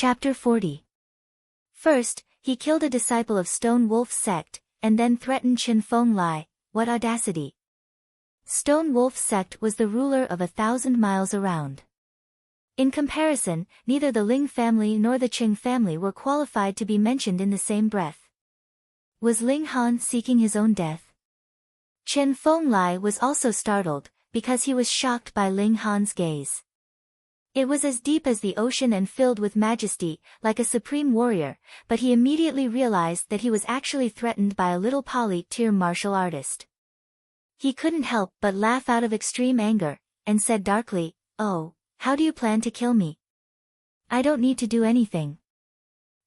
Chapter 40. First, he killed a disciple of Stone Wolf's sect, and then threatened Chen Feng Lai. What audacity! Stone Wolf's sect was the ruler of 1,000 miles around. In comparison, neither the Ling family nor the Qing family were qualified to be mentioned in the same breath. Was Ling Han seeking his own death? Chen Feng Lai was also startled, because he was shocked by Ling Han's gaze. It was as deep as the ocean and filled with majesty, like a supreme warrior, but he immediately realized that he was actually threatened by a little poly-tier martial artist. He couldn't help but laugh out of extreme anger, and said darkly, "Oh, how do you plan to kill me? I don't need to do anything.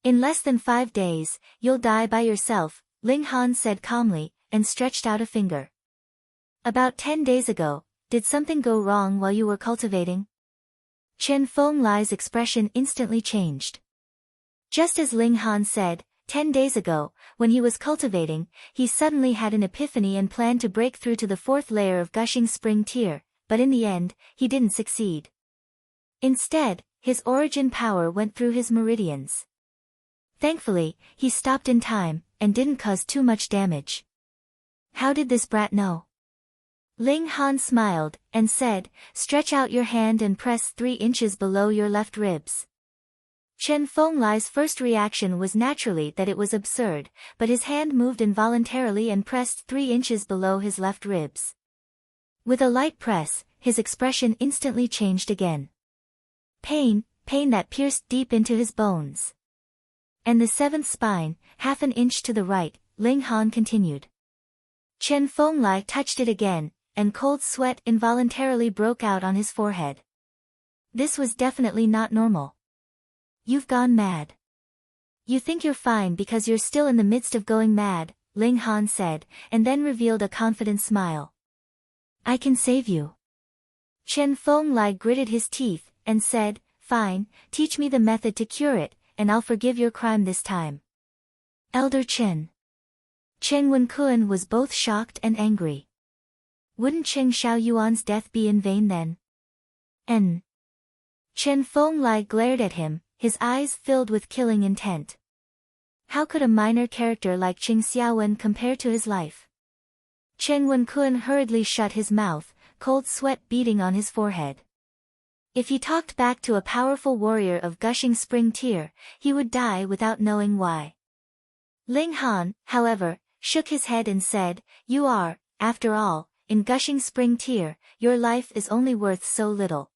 In less than 5 days, you'll die by yourself," Ling Han said calmly, and stretched out a finger. "About 10 days ago, did something go wrong while you were cultivating?" Chen Feng Lai's expression instantly changed. Just as Ling Han said, 10 days ago, when he was cultivating, he suddenly had an epiphany and planned to break through to the 4th layer of Gushing Spring Tier, but in the end, he didn't succeed. Instead, his origin power went through his meridians. Thankfully, he stopped in time, and didn't cause too much damage. How did this brat know? Ling Han smiled, and said, "Stretch out your hand and press 3 inches below your left ribs." Chen Feng Lai's first reaction was naturally that it was absurd, but his hand moved involuntarily and pressed 3 inches below his left ribs. With a light press, his expression instantly changed again. Pain that pierced deep into his bones. "And the 7th spine, half an inch to the right," Ling Han continued. Chen Feng Lai touched it again, and cold sweat involuntarily broke out on his forehead. This was definitely not normal. "You've gone mad. You think you're fine because you're still in the midst of going mad," Ling Han said, and then revealed a confident smile. "I can save you." Chen Feng Lai gritted his teeth, and said, "Fine, teach me the method to cure it, and I'll forgive your crime this time." Elder Chen. Cheng Wenkuan was both shocked and angry. Wouldn't Cheng Xiaoyuan's death be in vain then? Chen Feng Lai glared at him, his eyes filled with killing intent. How could a minor character like Qing Xiaowen compare to his life? Cheng Wenkuan hurriedly shut his mouth, cold sweat beading on his forehead. If he talked back to a powerful warrior of Gushing Spring Tier, he would die without knowing why. Ling Han, however, shook his head and said, "You are, after all, in Gushing Spring Tier, your life is only worth so little."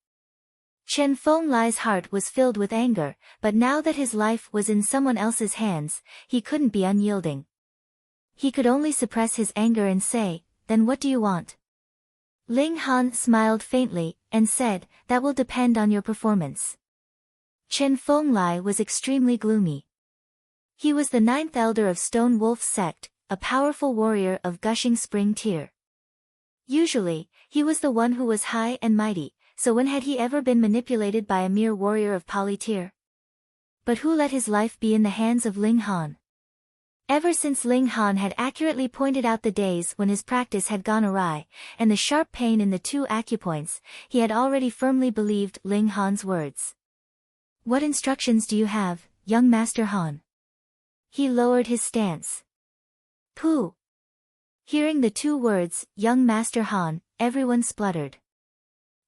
Chen Feng Lai's heart was filled with anger, but now that his life was in someone else's hands, he couldn't be unyielding. He could only suppress his anger and say, "Then what do you want?" Ling Han smiled faintly, and said, "That will depend on your performance." Chen Feng Lai was extremely gloomy. He was the 9th elder of Stone Wolf's sect, a powerful warrior of Gushing Spring Tier. Usually, he was the one who was high and mighty, so when had he ever been manipulated by a mere warrior of Poly Tier? But who let his life be in the hands of Ling Han? Ever since Ling Han had accurately pointed out the days when his practice had gone awry, and the sharp pain in the 2 acupoints, he had already firmly believed Ling Han's words. "What instructions do you have, young Master Han?" He lowered his stance. "Pooh!" Hearing the 2 words, young Master Han, everyone spluttered.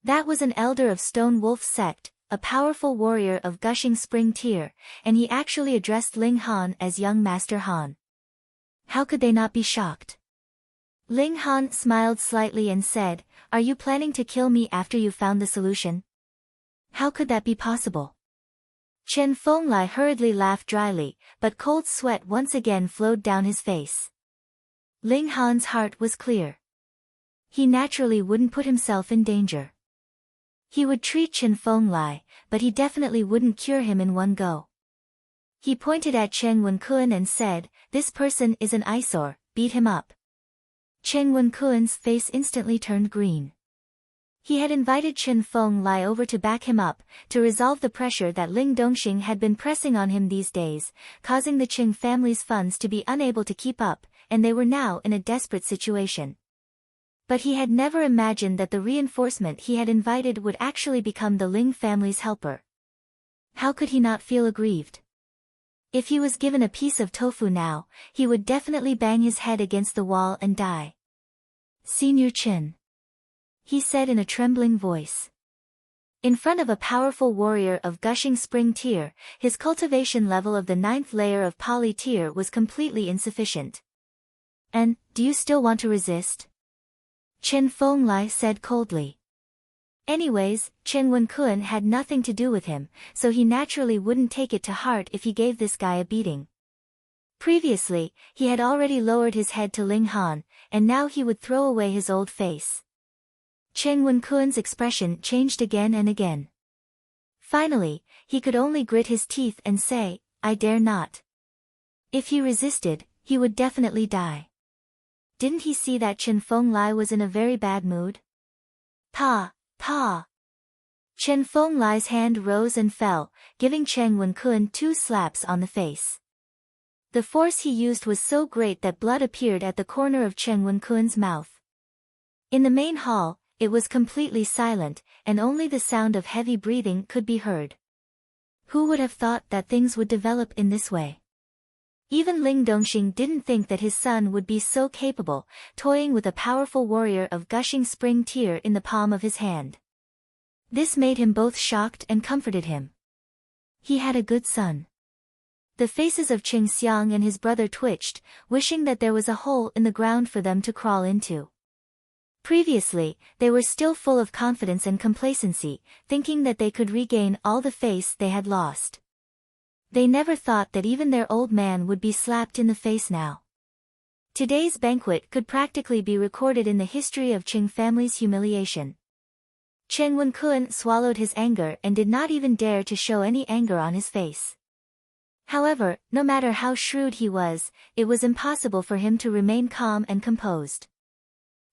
That was an elder of Stone Wolf's sect, a powerful warrior of Gushing Spring Tier, and he actually addressed Ling Han as young Master Han. How could they not be shocked? Ling Han smiled slightly and said, "Are you planning to kill me after you found the solution?" How could that be possible? Chen Feng Lai hurriedly laughed dryly, but cold sweat once again flowed down his face. Ling Han's heart was clear. He naturally wouldn't put himself in danger. He would treat Chen Feng Lai, but he definitely wouldn't cure him in one go. He pointed at Cheng Wenkuan and said, "This person is an eyesore, beat him up." Cheng Wenkuan's face instantly turned green. He had invited Chen Feng Lai over to back him up, to resolve the pressure that Ling Dongxing had been pressing on him these days, causing the Qing family's funds to be unable to keep up, and they were now in a desperate situation. But he had never imagined that the reinforcement he had invited would actually become the Ling family's helper. How could he not feel aggrieved? If he was given a piece of tofu now, he would definitely bang his head against the wall and die. Senior Chen, he said in a trembling voice. In front of a powerful warrior of gushing spring tier, his cultivation level of the 9th layer of poly tier was completely insufficient. And, do you still want to resist? Chen Fenglai said coldly. Anyways, Chen Wenkuan had nothing to do with him, so he naturally wouldn't take it to heart if he gave this guy a beating. Previously, he had already lowered his head to Ling Han, and now he would throw away his old face. Chen Wenkuan's expression changed again and again. Finally, he could only grit his teeth and say, I dare not. If he resisted, he would definitely die. Didn't he see that Chen Fenglai was in a very bad mood? Pa! Chen Fenglai's hand rose and fell, giving Chen Wenkuan 2 slaps on the face. The force he used was so great that blood appeared at the corner of Chen Wenkuan's mouth. In the main hall, it was completely silent, and only the sound of heavy breathing could be heard. Who would have thought that things would develop in this way? Even Ling Dongxing didn't think that his son would be so capable, toying with a powerful warrior of gushing spring tier in the palm of his hand. This made him both shocked and comforted him. He had a good son. The faces of Qing Xiang and his brother twitched, wishing that there was a hole in the ground for them to crawl into. Previously, they were still full of confidence and complacency, thinking that they could regain all the face they had lost. They never thought that even their old man would be slapped in the face now. Today's banquet could practically be recorded in the history of Qing family's humiliation. Chen Wenkuan swallowed his anger and did not even dare to show any anger on his face. However, no matter how shrewd he was, it was impossible for him to remain calm and composed.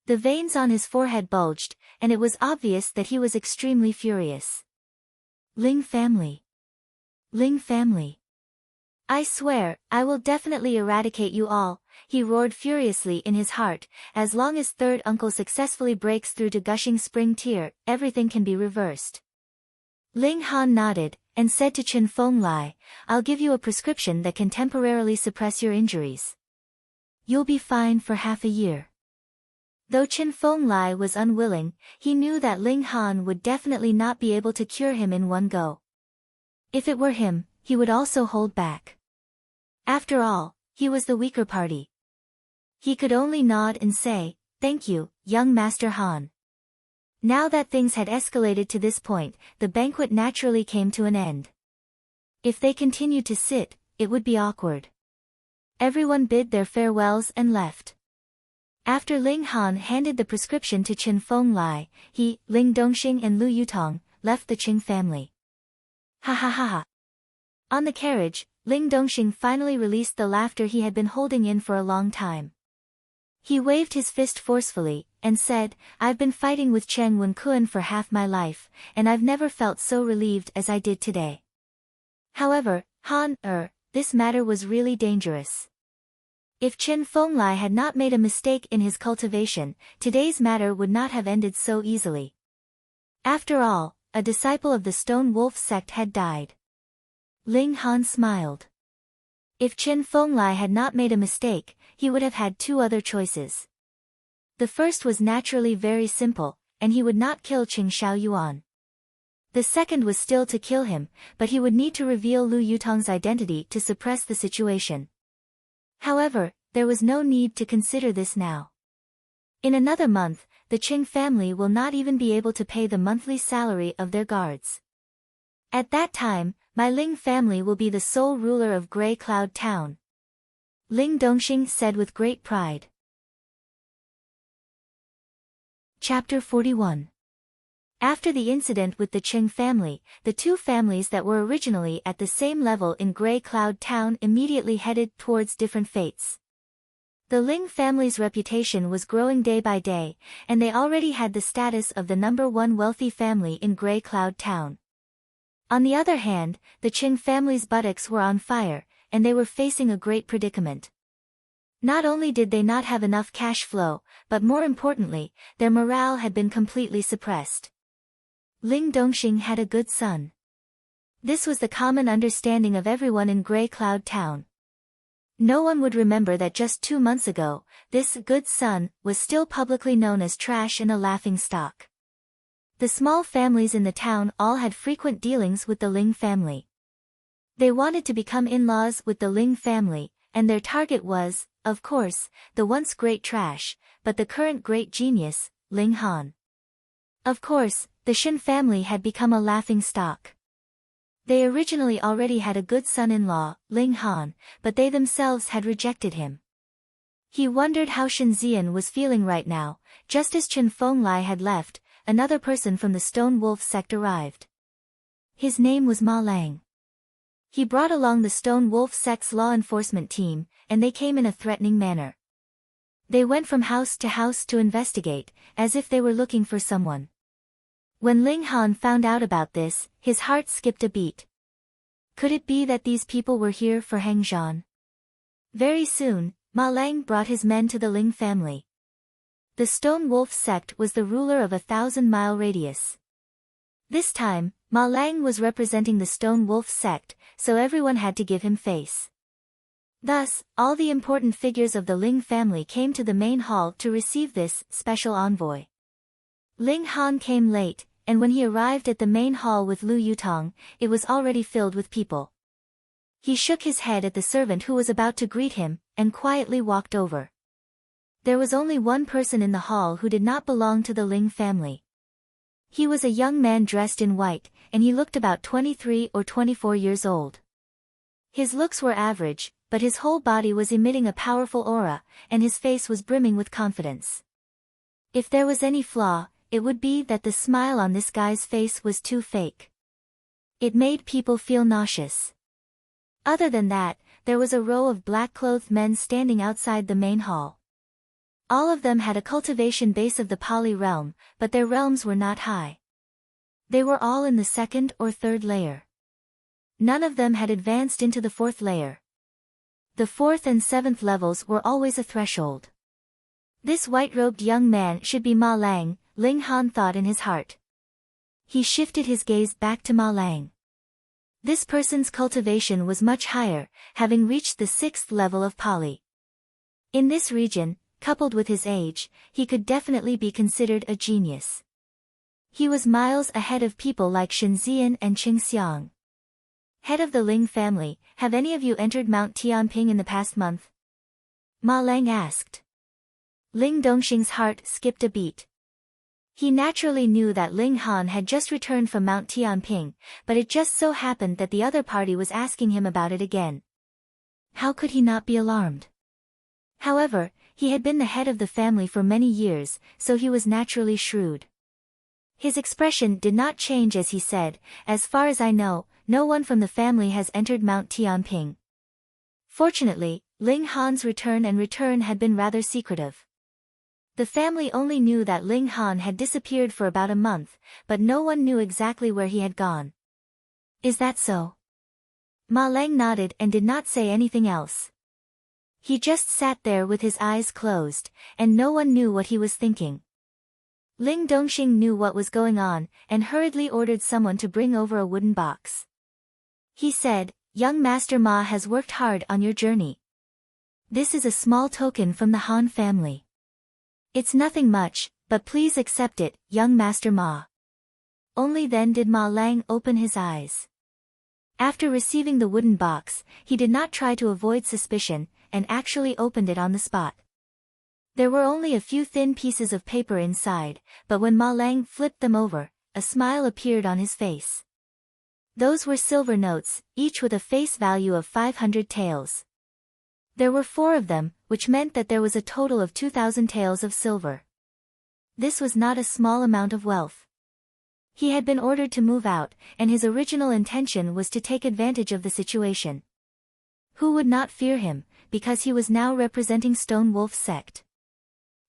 The veins on his forehead bulged, and it was obvious that he was extremely furious. Ling family. I swear, I will definitely eradicate you all, he roared furiously in his heart. As long as third uncle successfully breaks through to gushing spring tier, everything can be reversed. Ling Han nodded, and said to Chen Fenglai, I'll give you a prescription that can temporarily suppress your injuries. You'll be fine for half a year. Though Chen Fenglai was unwilling, he knew that Ling Han would definitely not be able to cure him in one go. If it were him, he would also hold back. After all, he was the weaker party. He could only nod and say, Thank you, young Master Han. Now that things had escalated to this point, the banquet naturally came to an end. If they continued to sit, it would be awkward. Everyone bid their farewells and left. After Ling Han handed the prescription to Chen Fenglai, he, Ling Dongxing and Lu Yutong, left the Qing family. Ha ha ha ha. On the carriage, Ling Dongxing finally released the laughter he had been holding in for a long time. He waved his fist forcefully, and said, I've been fighting with Chen Wenkuan for half my life, and I've never felt so relieved as I did today. However, Han, this matter was really dangerous. If Chen Fenglai had not made a mistake in his cultivation, today's matter would not have ended so easily. After all, a disciple of the Stone Wolf sect had died. Ling Han smiled. If Chen Fenglai had not made a mistake, he would have had 2 other choices. The first was naturally very simple, and he would not kill Qing Xiaoyuan. The second was still to kill him, but he would need to reveal Lu Yutong's identity to suppress the situation. However, there was no need to consider this now. In another month, the Qing family will not even be able to pay the monthly salary of their guards. At that time, my Ling family will be the sole ruler of Grey Cloud Town. Ling Dongxing said with great pride. Chapter 41. After the incident with the Qing family, the 2 families that were originally at the same level in Grey Cloud Town immediately headed towards different fates. The Ling family's reputation was growing day by day, and they already had the status of the #1 wealthy family in Grey Cloud Town. On the other hand, the Qing family's buttocks were on fire, and they were facing a great predicament. Not only did they not have enough cash flow, but more importantly, their morale had been completely suppressed. Ling Dongxing had a good son. This was the common understanding of everyone in Grey Cloud Town. No one would remember that just 2 months ago, this good son was still publicly known as trash and a laughingstock. The small families in the town all had frequent dealings with the Ling family. They wanted to become in-laws with the Ling family, and their target was, of course, the once great trash, but the current great genius, Ling Han. Of course, the Shen family had become a laughingstock. They originally already had a good son-in-law, Ling Han, but they themselves had rejected him. He wondered how Shen Zian was feeling right now. Just as Chen Fenglai had left, another person from the Stone Wolf sect arrived. His name was Ma Lang. He brought along the Stone Wolf sect's law enforcement team, and they came in a threatening manner. They went from house to house to investigate, as if they were looking for someone. When Ling Han found out about this, his heart skipped a beat. Could it be that these people were here for Heng Zhan? Very soon, Ma Lang brought his men to the Ling family. The Stone Wolf sect was the ruler of a 1,000-mile radius. This time, Ma Lang was representing the Stone Wolf sect, so everyone had to give him face. Thus, all the important figures of the Ling family came to the main hall to receive this special envoy. Ling Han came late, and when he arrived at the main hall with Lu Yutong, it was already filled with people. He shook his head at the servant who was about to greet him, and quietly walked over. There was only one person in the hall who did not belong to the Ling family. He was a young man dressed in white, and he looked about 23 or 24 years old. His looks were average, but his whole body was emitting a powerful aura, and his face was brimming with confidence. If there was any flaw, it would be that the smile on this guy's face was too fake. It made people feel nauseous. Other than that, there was a row of black-clothed men standing outside the main hall. All of them had a cultivation base of the Pali realm, but their realms were not high. They were all in the 2nd or 3rd layer. None of them had advanced into the 4th layer. The 4th and 7th levels were always a threshold. This white-robed young man should be Ma Lang, Ling Han thought in his heart. He shifted his gaze back to Ma Lang. This person's cultivation was much higher, having reached the 6th level of Pali. In this region, coupled with his age, he could definitely be considered a genius. He was miles ahead of people like Shen Zian and Qing Xiang. Head of the Ling family, have any of you entered Mount Tianping in the past month? Ma Lang asked. Ling Dongxing's heart skipped a beat. He naturally knew that Ling Han had just returned from Mount Tianping, but it just so happened that the other party was asking him about it again. How could he not be alarmed? However, he had been the head of the family for many years, so he was naturally shrewd. His expression did not change as he said, "As far as I know, no one from the family has entered Mount Tianping." Fortunately, Ling Han's return had been rather secretive. The family only knew that Ling Han had disappeared for about a month, but no one knew exactly where he had gone. Is that so? Ma Lang nodded and did not say anything else. He just sat there with his eyes closed, and no one knew what he was thinking. Ling Dongxing knew what was going on, and hurriedly ordered someone to bring over a wooden box. He said, "Young Master Ma has worked hard on your journey. This is a small token from the Han family. It's nothing much, but please accept it, young Master Ma." Only then did Ma Lang open his eyes. After receiving the wooden box, he did not try to avoid suspicion, and actually opened it on the spot. There were only a few thin pieces of paper inside, but when Ma Lang flipped them over, a smile appeared on his face. Those were silver notes, each with a face value of 500 taels. There were 4 of them, which meant that there was a total of 2,000 taels of silver. This was not a small amount of wealth. He had been ordered to move out, and his original intention was to take advantage of the situation. Who would not fear him, because he was now representing Stone Wolf sect.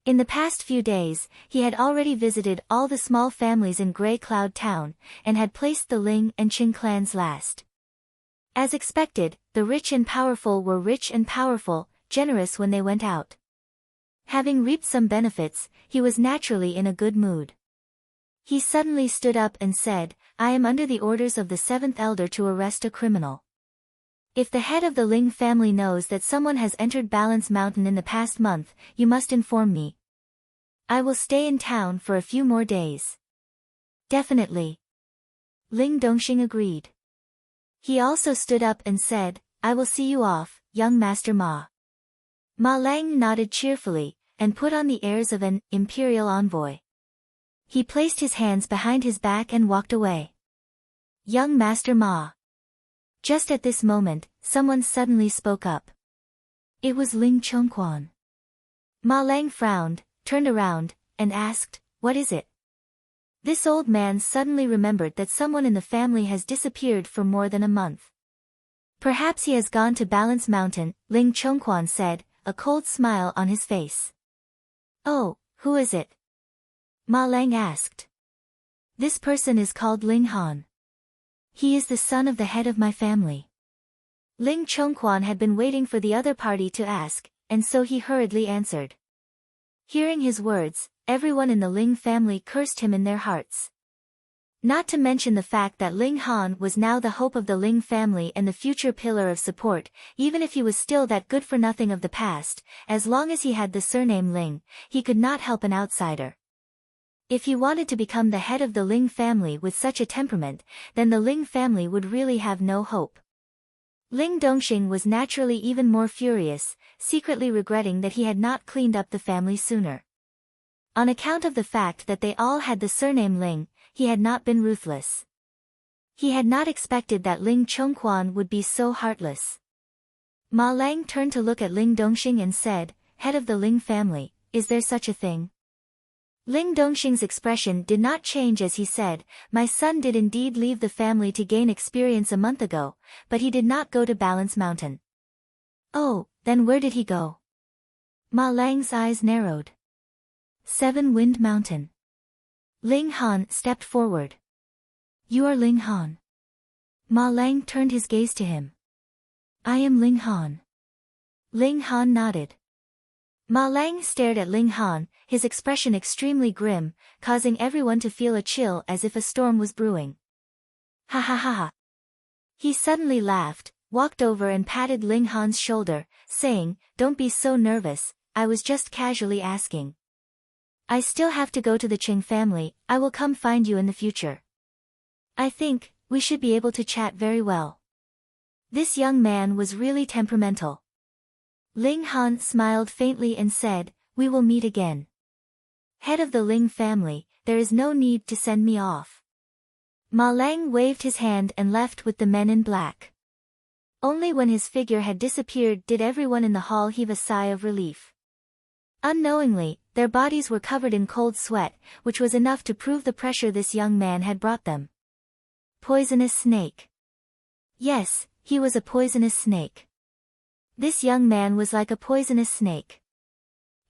In the past few days, he had already visited all the small families in Grey Cloud Town, and had placed the Ling and Qing clans last. As expected, the rich and powerful were rich and powerful, generous when they went out. Having reaped some benefits, he was naturally in a good mood. He suddenly stood up and said, I am under the orders of the seventh elder to arrest a criminal. If the head of the Ling family knows that someone has entered Balance Mountain in the past month, you must inform me. I will stay in town for a few more days. Definitely. Ling Dongxing agreed. He also stood up and said, I will see you off, young Master Ma. Ma Lang nodded cheerfully, and put on the airs of an imperial envoy. He placed his hands behind his back and walked away. Young Master Ma. Just at this moment, someone suddenly spoke up. It was Ling Chongquan. Ma Lang frowned, turned around, and asked, What is it? This old man suddenly remembered that someone in the family has disappeared for more than a month. Perhaps he has gone to Balance Mountain, Ling Chongquan said, a cold smile on his face. Oh, who is it? Ma Lang asked. This person is called Ling Han. He is the son of the head of my family. Ling Chongquan had been waiting for the other party to ask, and so he hurriedly answered. Hearing his words, everyone in the Ling family cursed him in their hearts. Not to mention the fact that Ling Han was now the hope of the Ling family and the future pillar of support, even if he was still that good-for-nothing of the past, as long as he had the surname Ling, he could not help an outsider. If he wanted to become the head of the Ling family with such a temperament, then the Ling family would really have no hope. Ling Dongxing was naturally even more furious, secretly regretting that he had not cleaned up the family sooner. On account of the fact that they all had the surname Ling, he had not been ruthless. He had not expected that Ling Chongquan would be so heartless. Ma Lang turned to look at Ling Dongxing and said, Head of the Ling family, is there such a thing? Ling Dongxing's expression did not change as he said, My son did indeed leave the family to gain experience a month ago, but he did not go to Balance Mountain. Oh, then where did he go? Ma Lang's eyes narrowed. 7 Wind Mountain. Ling Han stepped forward. You are Ling Han. Ma Lang turned his gaze to him. I am Ling Han. Ling Han nodded. Ma Lang stared at Ling Han, his expression extremely grim, causing everyone to feel a chill as if a storm was brewing. Ha ha ha ha. He suddenly laughed, walked over and patted Ling Han's shoulder, saying, Don't be so nervous, I was just casually asking. I still have to go to the Qing family, I will come find you in the future. I think, we should be able to chat very well. This young man was really temperamental. Ling Han smiled faintly and said, We will meet again. Head of the Ling family, there is no need to send me off. Ma Lang waved his hand and left with the men in black. Only when his figure had disappeared did everyone in the hall heave a sigh of relief. Unknowingly, their bodies were covered in cold sweat, which was enough to prove the pressure this young man had brought them. Poisonous snake. Yes, he was a poisonous snake. This young man was like a poisonous snake.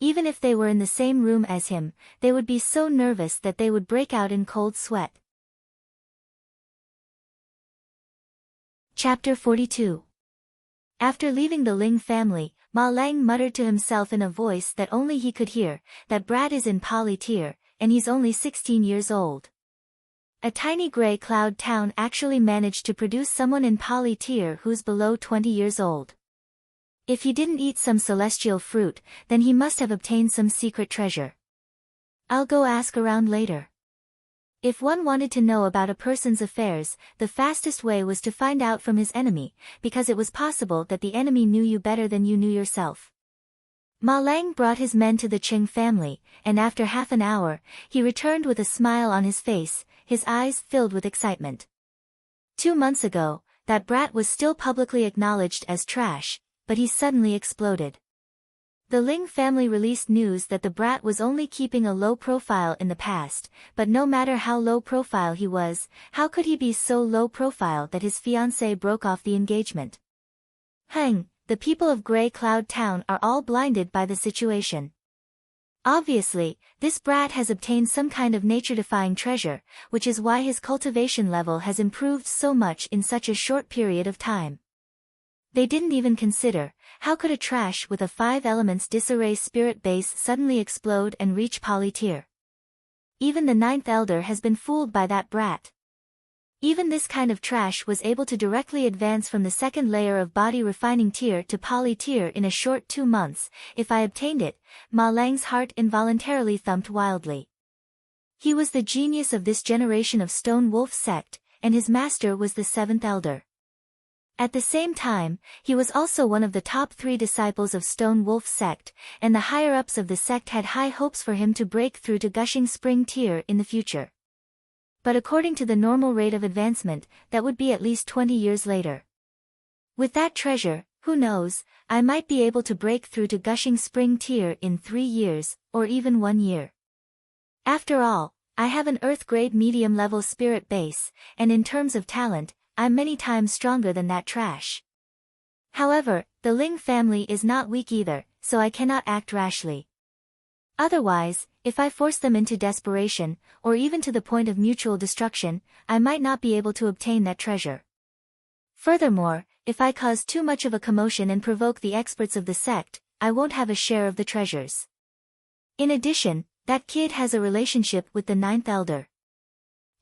Even if they were in the same room as him, they would be so nervous that they would break out in cold sweat. Chapter 42. After leaving the Ling family, Ma Lang muttered to himself in a voice that only he could hear, that brat is in Poly Tier, and he's only 16 years old. A tiny gray cloud town actually managed to produce someone in Poly Tier who's below 20 years old. If he didn't eat some celestial fruit, then he must have obtained some secret treasure. I'll go ask around later. If one wanted to know about a person's affairs, the fastest way was to find out from his enemy, because it was possible that the enemy knew you better than you knew yourself. Ma Lang brought his men to the Qing family, and after half an hour, he returned with a smile on his face, his eyes filled with excitement. 2 months ago, that brat was still publicly acknowledged as trash, but he suddenly exploded. The Ling family released news that the brat was only keeping a low profile in the past, but no matter how low profile he was, how could he be so low profile that his fiancée broke off the engagement? The people of Grey Cloud Town are all blinded by the situation. Obviously, this brat has obtained some kind of nature-defying treasure, which is why his cultivation level has improved so much in such a short period of time. They didn't even consider, how could a trash with a 5 elements disarray spirit base suddenly explode and reach Poly Tier? Even the ninth elder has been fooled by that brat. Even this kind of trash was able to directly advance from the second layer of body refining tier to poly tier in a short 2 months. If I obtained it, Ma Lang's heart involuntarily thumped wildly. He was the genius of this generation of Stone Wolf sect, and his master was the seventh elder. At the same time, he was also one of the top 3 disciples of Stone Wolf sect, and the higher-ups of the sect had high hopes for him to break through to Gushing Spring tier in the future. But according to the normal rate of advancement, that would be at least 20 years later. With that treasure, who knows, I might be able to break through to Gushing Spring tier in 3 years, or even 1 year. After all, I have an Earth-grade medium-level spirit base, and in terms of talent, I'm many times stronger than that trash. However, the Ling family is not weak either, so I cannot act rashly. Otherwise, if I force them into desperation, or even to the point of mutual destruction, I might not be able to obtain that treasure. Furthermore, if I cause too much of a commotion and provoke the experts of the sect, I won't have a share of the treasures. In addition, that kid has a relationship with the ninth elder.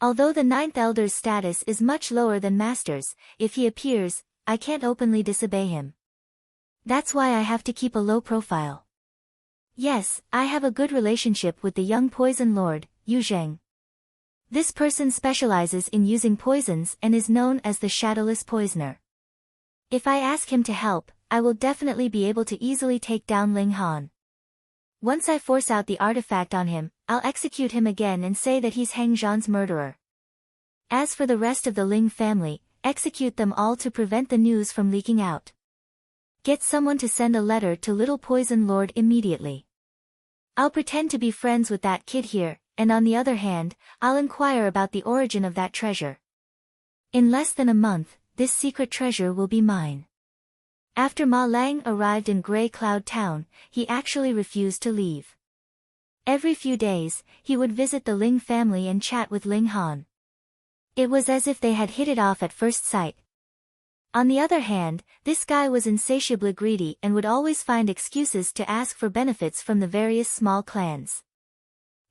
Although the ninth elder's status is much lower than master's, if he appears, I can't openly disobey him. That's why I have to keep a low profile. Yes, I have a good relationship with the young poison lord, Yu Zheng. This person specializes in using poisons and is known as the Shadowless Poisoner. If I ask him to help, I will definitely be able to easily take down Ling Han. Once I force out the artifact on him, I'll execute him again and say that he's Hang Zhan's murderer. As for the rest of the Ling family, execute them all to prevent the news from leaking out. Get someone to send a letter to Little Poison Lord immediately. I'll pretend to be friends with that kid here, and on the other hand, I'll inquire about the origin of that treasure. In less than a month, this secret treasure will be mine. After Ma Lang arrived in Grey Cloud Town, he actually refused to leave. Every few days, he would visit the Ling family and chat with Ling Han. It was as if they had hit it off at first sight. On the other hand, this guy was insatiably greedy and would always find excuses to ask for benefits from the various small clans.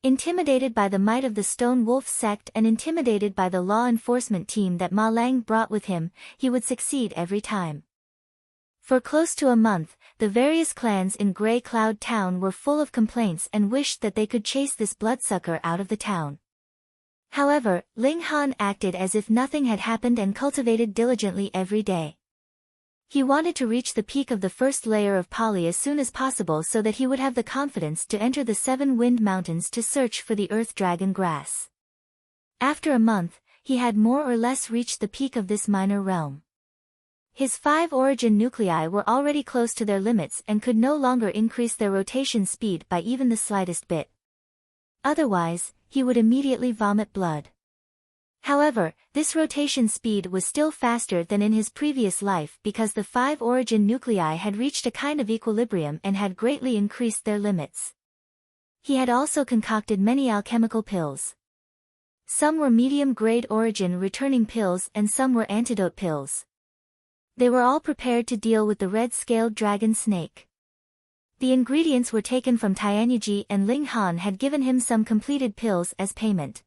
Intimidated by the might of the Stone Wolf sect and intimidated by the law enforcement team that Ma Lang brought with him, he would succeed every time. For close to a month, the various clans in Grey Cloud Town were full of complaints and wished that they could chase this bloodsucker out of the town. However, Ling Han acted as if nothing had happened and cultivated diligently every day. He wanted to reach the peak of the first layer of poly as soon as possible so that he would have the confidence to enter the 7 Wind Mountains to search for the Earth Dragon grass. After a month, he had more or less reached the peak of this minor realm. His 5 origin nuclei were already close to their limits and could no longer increase their rotation speed by even the slightest bit. Otherwise, he would immediately vomit blood. However, this rotation speed was still faster than in his previous life because the 5 origin nuclei had reached a kind of equilibrium and had greatly increased their limits. He had also concocted many alchemical pills. Some were medium-grade origin returning pills and some were antidote pills. They were all prepared to deal with the red-scaled dragon snake. The ingredients were taken from Tianyiji and Ling Han had given him some completed pills as payment.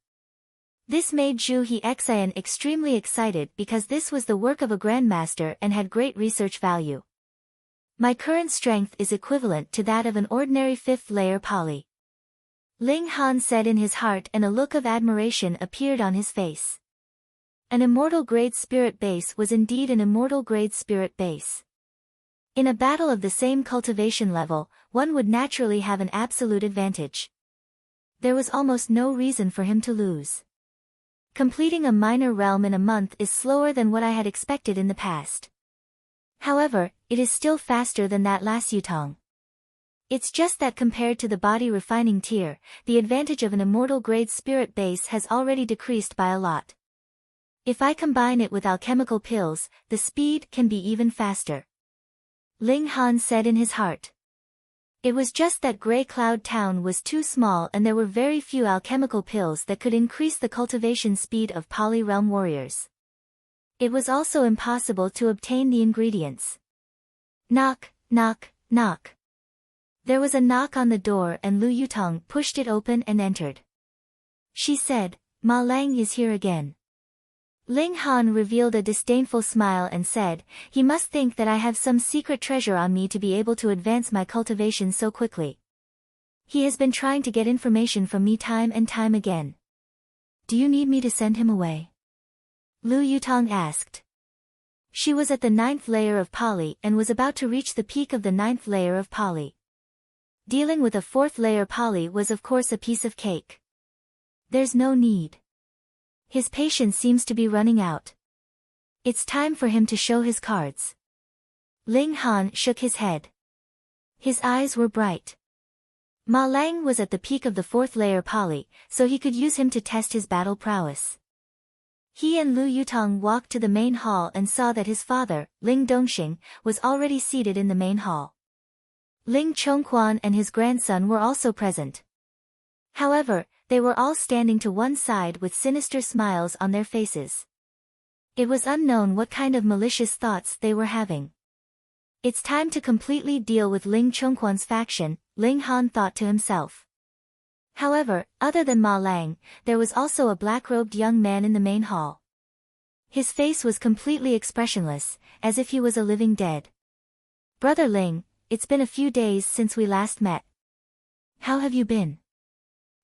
This made Zhu He Xian extremely excited because this was the work of a grandmaster and had great research value. My current strength is equivalent to that of an ordinary 5th layer poly. Ling Han said in his heart, and a look of admiration appeared on his face. An immortal grade spirit base was indeed an immortal grade spirit base. In a battle of the same cultivation level, one would naturally have an absolute advantage. There was almost no reason for him to lose. Completing a minor realm in a month is slower than what I had expected in the past. However, it is still faster than that last Yutong. It's just that compared to the body refining tier, the advantage of an immortal grade spirit base has already decreased by a lot. If I combine it with alchemical pills, the speed can be even faster. Ling Han said in his heart. It was just that Grey Cloud Town was too small and there were very few alchemical pills that could increase the cultivation speed of poly-realm warriors. It was also impossible to obtain the ingredients. Knock, knock, knock. There was a knock on the door and Lu Yutong pushed it open and entered. she said, Ma Lang is here again. Ling Han revealed a disdainful smile and said, he must think that I have some secret treasure on me to be able to advance my cultivation so quickly. He has been trying to get information from me time and time again. Do you need me to send him away? Lu Yutong asked. She was at the 9th layer of Pali and was about to reach the peak of the 9th layer of Pali. Dealing with a 4th layer Pali was of course a piece of cake. There's no need. His patience seems to be running out. It's time for him to show his cards. Ling Han shook his head. His eyes were bright. Ma Lang was at the peak of the 4th layer Pali, so he could use him to test his battle prowess. He and Lu Yutong walked to the main hall and saw that his father, Ling Dongxing, was already seated in the main hall. Ling Chongquan and his grandson were also present. However, they were all standing to one side with sinister smiles on their faces. It was unknown what kind of malicious thoughts they were having. It's time to completely deal with Ling Chongquan's faction, Ling Han thought to himself. However, other than Ma Lang, there was also a black-robed young man in the main hall. His face was completely expressionless, as if he was a living dead. Brother Ling, it's been a few days since we last met. How have you been?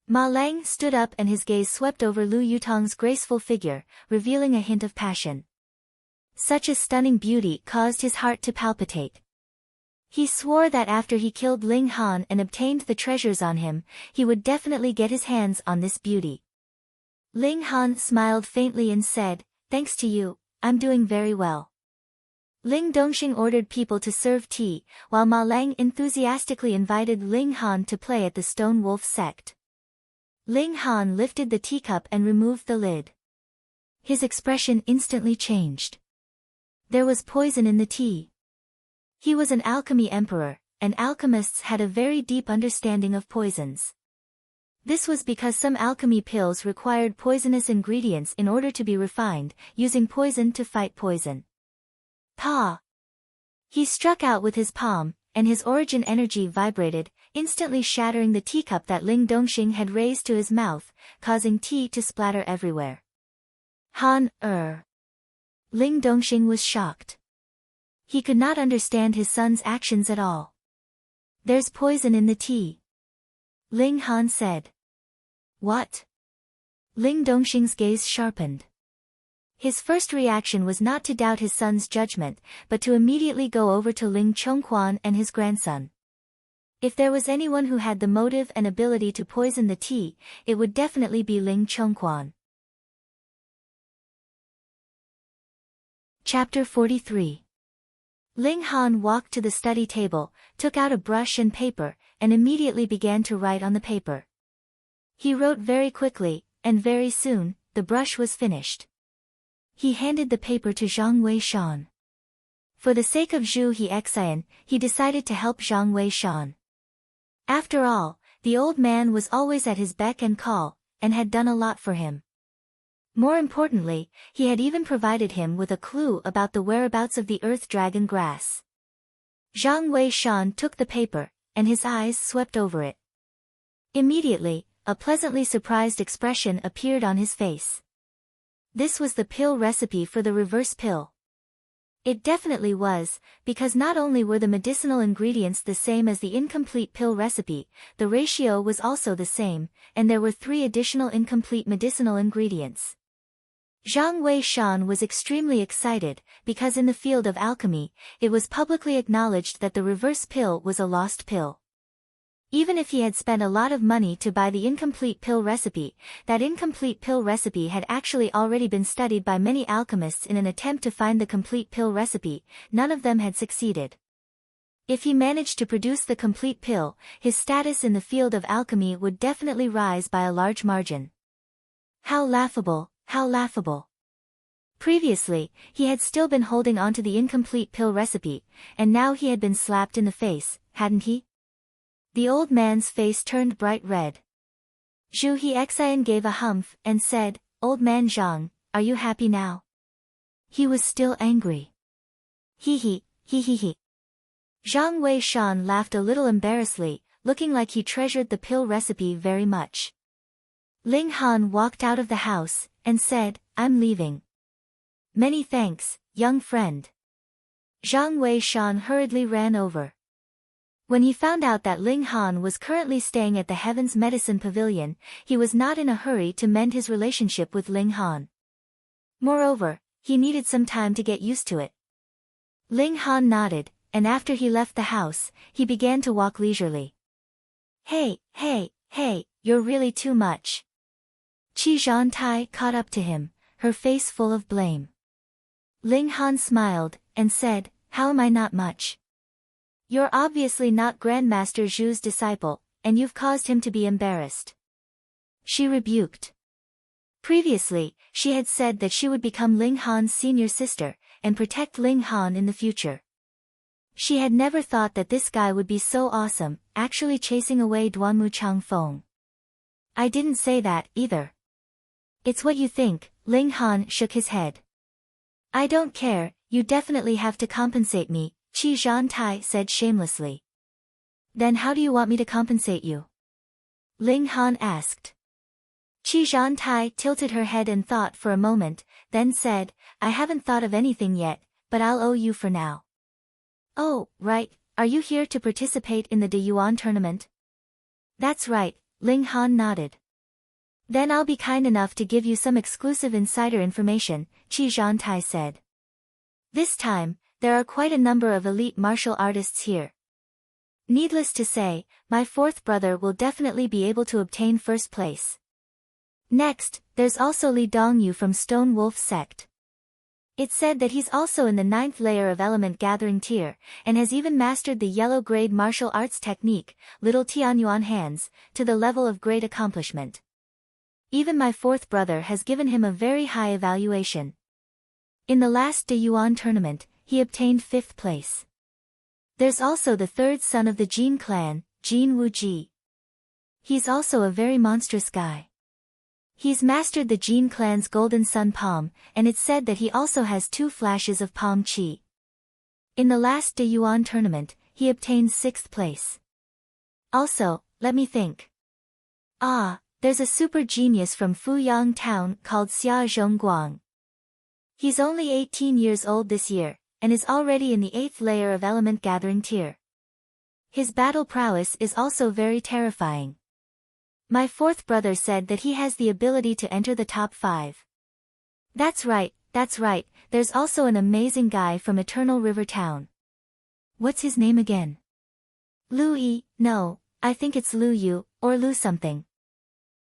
Ma Lang stood up and his gaze swept over Lu Yutong's graceful figure, revealing a hint of passion. Such a stunning beauty caused his heart to palpitate. He swore that after he killed Ling Han and obtained the treasures on him, he would definitely get his hands on this beauty. Ling Han smiled faintly and said, thanks to you, I'm doing very well. Ling Dongxing ordered people to serve tea, while Ma Lang enthusiastically invited Ling Han to play at the Stone Wolf sect. Ling Han lifted the teacup and removed the lid. His expression instantly changed. There was poison in the tea. He was an alchemy emperor, and alchemists had a very deep understanding of poisons. This was because some alchemy pills required poisonous ingredients in order to be refined, using poison to fight poison. Pa! He struck out with his palm, and his origin energy vibrated, instantly shattering the teacup that Ling Dongxing had raised to his mouth, causing tea to splatter everywhere. Ling Dongxing was shocked. He could not understand his son's actions at all. There's poison in the tea. Ling Han said. What? Ling Dongxing's gaze sharpened. His first reaction was not to doubt his son's judgment, but to immediately go over to Ling Chongquan and his grandson. If there was anyone who had the motive and ability to poison the tea, it would definitely be Ling Chongquan. Chapter 43. Ling Han walked to the study table, took out a brush and paper, and immediately began to write on the paper. He wrote very quickly, and very soon, the brush was finished. He handed the paper to Zhang Weishan. For the sake of Zhu Hexian, he decided to help Zhang Weishan. After all, the old man was always at his beck and call, and had done a lot for him. More importantly, he had even provided him with a clue about the whereabouts of the earth dragon grass. Zhang Weishan took the paper, and his eyes swept over it. Immediately, a pleasantly surprised expression appeared on his face. This was the pill recipe for the reverse pill. It definitely was, because not only were the medicinal ingredients the same as the incomplete pill recipe, the ratio was also the same, and there were 3 additional incomplete medicinal ingredients. Zhang Weishan was extremely excited, because in the field of alchemy, it was publicly acknowledged that the reverse pill was a lost pill. Even if he had spent a lot of money to buy the incomplete pill recipe, that incomplete pill recipe had actually already been studied by many alchemists in an attempt to find the complete pill recipe, none of them had succeeded. If he managed to produce the complete pill, his status in the field of alchemy would definitely rise by a large margin. How laughable, how laughable. Previously, he had still been holding on to the incomplete pill recipe, and now he had been slapped in the face, hadn't he? The old man's face turned bright red. Zhu Hexian gave a humph and said, Old man Zhang, are you happy now? He was still angry. He. Zhang Weishan laughed a little embarrassedly, looking like he treasured the pill recipe very much. Ling Han walked out of the house, and said, I'm leaving. Many thanks, young friend. Zhang Wei Shan hurriedly ran over. When he found out that Ling Han was currently staying at the Heaven's Medicine Pavilion, he was not in a hurry to mend his relationship with Ling Han. Moreover, he needed some time to get used to it. Ling Han nodded, and after he left the house, he began to walk leisurely. Hey, you're really too much. Qi Zhantai caught up to him, her face full of blame. Ling Han smiled, and said, how am I not much? You're obviously not Grandmaster Zhu's disciple, and you've caused him to be embarrassed. She rebuked. Previously, she had said that she would become Ling Han's senior sister, and protect Ling Han in the future. She had never thought that this guy would be so awesome, actually chasing away Duanmu Changfeng. I didn't say that, either. It's what you think, Ling Han shook his head. I don't care, you definitely have to compensate me, Qi Zhantai said shamelessly. Then how do you want me to compensate you? Ling Han asked. Qi Zhantai tilted her head and thought for a moment, then said, I haven't thought of anything yet, but I'll owe you for now. Oh, right, are you here to participate in the De Yuan tournament? That's right, Ling Han nodded. Then I'll be kind enough to give you some exclusive insider information, Qi Zhantai said. This time, there are quite a number of elite martial artists here. Needless to say, my fourth brother will definitely be able to obtain first place. Next, there's also Li Dongyu from Stone Wolf sect. It's said that he's also in the 9th layer of element gathering tier, and has even mastered the yellow grade martial arts technique, Little Tianyuan hands, to the level of great accomplishment. Even my fourth brother has given him a very high evaluation. In the last De Yuan tournament, he obtained 5th place. There's also the third son of the Jin clan, Jin Wuji. He's also a very monstrous guy. He's mastered the Jin clan's Golden Sun Palm, and it's said that he also has 2 flashes of Palm Chi. In the last De Yuan tournament, he obtained 6th place. Also, let me think. There's a super genius from Fuyang town called Xia Zhongguang. He's only 18 years old this year, and is already in the 8th layer of element gathering tier. His battle prowess is also very terrifying. My fourth brother said that he has the ability to enter the top 5. That's right, there's also an amazing guy from Eternal River Town. What's his name again? Lu Yi, no, I think it's Lu Yu, or Lu something.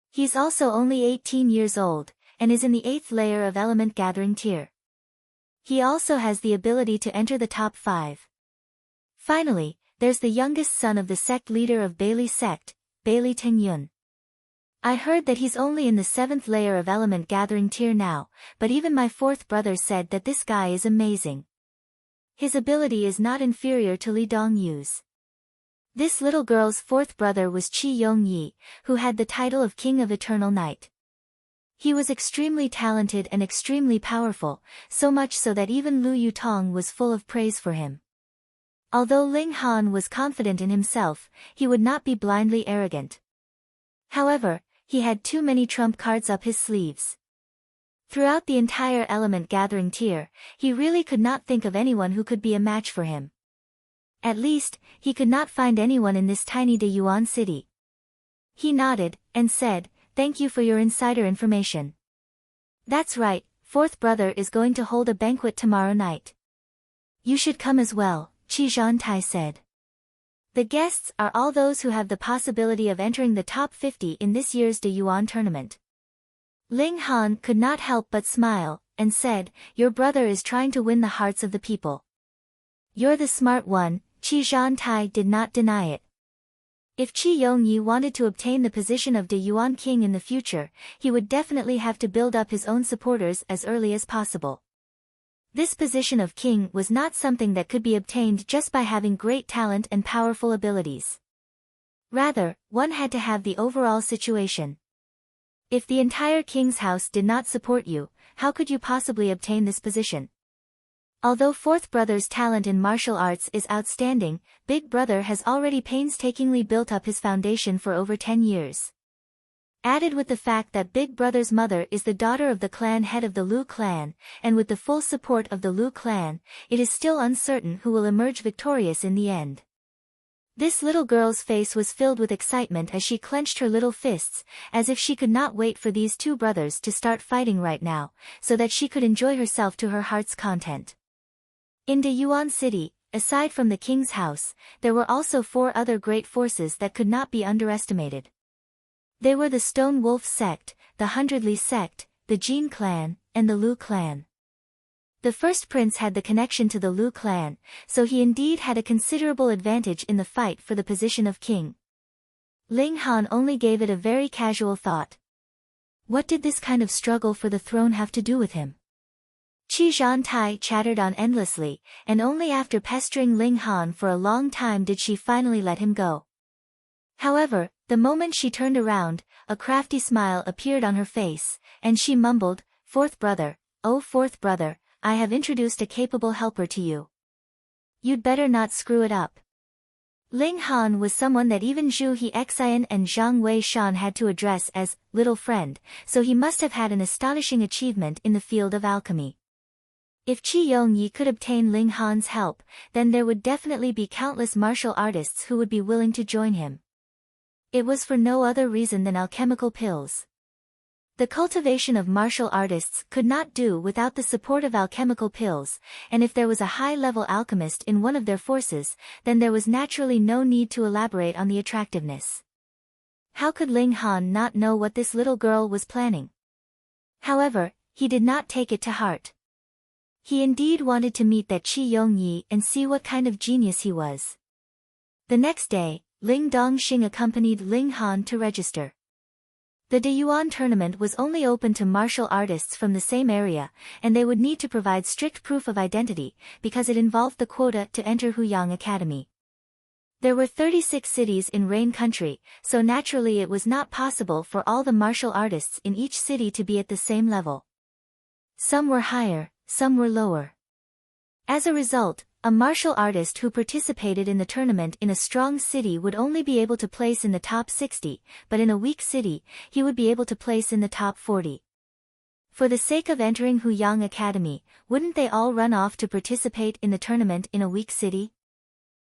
He's also only 18 years old, and is in the 8th layer of element gathering tier. He also has the ability to enter the top 5. Finally, there's the youngest son of the sect leader of Bailey sect, Bailey Tengyun. I heard that he's only in the 7th layer of element gathering tier now, but even my fourth brother said that this guy is amazing. His ability is not inferior to Li Dongyu's. This little girl's fourth brother was Qi Yongyi, who had the title of King of Eternal Night. He was extremely talented and extremely powerful, so much so that even Lu Yutong was full of praise for him. Although Ling Han was confident in himself, he would not be blindly arrogant. However, he had too many trump cards up his sleeves. Throughout the entire element gathering tier, he really could not think of anyone who could be a match for him. At least, he could not find anyone in this tiny De Yuan city. He nodded, and said, "Thank you for your insider information. That's right, fourth brother is going to hold a banquet tomorrow night. You should come as well," Qi Zhantai said. The guests are all those who have the possibility of entering the top 50 in this year's De Yuan tournament. Ling Han could not help but smile, and said, "Your brother is trying to win the hearts of the people. You're the smart one." Qi Zhantai did not deny it. If Qi Yongyi wanted to obtain the position of De Yuan King in the future, he would definitely have to build up his own supporters as early as possible. This position of king was not something that could be obtained just by having great talent and powerful abilities. Rather, one had to have the overall situation. If the entire king's house did not support you, how could you possibly obtain this position? Although fourth brother's talent in martial arts is outstanding, big brother has already painstakingly built up his foundation for over 10 years. Added with the fact that Big Brother's mother is the daughter of the clan head of the Lu clan, and with the full support of the Lu clan, it is still uncertain who will emerge victorious in the end. This little girl's face was filled with excitement as she clenched her little fists, as if she could not wait for these two brothers to start fighting right now, so that she could enjoy herself to her heart's content. In the Yuan city, aside from the king's house, there were also 4 other great forces that could not be underestimated. They were the Stone Wolf sect, the Hundredly sect, the Jin clan, and the Lu clan. The first prince had the connection to the Lu clan, so he indeed had a considerable advantage in the fight for the position of king. Ling Han only gave it a very casual thought. What did this kind of struggle for the throne have to do with him? Qi Zhantai chattered on endlessly, and only after pestering Ling Han for a long time did she finally let him go. However, the moment she turned around, a crafty smile appeared on her face, and she mumbled, "Fourth brother, oh fourth brother, I have introduced a capable helper to you. You'd better not screw it up." Ling Han was someone that even Zhu Hexian and Zhang Wei Shan had to address as little friend, so he must have had an astonishing achievement in the field of alchemy. If Qi Yongyi could obtain Ling Han's help, then there would definitely be countless martial artists who would be willing to join him. It was for no other reason than alchemical pills. The cultivation of martial artists could not do without the support of alchemical pills, and if there was a high-level alchemist in one of their forces, then there was naturally no need to elaborate on the attractiveness. How could Ling Han not know what this little girl was planning? However, he did not take it to heart. He indeed wanted to meet that Qi Yongyi and see what kind of genius he was. The next day, Ling Dongxing accompanied Ling Han to register. The Deyuan tournament was only open to martial artists from the same area, and they would need to provide strict proof of identity, because it involved the quota to enter Huyang Academy. There were 36 cities in Rain Country, so naturally it was not possible for all the martial artists in each city to be at the same level. Some were higher, some were lower. As a result, a martial artist who participated in the tournament in a strong city would only be able to place in the top 60, but in a weak city, he would be able to place in the top 40. For the sake of entering Huyang Academy, wouldn't they all run off to participate in the tournament in a weak city?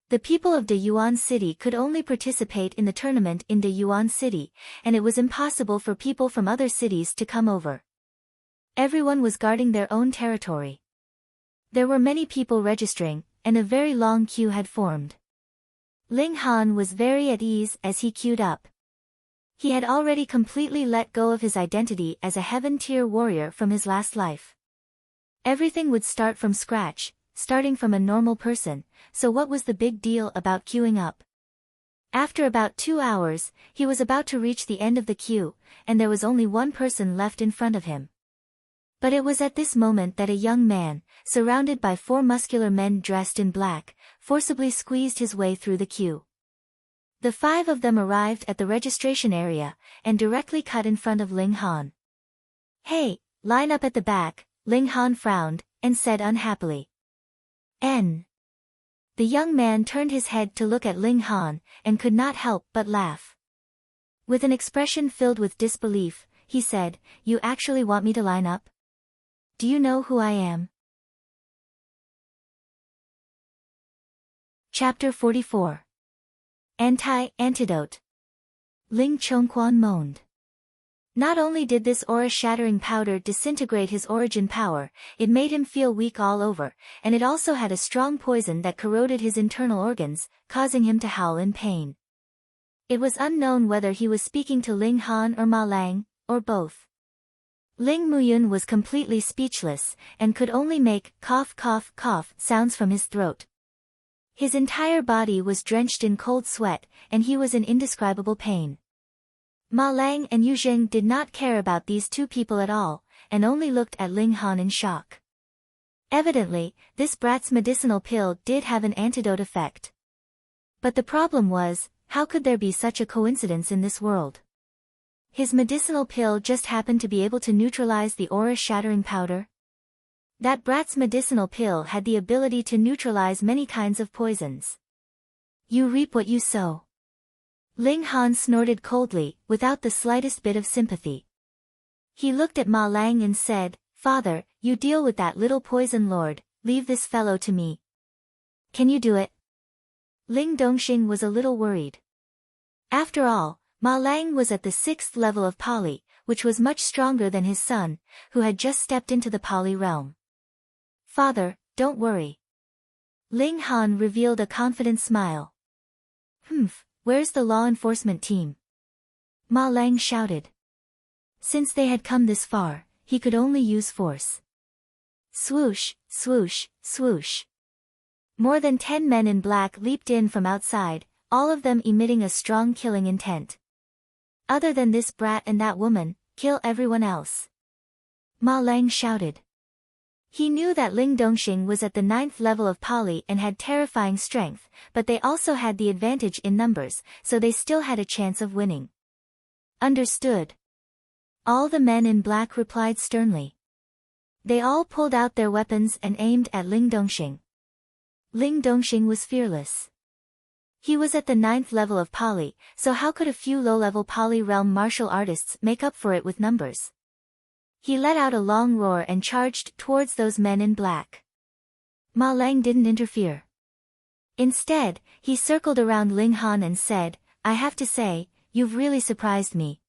The people of Deyuan City could only participate in the tournament in Deyuan City, and it was impossible for people from other cities to come over. Everyone was guarding their own territory. There were many people registering, and a very long queue had formed. Ling Han was very at ease as he queued up. He had already completely let go of his identity as a heaven-tier warrior from his last life. Everything would start from scratch, starting from a normal person, so what was the big deal about queuing up? After about 2 hours, he was about to reach the end of the queue, and there was only one person left in front of him. But it was at this moment that a young man, surrounded by 4 muscular men dressed in black, forcibly squeezed his way through the queue. The 5 of them arrived at the registration area, and directly cut in front of Ling Han. "Hey, line up at the back," Ling Han frowned, and said unhappily. "N." The young man turned his head to look at Ling Han, and could not help but laugh. With an expression filled with disbelief, he said, "You actually want me to line up? Do you know who I am?" Chapter 44. Antidote. Ling Chongquan moaned. Not only did this aura-shattering powder disintegrate his origin power, it made him feel weak all over, and it also had a strong poison that corroded his internal organs, causing him to howl in pain. It was unknown whether he was speaking to Ling Han or Ma Lang, or both. Ling Muyun was completely speechless, and could only make cough cough cough sounds from his throat. His entire body was drenched in cold sweat, and he was in indescribable pain. Ma Lang and Yu Jing did not care about these 2 people at all, and only looked at Ling Han in shock. Evidently, this brat's medicinal pill did have an antidote effect. But the problem was, how could there be such a coincidence in this world? His medicinal pill just happened to be able to neutralize the aura-shattering powder? That brat's medicinal pill had the ability to neutralize many kinds of poisons. You reap what you sow. Ling Han snorted coldly, without the slightest bit of sympathy. He looked at Ma Lang and said, "Father, you deal with that little poison lord, leave this fellow to me." "Can you do it?" Ling Dongxing was a little worried. After all, Ma Lang was at the 6th level of Pali, which was much stronger than his son, who had just stepped into the Pali realm. "Father, don't worry." Ling Han revealed a confident smile. Where's the law enforcement team?" Ma Lang shouted. Since they had come this far, he could only use force. Swoosh, swoosh, swoosh. More than 10 men in black leaped in from outside, all of them emitting a strong killing intent. "Other than this brat and that woman, kill everyone else." Ma Lang shouted. He knew that Ling Dongxing was at the 9th level of Pali and had terrifying strength, but they also had the advantage in numbers, so they still had a chance of winning. "Understood." All the men in black replied sternly. They all pulled out their weapons and aimed at Ling Dongxing. Ling Dongxing was fearless. He was at the 9th level of Pali, so how could a few low-level Pali realm martial artists make up for it with numbers? He let out a long roar and charged towards those men in black. Ma Lang didn't interfere. Instead, he circled around Ling Han and said, "I have to say, you've really surprised me.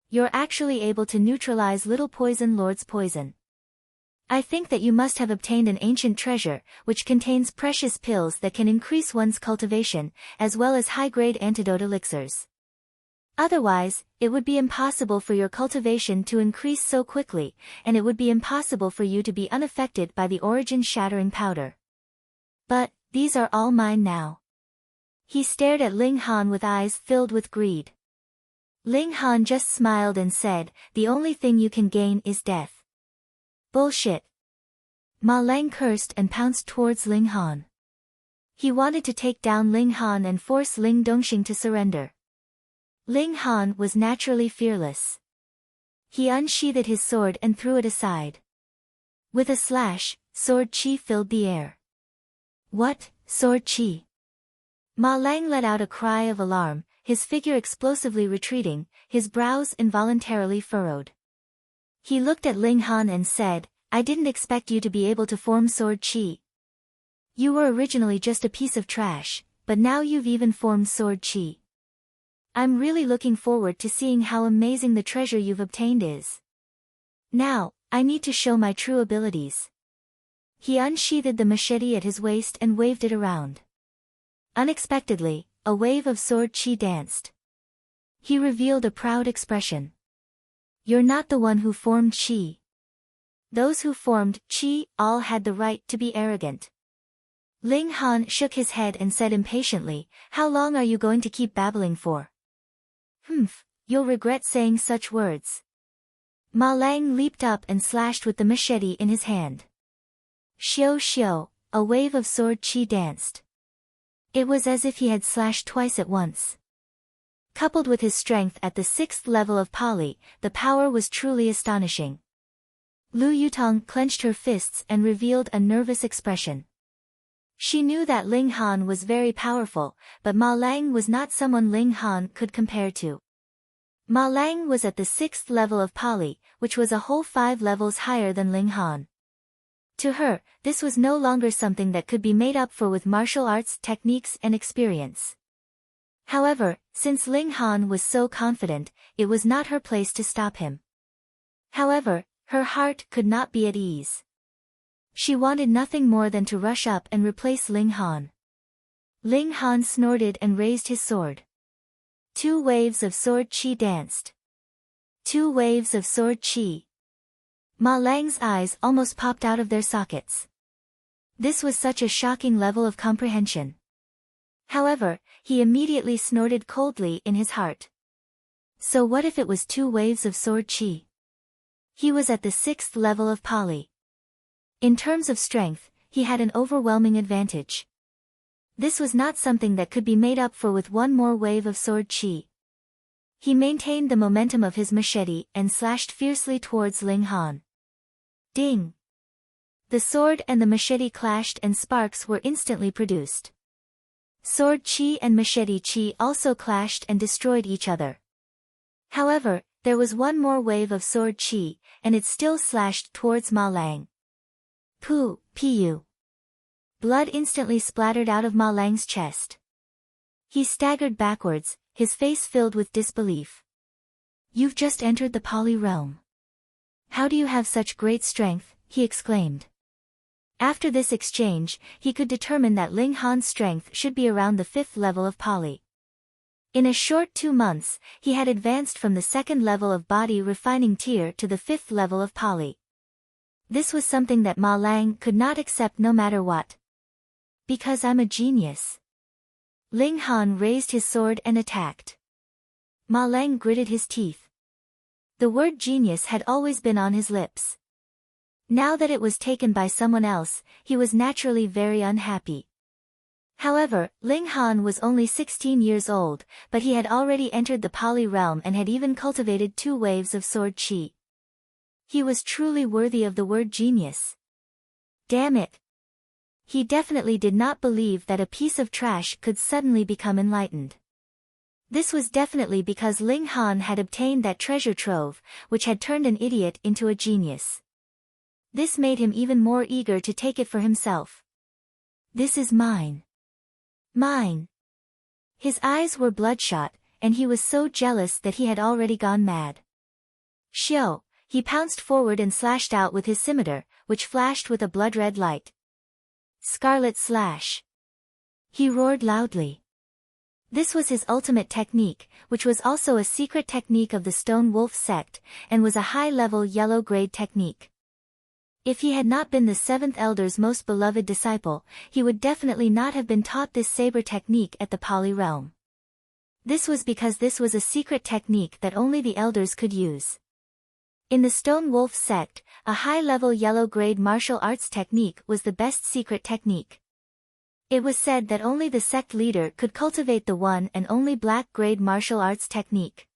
You're actually able to neutralize Little Poison Lord's poison. I think that you must have obtained an ancient treasure, which contains precious pills that can increase one's cultivation, as well as high-grade antidote elixirs. Otherwise, it would be impossible for your cultivation to increase so quickly, and it would be impossible for you to be unaffected by the origin-shattering powder. But, these are all mine now." He stared at Ling Han with eyes filled with greed. Ling Han just smiled and said, "The only thing you can gain is death." "Bullshit." Ma Lang cursed and pounced towards Ling Han. He wanted to take down Ling Han and force Ling Dongxing to surrender. Ling Han was naturally fearless. He unsheathed his sword and threw it aside. With a slash, sword chi filled the air. "What, sword chi?" Ma Lang let out a cry of alarm, his figure explosively retreating, his brows involuntarily furrowed. He looked at Ling Han and said, "I didn't expect you to be able to form sword chi. You were originally just a piece of trash, but now you've even formed sword chi. I'm really looking forward to seeing how amazing the treasure you've obtained is. Now, I need to show my true abilities." He unsheathed the machete at his waist and waved it around. Unexpectedly, a wave of sword chi danced. He revealed a proud expression. "You're not the one who formed chi. Those who formed chi all had the right to be arrogant." Ling Han shook his head and said impatiently, "How long are you going to keep babbling for?" You'll regret saying such words." Ma Lang leaped up and slashed with the machete in his hand. Xiao xiao, a wave of sword chi danced. It was as if he had slashed twice at once. Coupled with his strength at the 6th level of Pali, the power was truly astonishing. Lu Yutong clenched her fists and revealed a nervous expression. She knew that Ling Han was very powerful, but Ma Lang was not someone Ling Han could compare to. Ma Lang was at the 6th level of Pali, which was a whole 5 levels higher than Ling Han. To her, this was no longer something that could be made up for with martial arts techniques and experience. However, since Ling Han was so confident, it was not her place to stop him. However, her heart could not be at ease. She wanted nothing more than to rush up and replace Ling Han. Ling Han snorted and raised his sword. 2 waves of sword chi danced. 2 waves of sword chi. Ma Lang's eyes almost popped out of their sockets. This was such a shocking level of comprehension. However, he immediately snorted coldly in his heart. So what if it was 2 waves of sword chi? He was at the 6th level of Pali. In terms of strength, he had an overwhelming advantage. This was not something that could be made up for with one more wave of sword chi. He maintained the momentum of his machete and slashed fiercely towards Ling Han. Ding! The sword and the machete clashed and sparks were instantly produced. Sword chi and machete chi also clashed and destroyed each other. However, there was one more wave of sword chi, and it still slashed towards Ma Lang. Pu. Blood instantly splattered out of Ma Lang's chest. He staggered backwards, his face filled with disbelief. "You've just entered the Pali realm. How do you have such great strength?" he exclaimed. After this exchange, he could determine that Ling Han's strength should be around the 5th level of Pali. In a short 2 months, he had advanced from the 2nd level of body refining tier to the 5th level of Pali. This was something that Ma Lang could not accept no matter what. "Because I'm a genius." Ling Han raised his sword and attacked. Ma Lang gritted his teeth. The word genius had always been on his lips. Now that it was taken by someone else, he was naturally very unhappy. However, Ling Han was only 16 years old, but he had already entered the Pali realm and had even cultivated 2 waves of sword chi. He was truly worthy of the word genius. Damn it! He definitely did not believe that a piece of trash could suddenly become enlightened. This was definitely because Ling Han had obtained that treasure trove, which had turned an idiot into a genius. This made him even more eager to take it for himself. "This is mine. Mine." His eyes were bloodshot, and he was so jealous that he had already gone mad. "Xiao!" He pounced forward and slashed out with his scimitar, which flashed with a blood-red light. "Scarlet slash!" He roared loudly. This was his ultimate technique, which was also a secret technique of the Stone Wolf sect, and was a high-level yellow-grade technique. If he had not been the 7th Elder's most beloved disciple, he would definitely not have been taught this saber technique at the Pali realm. This was because this was a secret technique that only the Elders could use. In the Stone Wolf sect, a high-level yellow-grade martial arts technique was the best secret technique. It was said that only the sect leader could cultivate the one and only black-grade martial arts technique.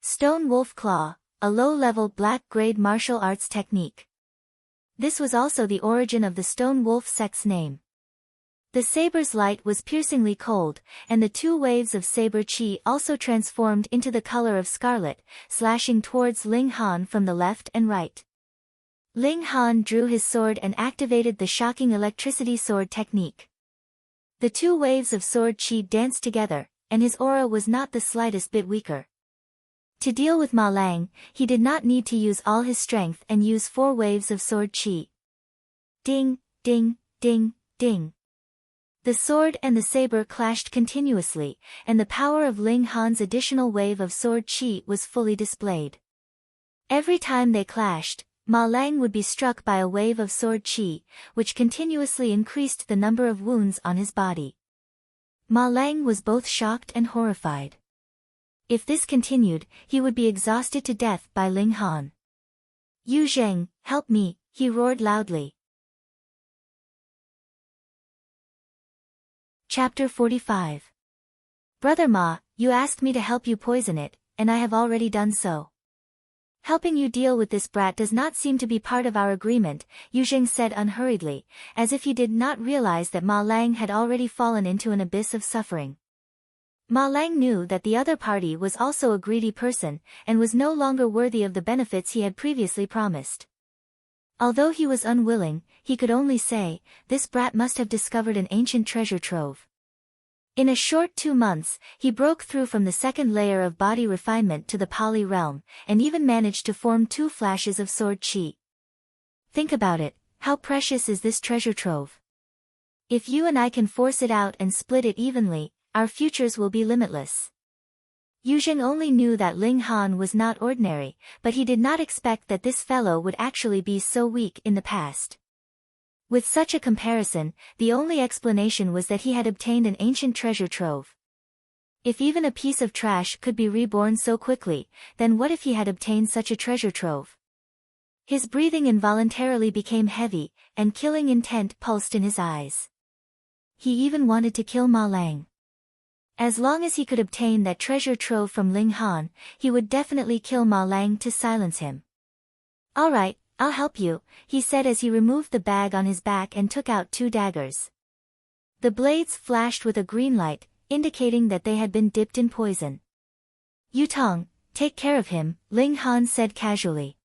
Stone Wolf Claw, a low-level black-grade martial arts technique. This was also the origin of the Stone Wolf sect's name. The saber's light was piercingly cold, and the 2 waves of saber chi also transformed into the color of scarlet, slashing towards Ling Han from the left and right. Ling Han drew his sword and activated the shocking electricity sword technique. The 2 waves of sword chi danced together, and his aura was not the slightest bit weaker. To deal with Ma Lang, he did not need to use all his strength and use 4 waves of sword chi. Ding, ding, ding, ding. The sword and the saber clashed continuously, and the power of Ling Han's additional wave of sword chi was fully displayed. Every time they clashed, Ma Lang would be struck by a wave of sword chi, which continuously increased the number of wounds on his body. Ma Lang was both shocked and horrified. If this continued, he would be exhausted to death by Ling Han. "Yu Zheng, help me," he roared loudly. Chapter 45. "Brother Ma, you asked me to help you poison it, and I have already done so. Helping you deal with this brat does not seem to be part of our agreement," Yu Zheng said unhurriedly, as if he did not realize that Ma Lang had already fallen into an abyss of suffering. Ma Lang knew that the other party was also a greedy person, and was no longer worthy of the benefits he had previously promised. Although he was unwilling, he could only say, "This brat must have discovered an ancient treasure trove." In a short 2 months, he broke through from the 2nd layer of body refinement to the Pali realm, and even managed to form 2 flashes of sword chi. Think about it, how precious is this treasure trove? If you and I can force it out and split it evenly, our futures will be limitless. Yu Zheng only knew that Ling Han was not ordinary, but he did not expect that this fellow would actually be so weak in the past. With such a comparison, the only explanation was that he had obtained an ancient treasure trove. If even a piece of trash could be reborn so quickly, then what if he had obtained such a treasure trove? His breathing involuntarily became heavy, and killing intent pulsed in his eyes. He even wanted to kill Ma Lang. As long as he could obtain that treasure trove from Ling Han, he would definitely kill Ma Lang to silence him. "All right, I'll help you," he said as he removed the bag on his back and took out 2 daggers. The blades flashed with a green light, indicating that they had been dipped in poison. Yutong, take care of him, Ling Han said casually.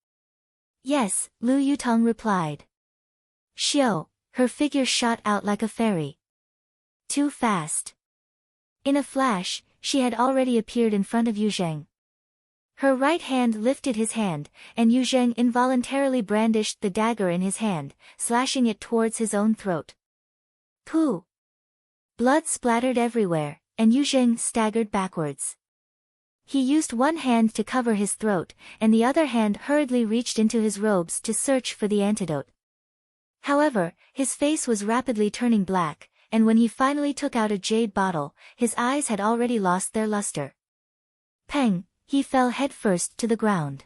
Yes, Lu Yutong replied. Xiao, her figure shot out like a fairy. Too fast. In a flash, she had already appeared in front of Yu Zheng. Her right hand lifted his hand, and Yu Zheng involuntarily brandished the dagger in his hand, slashing it towards his own throat. Pooh! Blood splattered everywhere, and Yu Zheng staggered backwards. He used one hand to cover his throat, and the other hand hurriedly reached into his robes to search for the antidote. However, his face was rapidly turning black, and when he finally took out a jade bottle, his eyes had already lost their luster. Peng! He fell headfirst to the ground.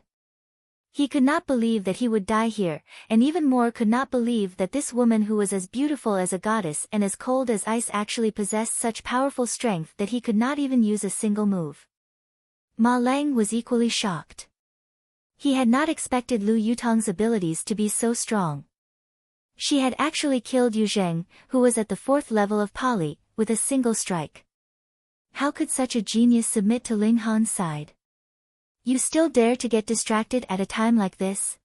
He could not believe that he would die here, and even more could not believe that this woman who was as beautiful as a goddess and as cold as ice actually possessed such powerful strength that he could not even use a single move. Ma Lang was equally shocked. He had not expected Lu Yutong's abilities to be so strong. She had actually killed Yu Zheng, who was at the 4th level of Pali, with a single strike. How could such a genius submit to Ling Han's side? You still dare to get distracted at a time like this?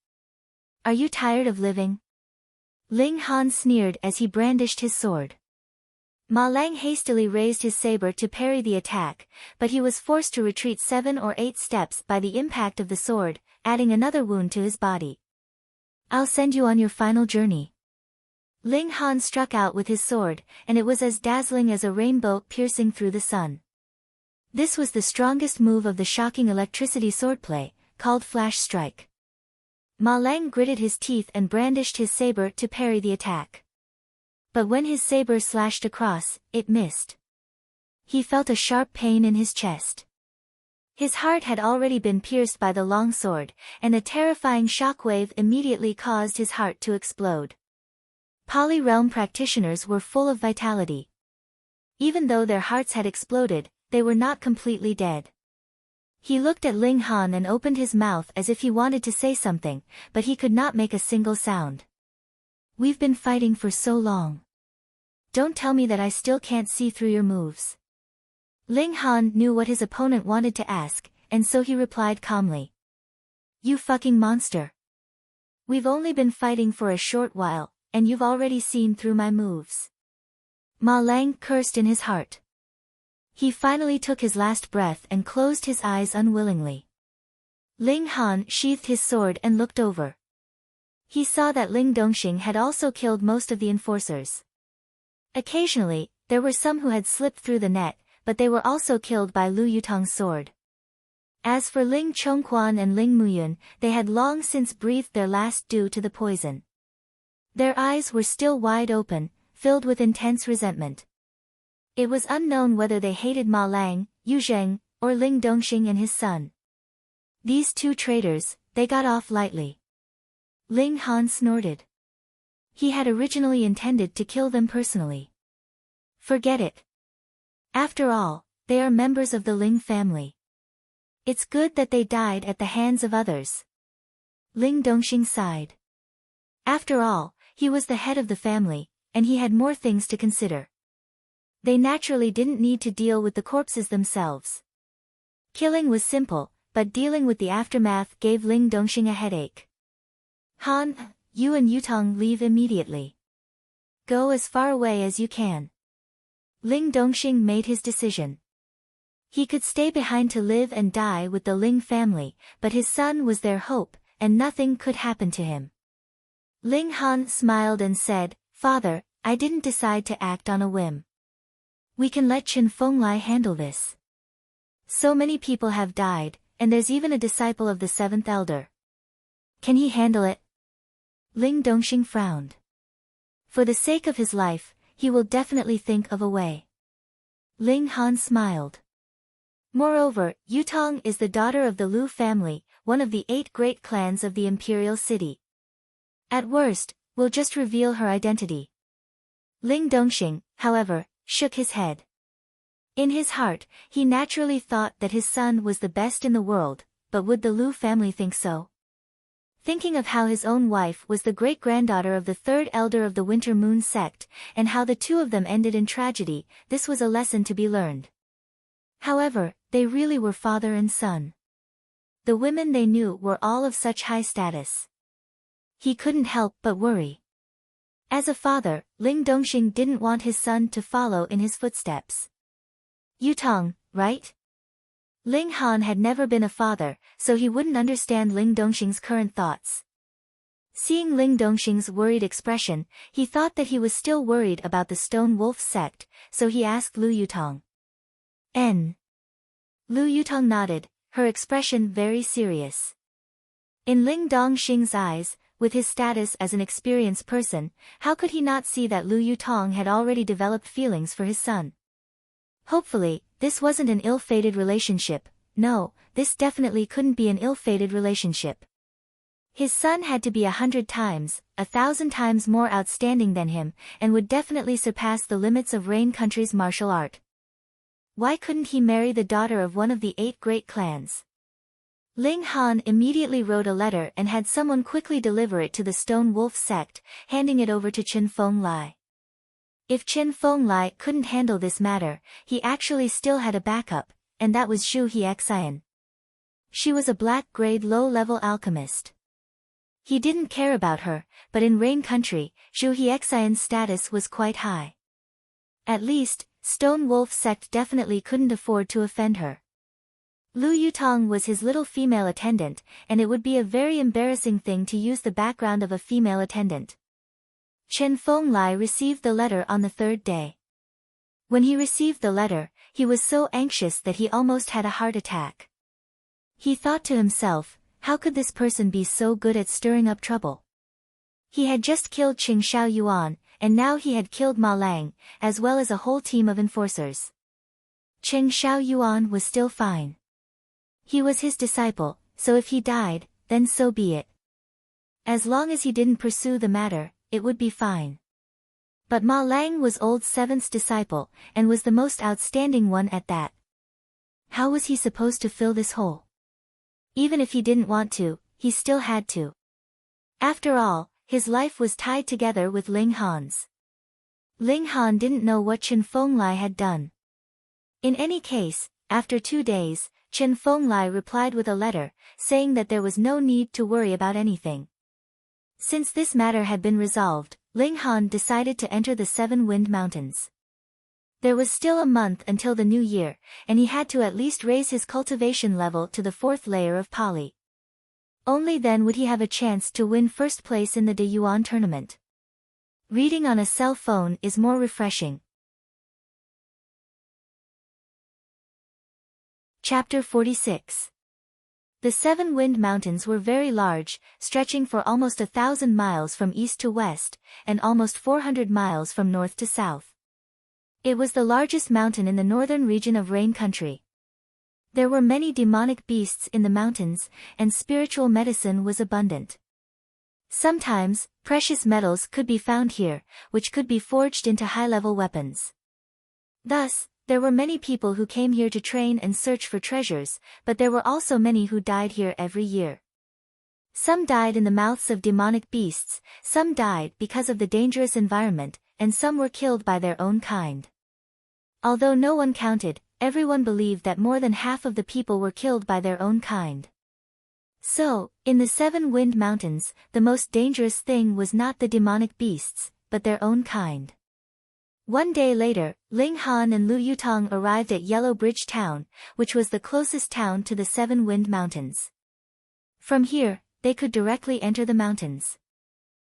Are you tired of living? Ling Han sneered as he brandished his sword. Ma Lang hastily raised his saber to parry the attack, but he was forced to retreat 7 or 8 steps by the impact of the sword, adding another wound to his body. I'll send you on your final journey. Ling Han struck out with his sword, and it was as dazzling as a rainbow piercing through the sun. This was the strongest move of the shocking electricity swordplay, called Flash Strike. Ma Lang gritted his teeth and brandished his saber to parry the attack. But when his saber slashed across, it missed. He felt a sharp pain in his chest. His heart had already been pierced by the long sword, and a terrifying shockwave immediately caused his heart to explode. Pali Realm practitioners were full of vitality. Even though their hearts had exploded, they were not completely dead. He looked at Ling Han and opened his mouth as if he wanted to say something, but he could not make a single sound. We've been fighting for so long. Don't tell me that I still can't see through your moves. Ling Han knew what his opponent wanted to ask, and so he replied calmly. You fucking monster. We've only been fighting for a short while, and you've already seen through my moves. Ma Lang cursed in his heart. He finally took his last breath and closed his eyes unwillingly. Ling Han sheathed his sword and looked over. He saw that Ling Dongxing had also killed most of the enforcers. Occasionally, there were some who had slipped through the net, but they were also killed by Lu Yutong's sword. As for Ling Chongquan and Ling Muyun, they had long since breathed their last due to the poison. Their eyes were still wide open, filled with intense resentment. It was unknown whether they hated Ma Lang, Yu Zheng, or Ling Dongxing and his son. These 2 traitors, they got off lightly. Ling Han snorted. He had originally intended to kill them personally. Forget it. After all, they are members of the Ling family. It's good that they died at the hands of others. Ling Dongxing sighed. After all, he was the head of the family, and he had more things to consider. They naturally didn't need to deal with the corpses themselves. Killing was simple, but dealing with the aftermath gave Ling Dongxing a headache. Han, you and Yutong leave immediately. Go as far away as you can. Ling Dongxing made his decision. He could stay behind to live and die with the Ling family, but his son was their hope, and nothing could happen to him. Ling Han smiled and said, Father, I didn't decide to act on a whim. We can let Qin Fenglai handle this. So many people have died, and there's even a disciple of the 7th elder. Can he handle it? Ling Dongxing frowned. For the sake of his life, he will definitely think of a way. Ling Han smiled. Moreover, Yutong is the daughter of the Lu family, one of the 8 great clans of the imperial city. At worst, we'll just reveal her identity. Ling Dongxing, however, shook his head. In his heart, he naturally thought that his son was the best in the world, but would the Lu family think so? Thinking of how his own wife was the great-granddaughter of the third elder of the Winter Moon sect, and how the two of them ended in tragedy, this was a lesson to be learned. However, they really were father and son. The women they knew were all of such high status. He couldn't help but worry. As a father, Ling Dongxing didn't want his son to follow in his footsteps. Yutong, right? Ling Han had never been a father, so he wouldn't understand Ling Dongxing's current thoughts. Seeing Ling Dongxing's worried expression, he thought that he was still worried about the Stone Wolf sect, so he asked Lu Yutong. N. Lu Yutong nodded, her expression very serious. In Ling Dongxing's eyes, with his status as an experienced person, how could he not see that Lu Yutong had already developed feelings for his son? Hopefully, this wasn't an ill-fated relationship. No, this definitely couldn't be an ill-fated relationship. His son had to be 100 times, 1,000 times more outstanding than him, and would definitely surpass the limits of Rain Country's martial art. Why couldn't he marry the daughter of one of the 8 great clans? Ling Han immediately wrote a letter and had someone quickly deliver it to the Stone Wolf sect, handing it over to Chen Fenglai. If Chen Fenglai couldn't handle this matter, he actually still had a backup, and that was Zhu Hexian. She was a black-grade low-level alchemist. He didn't care about her, but in Rain Country, Zhu Hexian's status was quite high. At least, Stone Wolf sect definitely couldn't afford to offend her. Lu Yutong was his little female attendant, and it would be a very embarrassing thing to use the background of a female attendant. Chen Fenglai received the letter on the 3rd day. When he received the letter, he was so anxious that he almost had a heart attack. He thought to himself, how could this person be so good at stirring up trouble? He had just killed Qing Xiaoyuan, and now he had killed Ma Lang, as well as a whole team of enforcers. Qing Xiaoyuan was still fine. He was his disciple, so if he died, then so be it. As long as he didn't pursue the matter, it would be fine. But Ma Lang was old 7th's disciple, and was the most outstanding one at that. How was he supposed to fill this hole? Even if he didn't want to, he still had to. After all, his life was tied together with Ling Han's. Ling Han didn't know what Chen Fenglai had done. In any case, after 2 days, Chen Fenglai replied with a letter, saying that there was no need to worry about anything. Since this matter had been resolved, Ling Han decided to enter the 7 Wind Mountains. There was still a month until the new year, and he had to at least raise his cultivation level to the 4th layer of Pali. Only then would he have a chance to win first place in the De Yuan tournament. Reading on a cell phone is more refreshing. Chapter 46. The 7 Wind Mountains were very large, stretching for almost 1,000 miles from east to west, and almost 400 miles from north to south. It was the largest mountain in the northern region of Rain Country. There were many demonic beasts in the mountains, and spiritual medicine was abundant. Sometimes, precious metals could be found here, which could be forged into high-level weapons. Thus, there were many people who came here to train and search for treasures, but there were also many who died here every year. Some died in the mouths of demonic beasts, some died because of the dangerous environment, and some were killed by their own kind. Although no one counted, everyone believed that more than half of the people were killed by their own kind. So, in the 7 Wind Mountains, the most dangerous thing was not the demonic beasts, but their own kind. One day later, Ling Han and Lu Yutong arrived at Yellow Bridge Town, which was the closest town to the 7 Wind Mountains. From here, they could directly enter the mountains.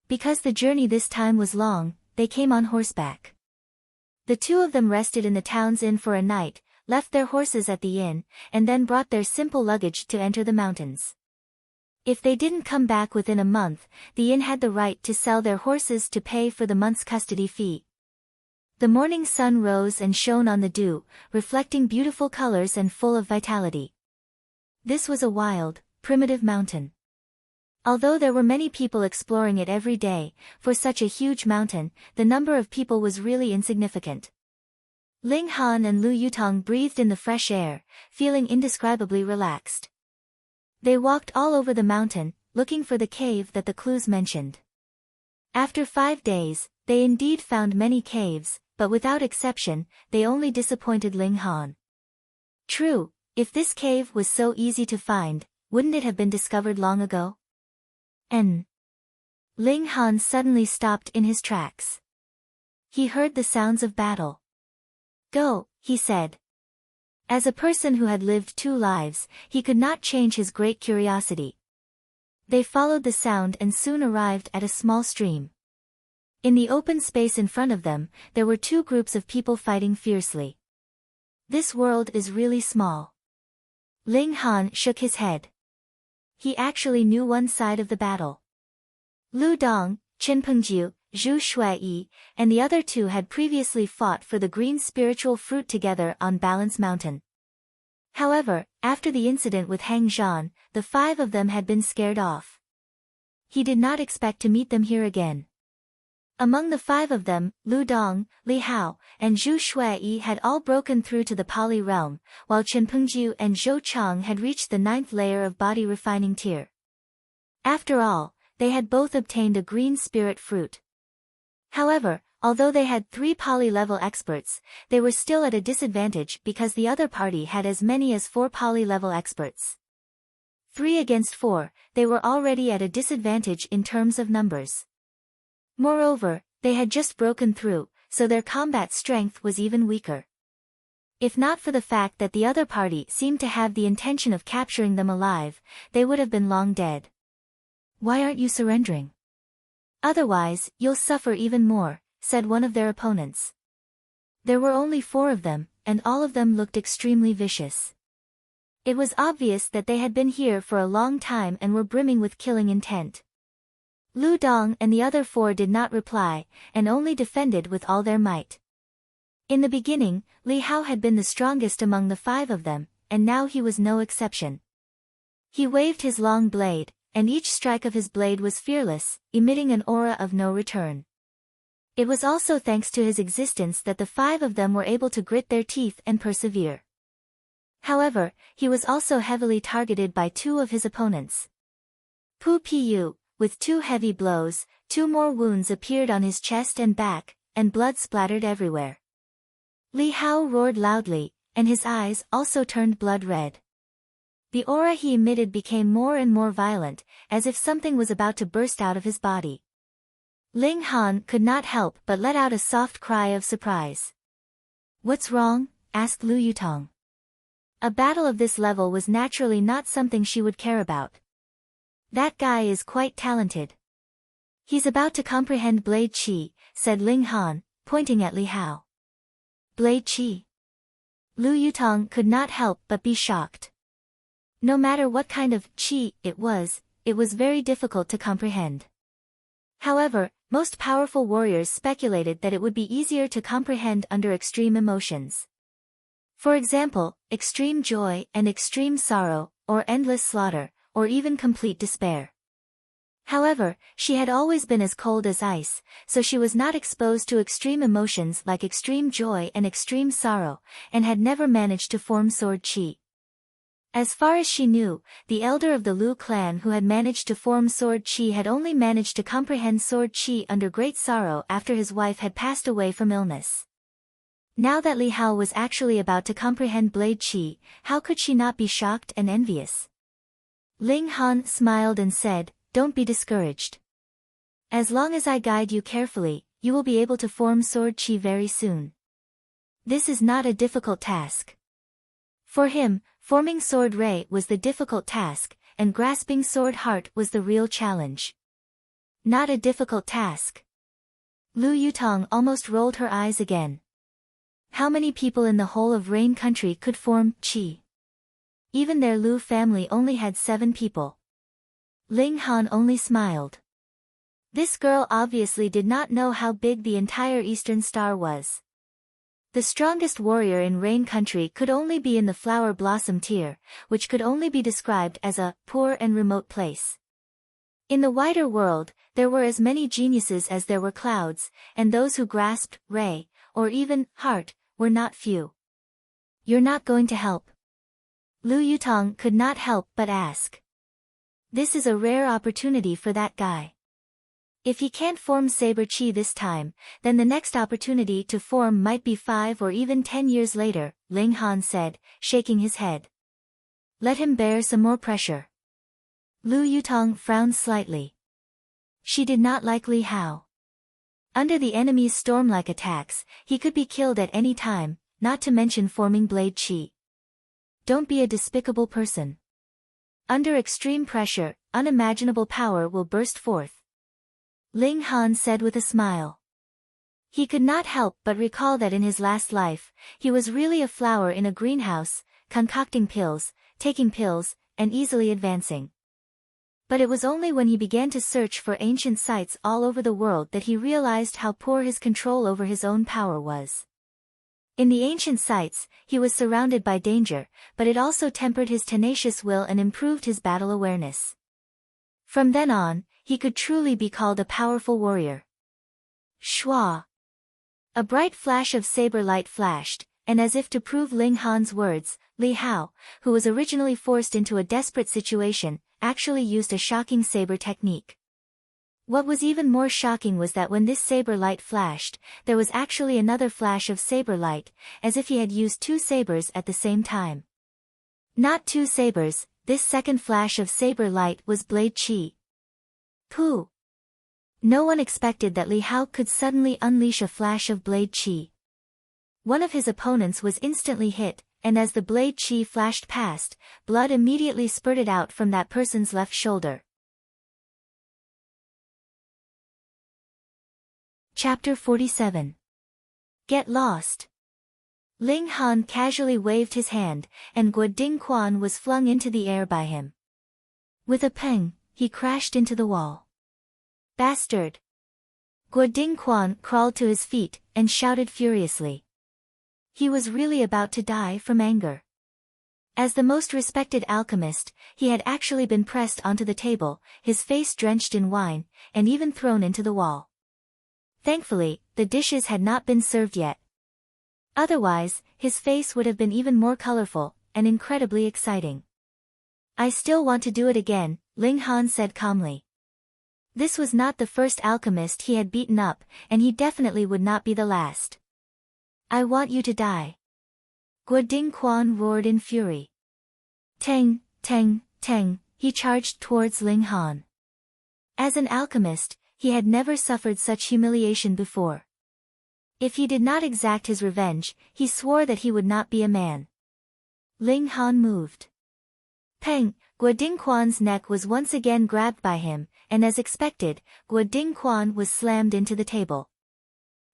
Because the journey this time was long, they came on horseback. The two of them rested in the town's inn for a night, left their horses at the inn, and then brought their simple luggage to enter the mountains. If they didn't come back within a month, the inn had the right to sell their horses to pay for the month's custody fee. The morning sun rose and shone on the dew, reflecting beautiful colors and full of vitality. This was a wild, primitive mountain. Although there were many people exploring it every day, for such a huge mountain, the number of people was really insignificant. Ling Han and Lu Yutong breathed in the fresh air, feeling indescribably relaxed. They walked all over the mountain, looking for the cave that the clues mentioned. After 5 days, they indeed found many caves, but without exception, they only disappointed Ling Han. True, if this cave was so easy to find, wouldn't it have been discovered long ago? Ling Han suddenly stopped in his tracks. He heard the sounds of battle. Go, he said. As a person who had lived 2 lives, he could not change his great curiosity. They followed the sound and soon arrived at a small stream. In the open space in front of them, there were 2 groups of people fighting fiercely. This world is really small. Ling Han shook his head. He actually knew one side of the battle. Lu Dong, Qin Pengjiu, Zhu Shuiyi, and the other 2 had previously fought for the green spiritual fruit together on Balance Mountain. However, after the incident with Hang Zhan, the 5 of them had been scared off. He did not expect to meet them here again. Among the 5 of them, Lu Dong, Li Hao, and Zhu Shuiyi had all broken through to the Pali realm, while Chen Pengjiu and Zhou Chang had reached the 9th layer of body refining tier. After all, they had both obtained a green spirit fruit. However, although they had 3 Pali-level experts, they were still at a disadvantage because the other party had as many as 4 Pali-level experts. 3 against 4, they were already at a disadvantage in terms of numbers. Moreover, they had just broken through, so their combat strength was even weaker. If not for the fact that the other party seemed to have the intention of capturing them alive, they would have been long dead. Why aren't you surrendering? Otherwise, you'll suffer even more, said one of their opponents. There were only 4 of them, and all of them looked extremely vicious. It was obvious that they had been here for a long time and were brimming with killing intent. Lu Dong and the other 4 did not reply, and only defended with all their might. In the beginning, Li Hao had been the strongest among the 5 of them, and now he was no exception. He waved his long blade, and each strike of his blade was fearless, emitting an aura of no return. It was also thanks to his existence that the 5 of them were able to grit their teeth and persevere. However, he was also heavily targeted by 2 of his opponents. Pu Piyu, with 2 heavy blows, 2 more wounds appeared on his chest and back, and blood splattered everywhere. Li Hao roared loudly, and his eyes also turned blood red. The aura he emitted became more and more violent, as if something was about to burst out of his body. Ling Han could not help but let out a soft cry of surprise. What's wrong? Asked Lu Yutong. A battle of this level was naturally not something she would care about. That guy is quite talented. He's about to comprehend Blade Qi, said Ling Han, pointing at Li Hao. Blade Qi? Lu Yutong could not help but be shocked. No matter what kind of Qi it was very difficult to comprehend. However, most powerful warriors speculated that it would be easier to comprehend under extreme emotions. For example, extreme joy and extreme sorrow, or endless slaughter, or even complete despair. However, she had always been as cold as ice, so she was not exposed to extreme emotions like extreme joy and extreme sorrow, and had never managed to form sword qi. As far as she knew, the elder of the Lu clan who had managed to form sword qi had only managed to comprehend sword qi under great sorrow after his wife had passed away from illness. Now that Li Hao was actually about to comprehend blade qi, how could she not be shocked and envious? Ling Han smiled and said, "Don't be discouraged. As long as I guide you carefully, you will be able to form sword qi very soon. This is not a difficult task." For him, forming sword ray was the difficult task, and grasping sword heart was the real challenge. Not a difficult task. Lu Yutong almost rolled her eyes again. How many people in the whole of Rain Country could form qi? Even their Lu family only had 7 people. Ling Han only smiled. This girl obviously did not know how big the entire Eastern Star was. The strongest warrior in Rain Country could only be in the Flower Blossom tier, which could only be described as a poor and remote place. In the wider world, there were as many geniuses as there were clouds, and those who grasped ray, or even heart, were not few. You're not going to help? Lu Yutong could not help but ask. This is a rare opportunity for that guy. If he can't form saber chi this time, then the next opportunity to form might be 5 or even 10 years later, Ling Han said, shaking his head. Let him bear some more pressure. Lu Yutong frowned slightly. She did not like Li Hao. Under the enemy's storm-like attacks, he could be killed at any time, not to mention forming blade chi. Don't be a despicable person. Under extreme pressure, unimaginable power will burst forth. Ling Han said with a smile. He could not help but recall that in his last life, he was really a flower in a greenhouse, concocting pills, taking pills, and easily advancing. But it was only when he began to search for ancient sites all over the world that he realized how poor his control over his own power was. In the ancient sites, he was surrounded by danger, but it also tempered his tenacious will and improved his battle awareness. From then on, he could truly be called a powerful warrior. Shua! A bright flash of saber light flashed, and as if to prove Ling Han's words, Li Hao, who was originally forced into a desperate situation, actually used a shocking saber technique. What was even more shocking was that when this saber light flashed, there was actually another flash of saber light, as if he had used 2 sabers at the same time. Not 2 sabers, this second flash of saber light was blade chi. Pooh! No one expected that Li Hao could suddenly unleash a flash of blade chi. One of his opponents was instantly hit, and as the blade chi flashed past, blood immediately spurted out from that person's left shoulder. Chapter 47. Get lost. Ling Han casually waved his hand, and Guo Dingquan was flung into the air by him. With a pang, he crashed into the wall. Bastard! Guo Dingquan crawled to his feet, and shouted furiously. He was really about to die from anger. As the most respected alchemist, he had actually been pressed onto the table, his face drenched in wine, and even thrown into the wall. Thankfully, the dishes had not been served yet. Otherwise, his face would have been even more colorful, and incredibly exciting. I still want to do it again, Ling Han said calmly. This was not the first alchemist he had beaten up, and he definitely would not be the last. I want you to die. Guo Dingquan roared in fury. Tang, tang, tang, he charged towards Ling Han. As an alchemist, he had never suffered such humiliation before. If he did not exact his revenge, he swore that he would not be a man. Ling Han moved. Peng, Guo Dingquan's neck was once again grabbed by him, and as expected, Guo Dingquan was slammed into the table.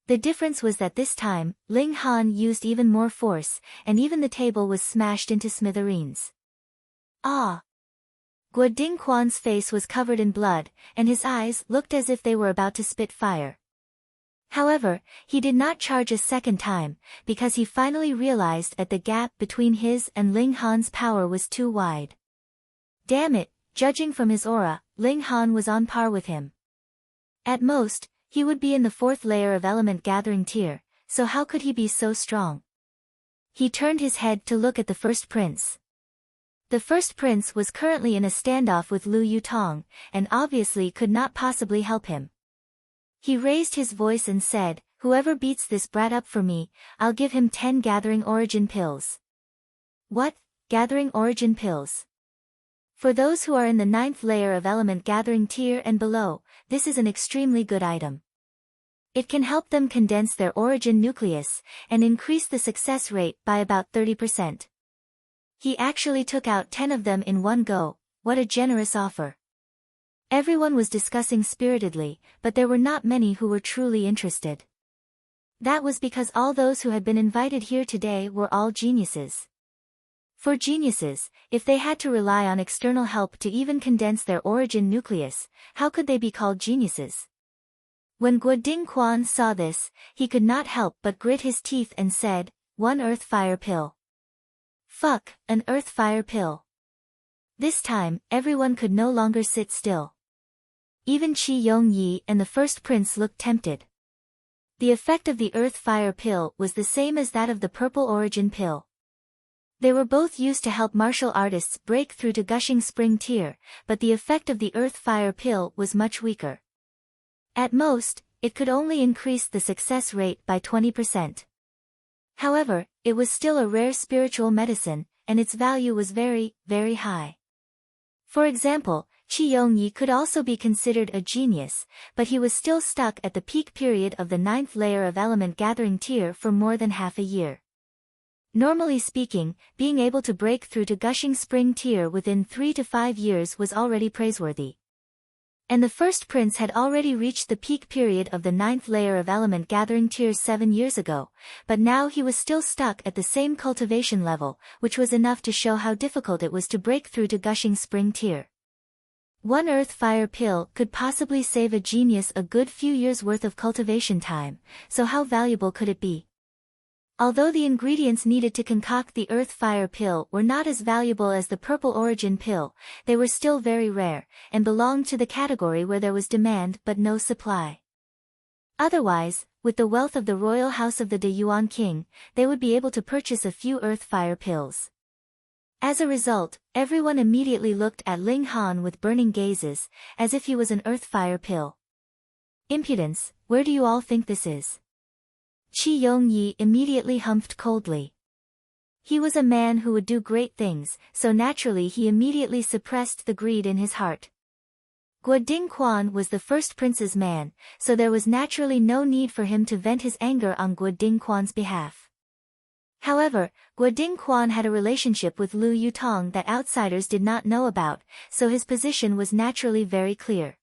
The difference was that this time, Ling Han used even more force, and even the table was smashed into smithereens. Ah! Guo Dingquan's face was covered in blood, and his eyes looked as if they were about to spit fire. However, he did not charge a second time, because he finally realized that the gap between his and Ling Han's power was too wide. Damn it, judging from his aura, Ling Han was on par with him. At most, he would be in the 4th layer of element gathering tier, so how could he be so strong? He turned his head to look at the first prince. The first prince was currently in a standoff with Lu Yutong, and obviously could not possibly help him. He raised his voice and said, whoever beats this brat up for me, I'll give him 10 gathering origin pills. What, gathering origin pills? For those who are in the 9th layer of element gathering tier and below, this is an extremely good item. It can help them condense their origin nucleus, and increase the success rate by about 30%. He actually took out 10 of them in one go. What a generous offer. Everyone was discussing spiritedly, but there were not many who were truly interested. That was because all those who had been invited here today were all geniuses. For geniuses, if they had to rely on external help to even condense their origin nucleus, how could they be called geniuses? When Guo Dingquan saw this, he could not help but grit his teeth and said, 1 earth fire pill. Fuck, an earth fire pill. This time, everyone could no longer sit still. Even Qi Yongyi and the first prince looked tempted. The effect of the earth fire pill was the same as that of the purple origin pill. They were both used to help martial artists break through to gushing spring tier, but the effect of the earth-fire pill was much weaker. At most, it could only increase the success rate by 20%. However, it was still a rare spiritual medicine, and its value was very, very high. For example, Qi Yongyi could also be considered a genius, but he was still stuck at the peak period of the 9th layer of element gathering tier for more than half a year. Normally speaking, being able to break through to gushing spring tier within 3 to 5 years was already praiseworthy. And the first prince had already reached the peak period of the 9th layer of element gathering tier 7 years ago, but now he was still stuck at the same cultivation level, which was enough to show how difficult it was to break through to gushing spring tier. One earth-fire pill could possibly save a genius a good few years' worth of cultivation time, so how valuable could it be? Although the ingredients needed to concoct the earth-fire pill were not as valuable as the purple origin pill, they were still very rare, and belonged to the category where there was demand but no supply. Otherwise, with the wealth of the royal house of the De Yuan king, they would be able to purchase a few earth-fire pills. As a result, everyone immediately looked at Ling Han with burning gazes, as if he was an earth-fire pill. Impudence, where do you all think this is? Qi Yongyi immediately humphed coldly. He was a man who would do great things, so naturally he immediately suppressed the greed in his heart. Guo Dingquan was the first prince's man, so there was naturally no need for him to vent his anger on Guo Dingquan's behalf. However, Guo Dingquan had a relationship with Lu Yutong that outsiders did not know about, so his position was naturally very clear.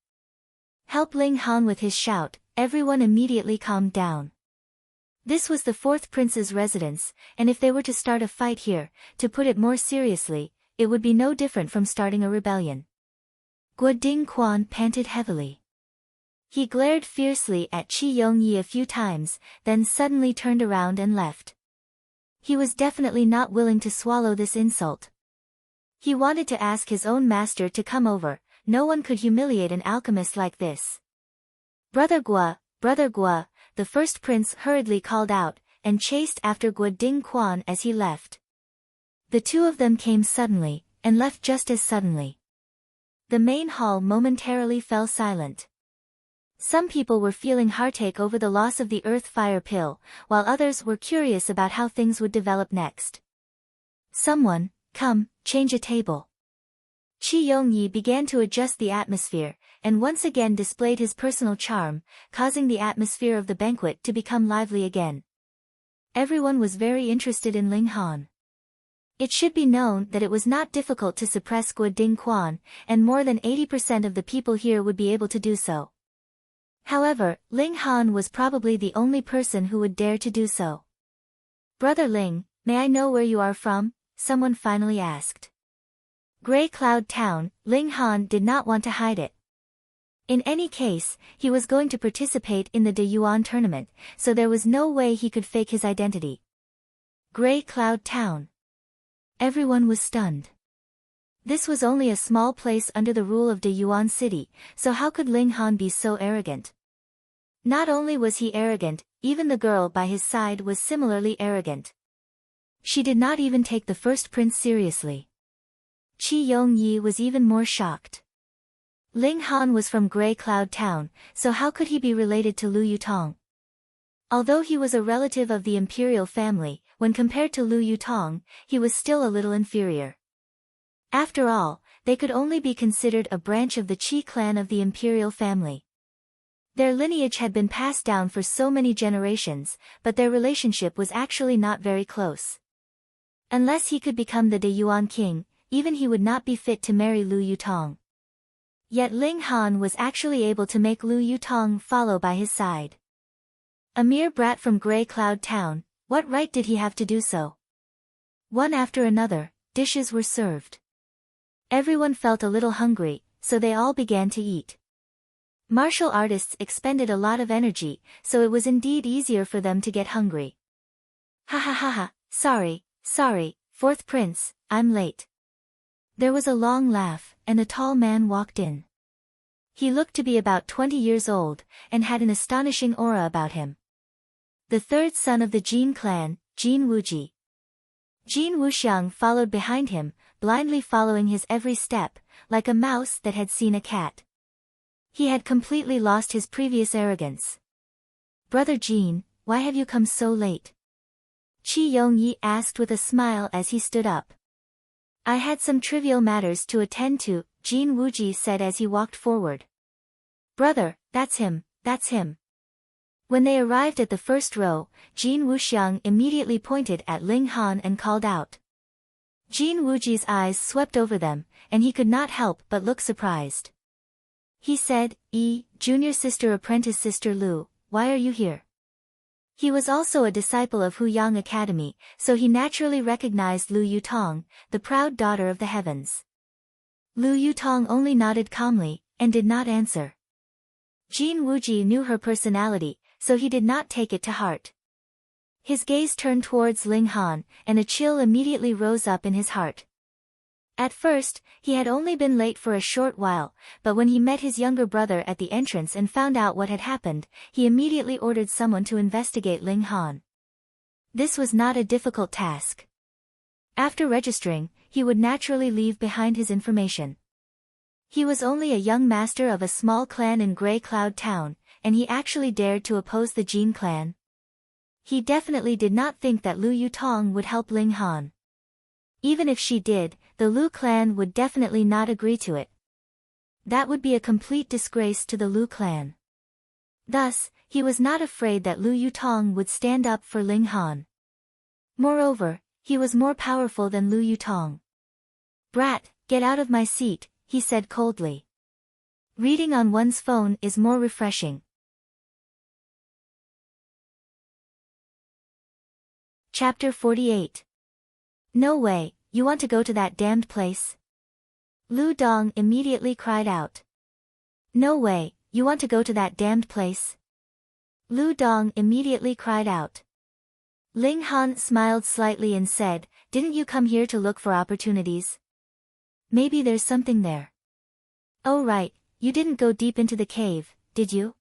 Help Ling Han with his shout, everyone immediately calmed down. This was the fourth prince's residence, and if they were to start a fight here, to put it more seriously, it would be no different from starting a rebellion. Guo Dingquan panted heavily. He glared fiercely at Qi Yongyi a few times, then suddenly turned around and left. He was definitely not willing to swallow this insult. He wanted to ask his own master to come over, no one could humiliate an alchemist like this. Brother Guo, the first prince hurriedly called out, and chased after Guo Dingquan as he left. The two of them came suddenly, and left just as suddenly. The main hall momentarily fell silent. Some people were feeling heartache over the loss of the earth-fire pill, while others were curious about how things would develop next. Someone, come, change a table. Qi Yongyi began to adjust the atmosphere, and once again displayed his personal charm, causing the atmosphere of the banquet to become lively again. Everyone was very interested in Ling Han. It should be known that it was not difficult to suppress Guo Dingquan, and more than 80% of the people here would be able to do so. However, Ling Han was probably the only person who would dare to do so. Brother Ling, may I know where you are from? Someone finally asked. Grey Cloud Town, Ling Han did not want to hide it. In any case, he was going to participate in the De Yuan tournament, so there was no way he could fake his identity. Grey Cloud Town. Everyone was stunned. This was only a small place under the rule of De Yuan City, so how could Ling Han be so arrogant? Not only was he arrogant, even the girl by his side was similarly arrogant. She did not even take the first prince seriously. Qi Yongyi was even more shocked. Ling Han was from Grey Cloud Town, so how could he be related to Lu Yutong? Although he was a relative of the imperial family, when compared to Lu Yutong, he was still a little inferior. After all, they could only be considered a branch of the Qi clan of the imperial family. Their lineage had been passed down for so many generations, but their relationship was actually not very close. Unless he could become the De Yuan king, even he would not be fit to marry Lu Yutong. Yet Ling Han was actually able to make Lu Yutong follow by his side. A mere brat from Grey Cloud Town, what right did he have to do so? One after another, dishes were served. Everyone felt a little hungry, so they all began to eat. Martial artists expended a lot of energy, so it was indeed easier for them to get hungry. Ha ha ha ha, sorry, fourth prince, I'm late. There was a long laugh, and a tall man walked in. He looked to be about 20 years old, and had an astonishing aura about him. The third son of the Jin clan, Jin Wuji. Jin Wuxiang followed behind him, blindly following his every step, like a mouse that had seen a cat. He had completely lost his previous arrogance. "Brother Jin, why have you come so late?" Qi Yongyi asked with a smile as he stood up. "I had some trivial matters to attend to," Jin Wuji said as he walked forward. "Brother, that's him, that's him." When they arrived at the first row, Jin Wuxiang immediately pointed at Ling Han and called out. Jin Wuji's eyes swept over them, and he could not help but look surprised. He said, "Junior sister apprentice Sister Lu, why are you here?" He was also a disciple of Huyang Academy, so he naturally recognized Lu Yutong, the proud daughter of the heavens. Lu Yutong only nodded calmly, and did not answer. Jin Wuji knew her personality, so he did not take it to heart. His gaze turned towards Ling Han, and a chill immediately rose up in his heart. At first, he had only been late for a short while, but when he met his younger brother at the entrance and found out what had happened, he immediately ordered someone to investigate Ling Han. This was not a difficult task. After registering, he would naturally leave behind his information. He was only a young master of a small clan in Grey Cloud Town, and he actually dared to oppose the Jin clan. He definitely did not think that Lu Yutong would help Ling Han. Even if she did, the Lu clan would definitely not agree to it. That would be a complete disgrace to the Lu clan. Thus, he was not afraid that Lu Yutong would stand up for Ling Han. Moreover, he was more powerful than Lu Yutong. "Brat, get out of my seat," he said coldly. Reading on one's phone is more refreshing. Chapter 48. "No way, you want to go to that damned place?" Lu Dong immediately cried out. "No way, you want to go to that damned place?" Lu Dong immediately cried out. Ling Han smiled slightly and said, "Didn't you come here to look for opportunities? Maybe there's something there." "Oh right, you didn't go deep into the cave, did you?"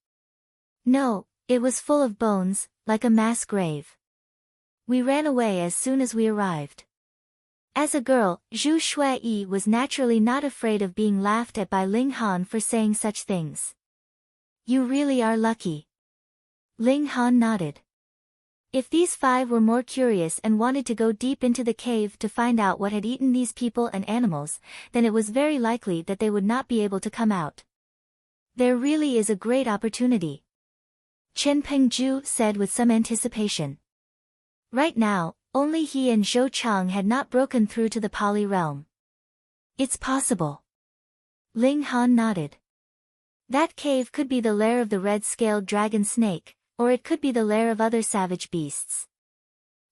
"No, it was full of bones, like a mass grave. We ran away as soon as we arrived." As a girl, Zhu Shui was naturally not afraid of being laughed at by Ling Han for saying such things. "You really are lucky." Ling Han nodded. If these five were more curious and wanted to go deep into the cave to find out what had eaten these people and animals, then it was very likely that they would not be able to come out. There really is a great opportunity, Chen Pengju said with some anticipation. Right now, only he and Zhou Chang had not broken through to the Pali realm. "It's possible." Ling Han nodded. That cave could be the lair of the red-scaled dragon snake, or it could be the lair of other savage beasts.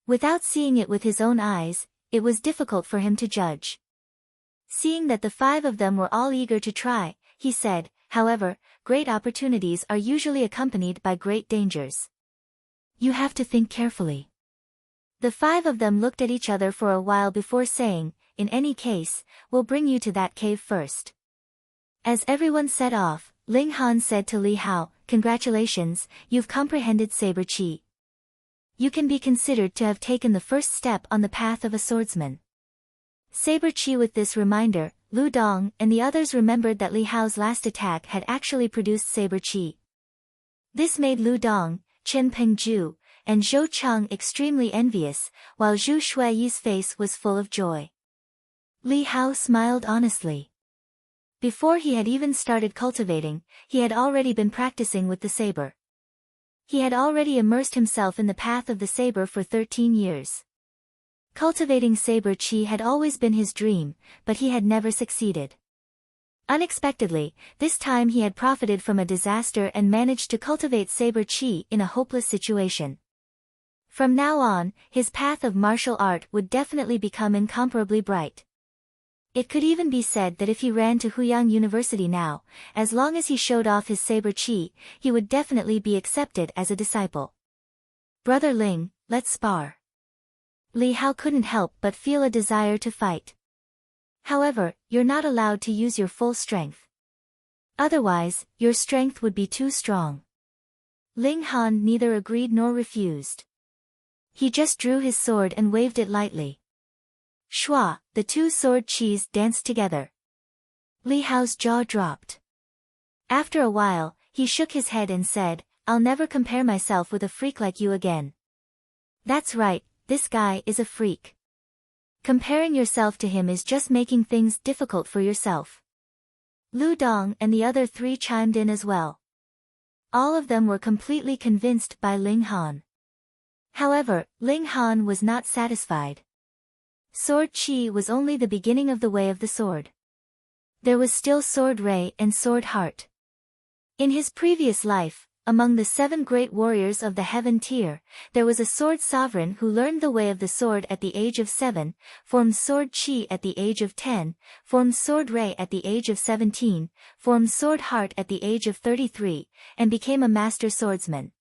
Without seeing it with his own eyes, it was difficult for him to judge. Seeing that the five of them were all eager to try, he said, "However, great opportunities are usually accompanied by great dangers. You have to think carefully." The five of them looked at each other for a while before saying, "In any case, we'll bring you to that cave first." As everyone set off, Ling Han said to Li Hao, "Congratulations, you've comprehended Saber Qi. You can be considered to have taken the first step on the path of a swordsman." Saber Qi. With this reminder, Lu Dong and the others remembered that Li Hao's last attack had actually produced Saber Qi. This made Lu Dong, Chen Pengju, and Zhou Cheng extremely envious, while Zhu Shui's face was full of joy. Li Hao smiled honestly. Before he had even started cultivating, he had already been practicing with the saber. He had already immersed himself in the path of the saber for 13 years. Cultivating saber qi had always been his dream, but he had never succeeded. Unexpectedly, this time he had profited from a disaster and managed to cultivate saber qi in a hopeless situation. From now on, his path of martial art would definitely become incomparably bright. It could even be said that if he ran to Huyang University now, as long as he showed off his saber qi, he would definitely be accepted as a disciple. "Brother Ling, let's spar." Li Hao couldn't help but feel a desire to fight. However, you're not allowed to use your full strength. Otherwise, your strength would be too strong. Ling Han neither agreed nor refused. He just drew his sword and waved it lightly. Schwa, the two sword chis danced together. Li Hao's jaw dropped. After a while, he shook his head and said, I'll never compare myself with a freak like you again. That's right, this guy is a freak. Comparing yourself to him is just making things difficult for yourself. Lu Dong and the other three chimed in as well. All of them were completely convinced by Ling Han. However, Ling Han was not satisfied. Sword Chi was only the beginning of the way of the sword. There was still Sword Ray and Sword Heart. In his previous life, among the 7 great warriors of the heaven tier, there was a sword sovereign who learned the way of the sword at the age of 7, formed Sword Chi at the age of 10, formed Sword Ray at the age of 17, formed Sword Heart at the age of 33, and became a master swordsman.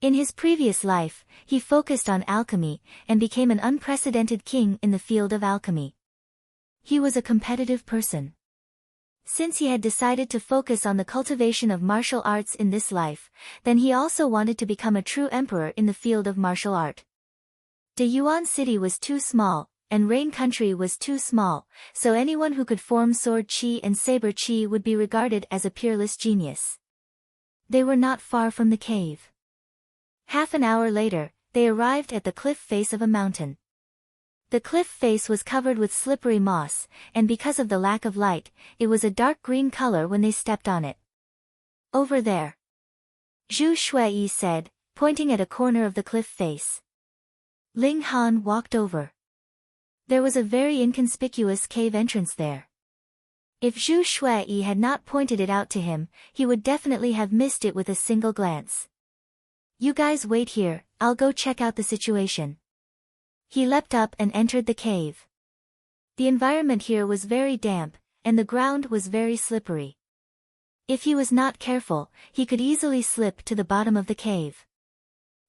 In his previous life, he focused on alchemy, and became an unprecedented king in the field of alchemy. He was a competitive person. Since he had decided to focus on the cultivation of martial arts in this life, then he also wanted to become a true emperor in the field of martial art. De Yuan City was too small, and Rain Country was too small, so anyone who could form Sword Chi and Saber Chi would be regarded as a peerless genius. They were not far from the cave. Half an hour later, they arrived at the cliff face of a mountain. The cliff face was covered with slippery moss, and because of the lack of light, it was a dark green color when they stepped on it. Over there, Zhu Shui said, pointing at a corner of the cliff face. Ling Han walked over. There was a very inconspicuous cave entrance there. If Zhu Shui had not pointed it out to him, he would definitely have missed it with a single glance. You guys wait here, I'll go check out the situation. He leapt up and entered the cave. The environment here was very damp, and the ground was very slippery. If he was not careful, he could easily slip to the bottom of the cave.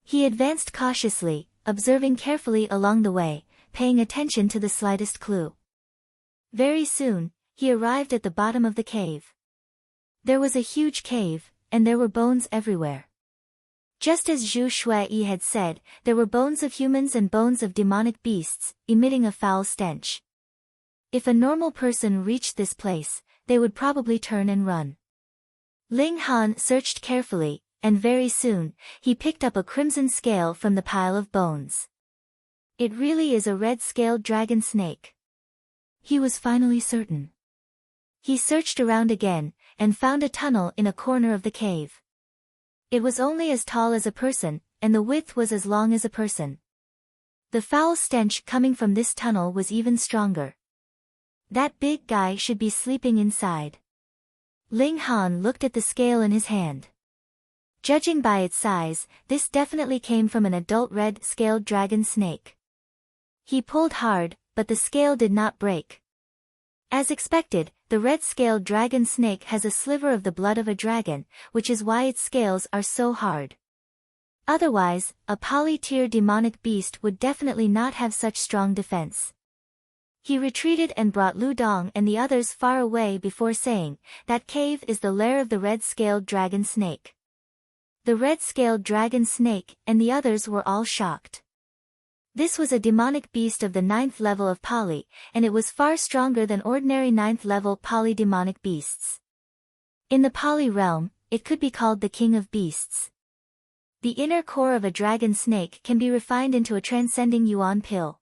He advanced cautiously, observing carefully along the way, paying attention to the slightest clue. Very soon, he arrived at the bottom of the cave. There was a huge cave, and there were bones everywhere. Just as Zhu Shui had said, there were bones of humans and bones of demonic beasts, emitting a foul stench. If a normal person reached this place, they would probably turn and run. Ling Han searched carefully, and very soon, he picked up a crimson scale from the pile of bones. It really is a red-scaled dragon snake. He was finally certain. He searched around again, and found a tunnel in a corner of the cave. It was only as tall as a person, and the width was as long as a person. The foul stench coming from this tunnel was even stronger. That big guy should be sleeping inside. Ling Han looked at the scale in his hand. Judging by its size, this definitely came from an adult red-scaled dragon snake. He pulled hard, but the scale did not break. As expected, the red-scaled dragon snake has a sliver of the blood of a dragon, which is why its scales are so hard. Otherwise, a poly-tier demonic beast would definitely not have such strong defense. He retreated and brought Lu Dong and the others far away before saying, that cave is the lair of the red-scaled dragon snake. The red-scaled dragon snake and the others were all shocked. This was a demonic beast of the 9th level of Poly, and it was far stronger than ordinary 9th level polydemonic beasts. In the Poly realm, it could be called the king of beasts. The inner core of a dragon snake can be refined into a transcending yuan pill.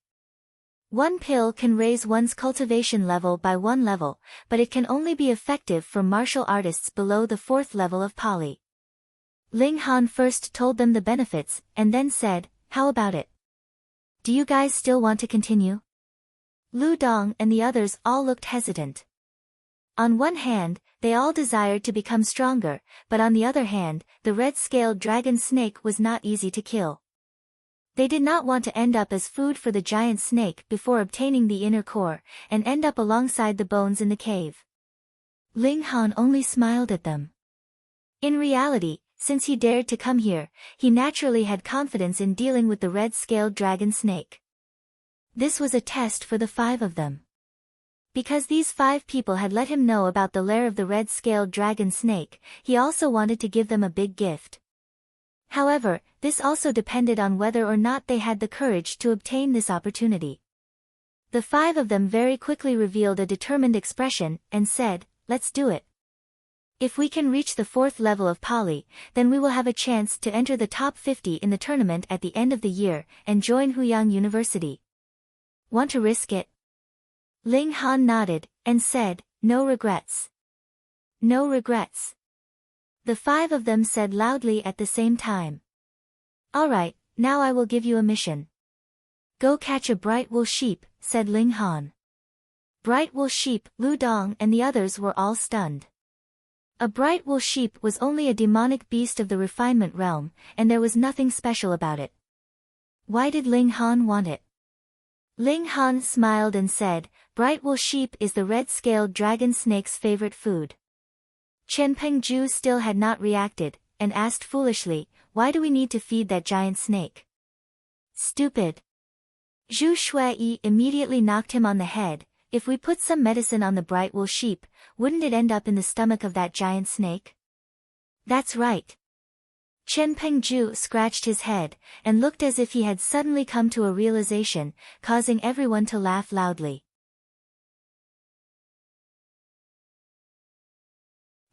One pill can raise one's cultivation level by 1 level, but it can only be effective for martial artists below the 4th level of Poly. Ling Han first told them the benefits, and then said, how about it? Do you guys still want to continue? Lu Dong and the others all looked hesitant. On one hand, they all desired to become stronger, but on the other hand, the red-scaled dragon snake was not easy to kill. They did not want to end up as food for the giant snake before obtaining the inner core, and end up alongside the bones in the cave. Ling Han only smiled at them. In reality, since he dared to come here, he naturally had confidence in dealing with the red-scaled dragon snake. This was a test for the 5 of them. Because these 5 people had let him know about the lair of the red-scaled dragon snake, he also wanted to give them a big gift. However, this also depended on whether or not they had the courage to obtain this opportunity. The 5 of them very quickly revealed a determined expression, and said, "Let's do it. If we can reach the 4th level of Pali, then we will have a chance to enter the top 50 in the tournament at the end of the year, and join Huyang University. Want to risk it?" Ling Han nodded, and said, "No regrets. No regrets." The 5 of them said loudly at the same time. "Alright, now I will give you a mission. Go catch a bright wool sheep," said Ling Han. Bright wool sheep, Lu Dong and the others were all stunned. A bright wool sheep was only a demonic beast of the refinement realm, and there was nothing special about it. Why did Ling Han want it? Ling Han smiled and said, "Bright wool sheep is the red-scaled dragon snake's favorite food." Chen Pengju still had not reacted, and asked foolishly, "Why do we need to feed that giant snake?" "Stupid." Zhu Shuai immediately knocked him on the head. "If we put some medicine on the bright wool sheep, wouldn't it end up in the stomach of that giant snake?" "That's right." Chen Pengju scratched his head, and looked as if he had suddenly come to a realization, causing everyone to laugh loudly.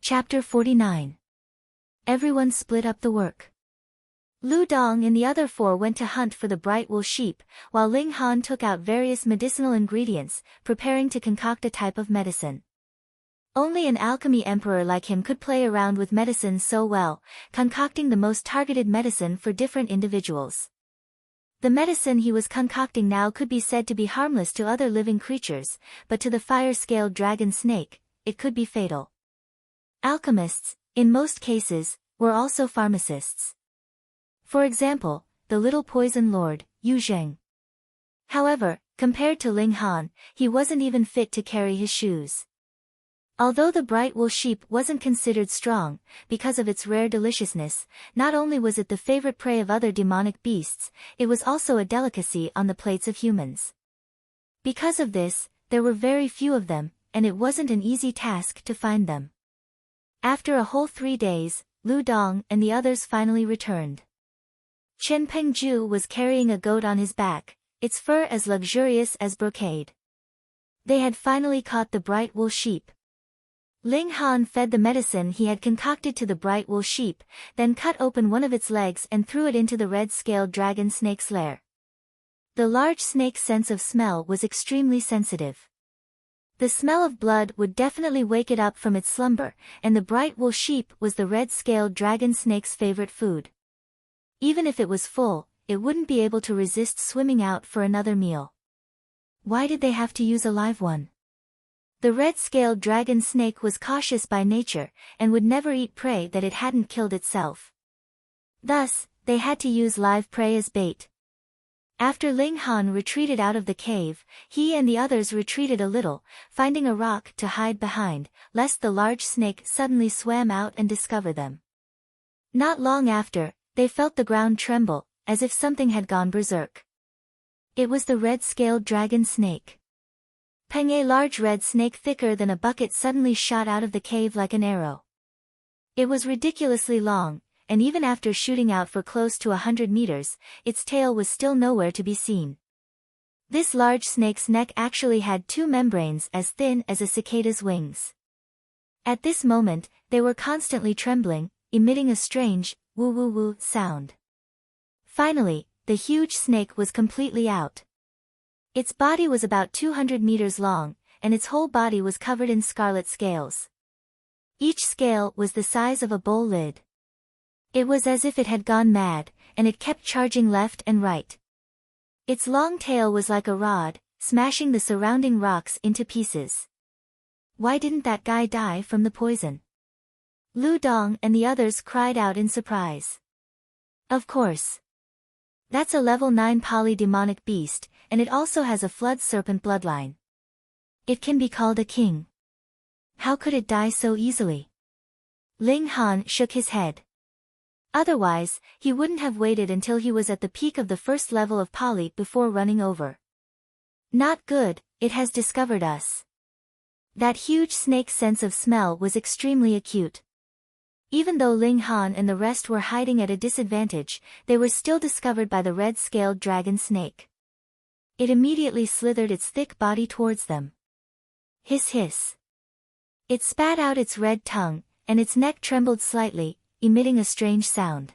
Chapter 49. Everyone split up the work. Lu Dong and the other 4 went to hunt for the bright wool sheep, while Ling Han took out various medicinal ingredients, preparing to concoct a type of medicine. Only an alchemy emperor like him could play around with medicine so well, concocting the most targeted medicine for different individuals. The medicine he was concocting now could be said to be harmless to other living creatures, but to the fire-scaled dragon snake, it could be fatal. Alchemists, in most cases, were also pharmacists. For example, the little poison lord, Yu Zheng. However, compared to Ling Han, he wasn't even fit to carry his shoes. Although the bright wool sheep wasn't considered strong, because of its rare deliciousness, not only was it the favorite prey of other demonic beasts, it was also a delicacy on the plates of humans. Because of this, there were very few of them, and it wasn't an easy task to find them. After a whole 3 days, Lu Dong and the others finally returned. Chen Pengju was carrying a goat on his back, its fur as luxurious as brocade. They had finally caught the bright wool sheep. Ling Han fed the medicine he had concocted to the bright wool sheep, then cut open one of its legs and threw it into the red-scaled dragon snake's lair. The large snake's sense of smell was extremely sensitive. The smell of blood would definitely wake it up from its slumber, and the bright wool sheep was the red-scaled dragon snake's favorite food. Even if it was full, it wouldn't be able to resist swimming out for another meal. Why did they have to use a live one? The red-scaled dragon snake was cautious by nature, and would never eat prey that it hadn't killed itself. Thus, they had to use live prey as bait. After Ling Han retreated out of the cave, he and the others retreated a little, finding a rock to hide behind, lest the large snake suddenly swam out and discover them. Not long after, they felt the ground tremble, as if something had gone berserk. It was the red-scaled dragon snake. Peng, a large red snake thicker than a bucket, suddenly shot out of the cave like an arrow. It was ridiculously long, and even after shooting out for close to 100 meters, its tail was still nowhere to be seen. This large snake's neck actually had 2 membranes as thin as a cicada's wings. At this moment, they were constantly trembling, emitting a strange, woo-woo-woo sound. Finally, the huge snake was completely out. Its body was about 200 meters long, and its whole body was covered in scarlet scales. Each scale was the size of a bowl lid. It was as if it had gone mad, and it kept charging left and right. Its long tail was like a rod, smashing the surrounding rocks into pieces. Why didn't that guy die from the poison? Lu Dong and the others cried out in surprise. Of course. That's a level 9 polydemonic beast, and it also has a flood serpent bloodline. It can be called a king. How could it die so easily? Ling Han shook his head. Otherwise, he wouldn't have waited until he was at the peak of the first level of poly before running over. Not good, it has discovered us. That huge snake's sense of smell was extremely acute. Even though Ling Han and the rest were hiding at a disadvantage, they were still discovered by the red-scaled dragon snake. It immediately slithered its thick body towards them. Hiss hiss. It spat out its red tongue, and its neck trembled slightly, emitting a strange sound.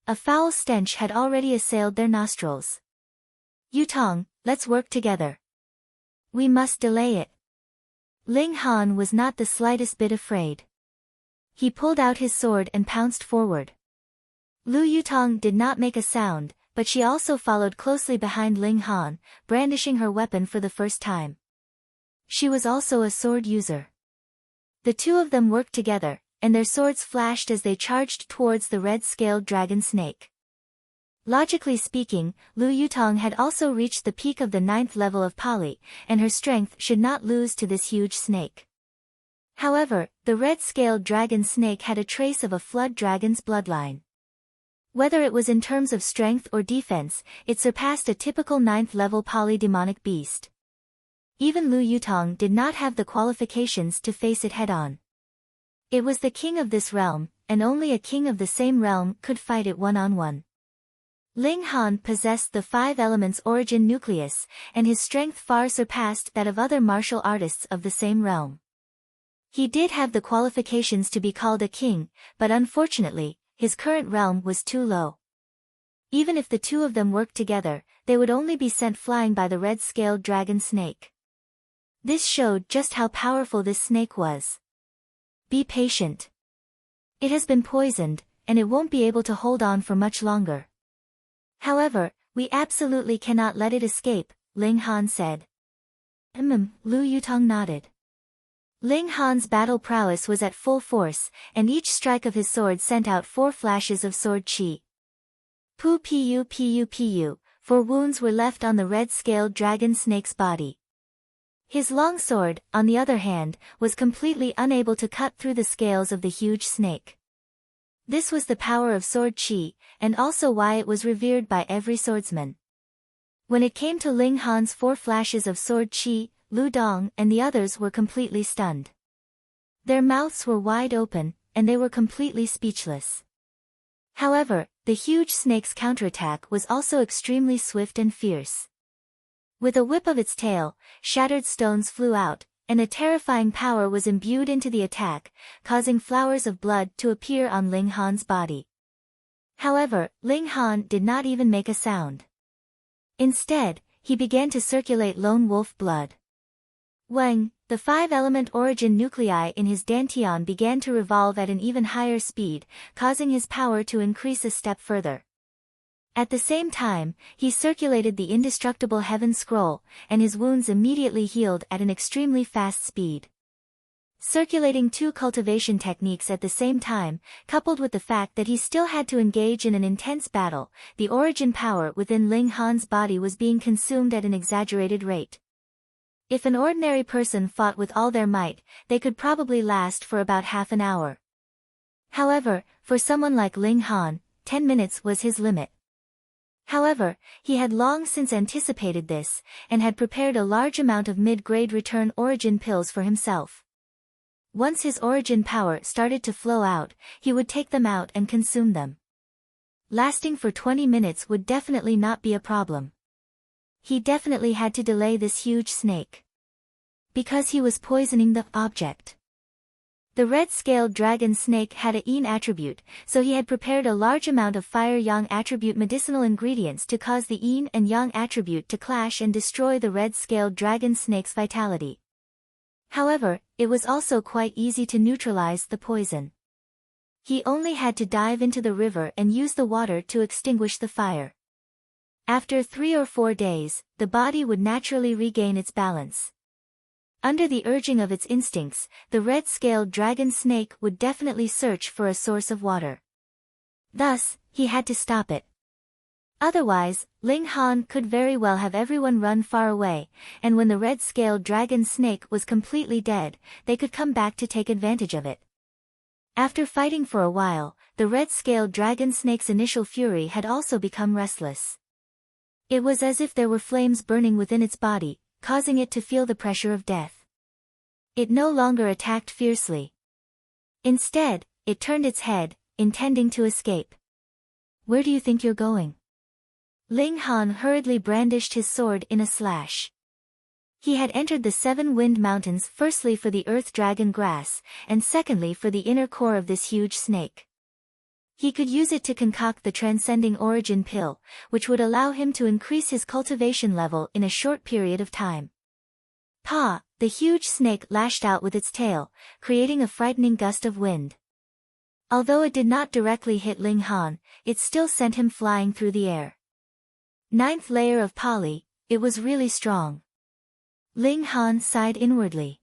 A foul stench had already assailed their nostrils. Yutong, let's work together. We must delay it. Ling Han was not the slightest bit afraid. He pulled out his sword and pounced forward. Lu Yutong did not make a sound, but she also followed closely behind Ling Han, brandishing her weapon for the first time. She was also a sword user. The two of them worked together, and their swords flashed as they charged towards the red-scaled dragon snake. Logically speaking, Lu Yutong had also reached the peak of the 9th level of Pali, and her strength should not lose to this huge snake. However, the red-scaled dragon snake had a trace of a flood dragon's bloodline. Whether it was in terms of strength or defense, it surpassed a typical 9th level Pali demonic beast. Even Lu Yutong did not have the qualifications to face it head-on. It was the king of this realm, and only a king of the same realm could fight it one-on-one. Ling Han possessed the 5 elements origin nucleus, and his strength far surpassed that of other martial artists of the same realm. He did have the qualifications to be called a king, but unfortunately, his current realm was too low. Even if the two of them worked together, they would only be sent flying by the red-scaled dragon snake. This showed just how powerful this snake was. Be patient. It has been poisoned, and it won't be able to hold on for much longer. However, we absolutely cannot let it escape, Ling Han said. Lu Yutong nodded. Ling Han's battle prowess was at full force, and each strike of his sword sent out 4 flashes of sword chi. Pu, 4 wounds were left on the red-scaled dragon snake's body. His long sword, on the other hand, was completely unable to cut through the scales of the huge snake. This was the power of sword chi, and also why it was revered by every swordsman. When it came to Ling Han's 4 flashes of sword chi, Lu Dong and the others were completely stunned. Their mouths were wide open, and they were completely speechless. However, the huge snake's counterattack was also extremely swift and fierce. With a whip of its tail, shattered stones flew out, and a terrifying power was imbued into the attack, causing flowers of blood to appear on Ling Han's body. However, Ling Han did not even make a sound. Instead, he began to circulate lone wolf blood. Wang, the 5-element origin nuclei in his dantian began to revolve at an even higher speed, causing his power to increase a step further. At the same time, he circulated the indestructible heaven scroll, and his wounds immediately healed at an extremely fast speed. Circulating 2 cultivation techniques at the same time, coupled with the fact that he still had to engage in an intense battle, the origin power within Ling Han's body was being consumed at an exaggerated rate. If an ordinary person fought with all their might, they could probably last for about half an hour. However, for someone like Ling Han, 10 minutes was his limit. However, he had long since anticipated this, and had prepared a large amount of mid-grade return origin pills for himself. Once his origin power started to flow out, he would take them out and consume them. Lasting for 20 minutes would definitely not be a problem. He definitely had to delay this huge snake. Because he was poisoning the object. The red-scaled dragon snake had a yin attribute, so he had prepared a large amount of fire-yang attribute medicinal ingredients to cause the yin and yang attribute to clash and destroy the red-scaled dragon snake's vitality. However, it was also quite easy to neutralize the poison. He only had to dive into the river and use the water to extinguish the fire. After 3 or 4 days, the body would naturally regain its balance. Under the urging of its instincts, the red-scaled dragon snake would definitely search for a source of water. Thus, he had to stop it. Otherwise, Ling Han could very well have everyone run far away, and when the red-scaled dragon snake was completely dead, they could come back to take advantage of it. After fighting for a while, the red-scaled dragon snake's initial fury had also become restless. It was as if there were flames burning within its body, causing it to feel the pressure of death. It no longer attacked fiercely. Instead, it turned its head, intending to escape. "Where do you think you're going?" Ling Han hurriedly brandished his sword in a slash. He had entered the 7 Wind Mountains firstly for the Earth Dragon grass, and secondly for the inner core of this huge snake. He could use it to concoct the Transcending Origin pill, which would allow him to increase his cultivation level in a short period of time. Pa! The huge snake lashed out with its tail, creating a frightening gust of wind. Although it did not directly hit Ling Han, it still sent him flying through the air. 9th layer of Pali, it was really strong. Ling Han sighed inwardly.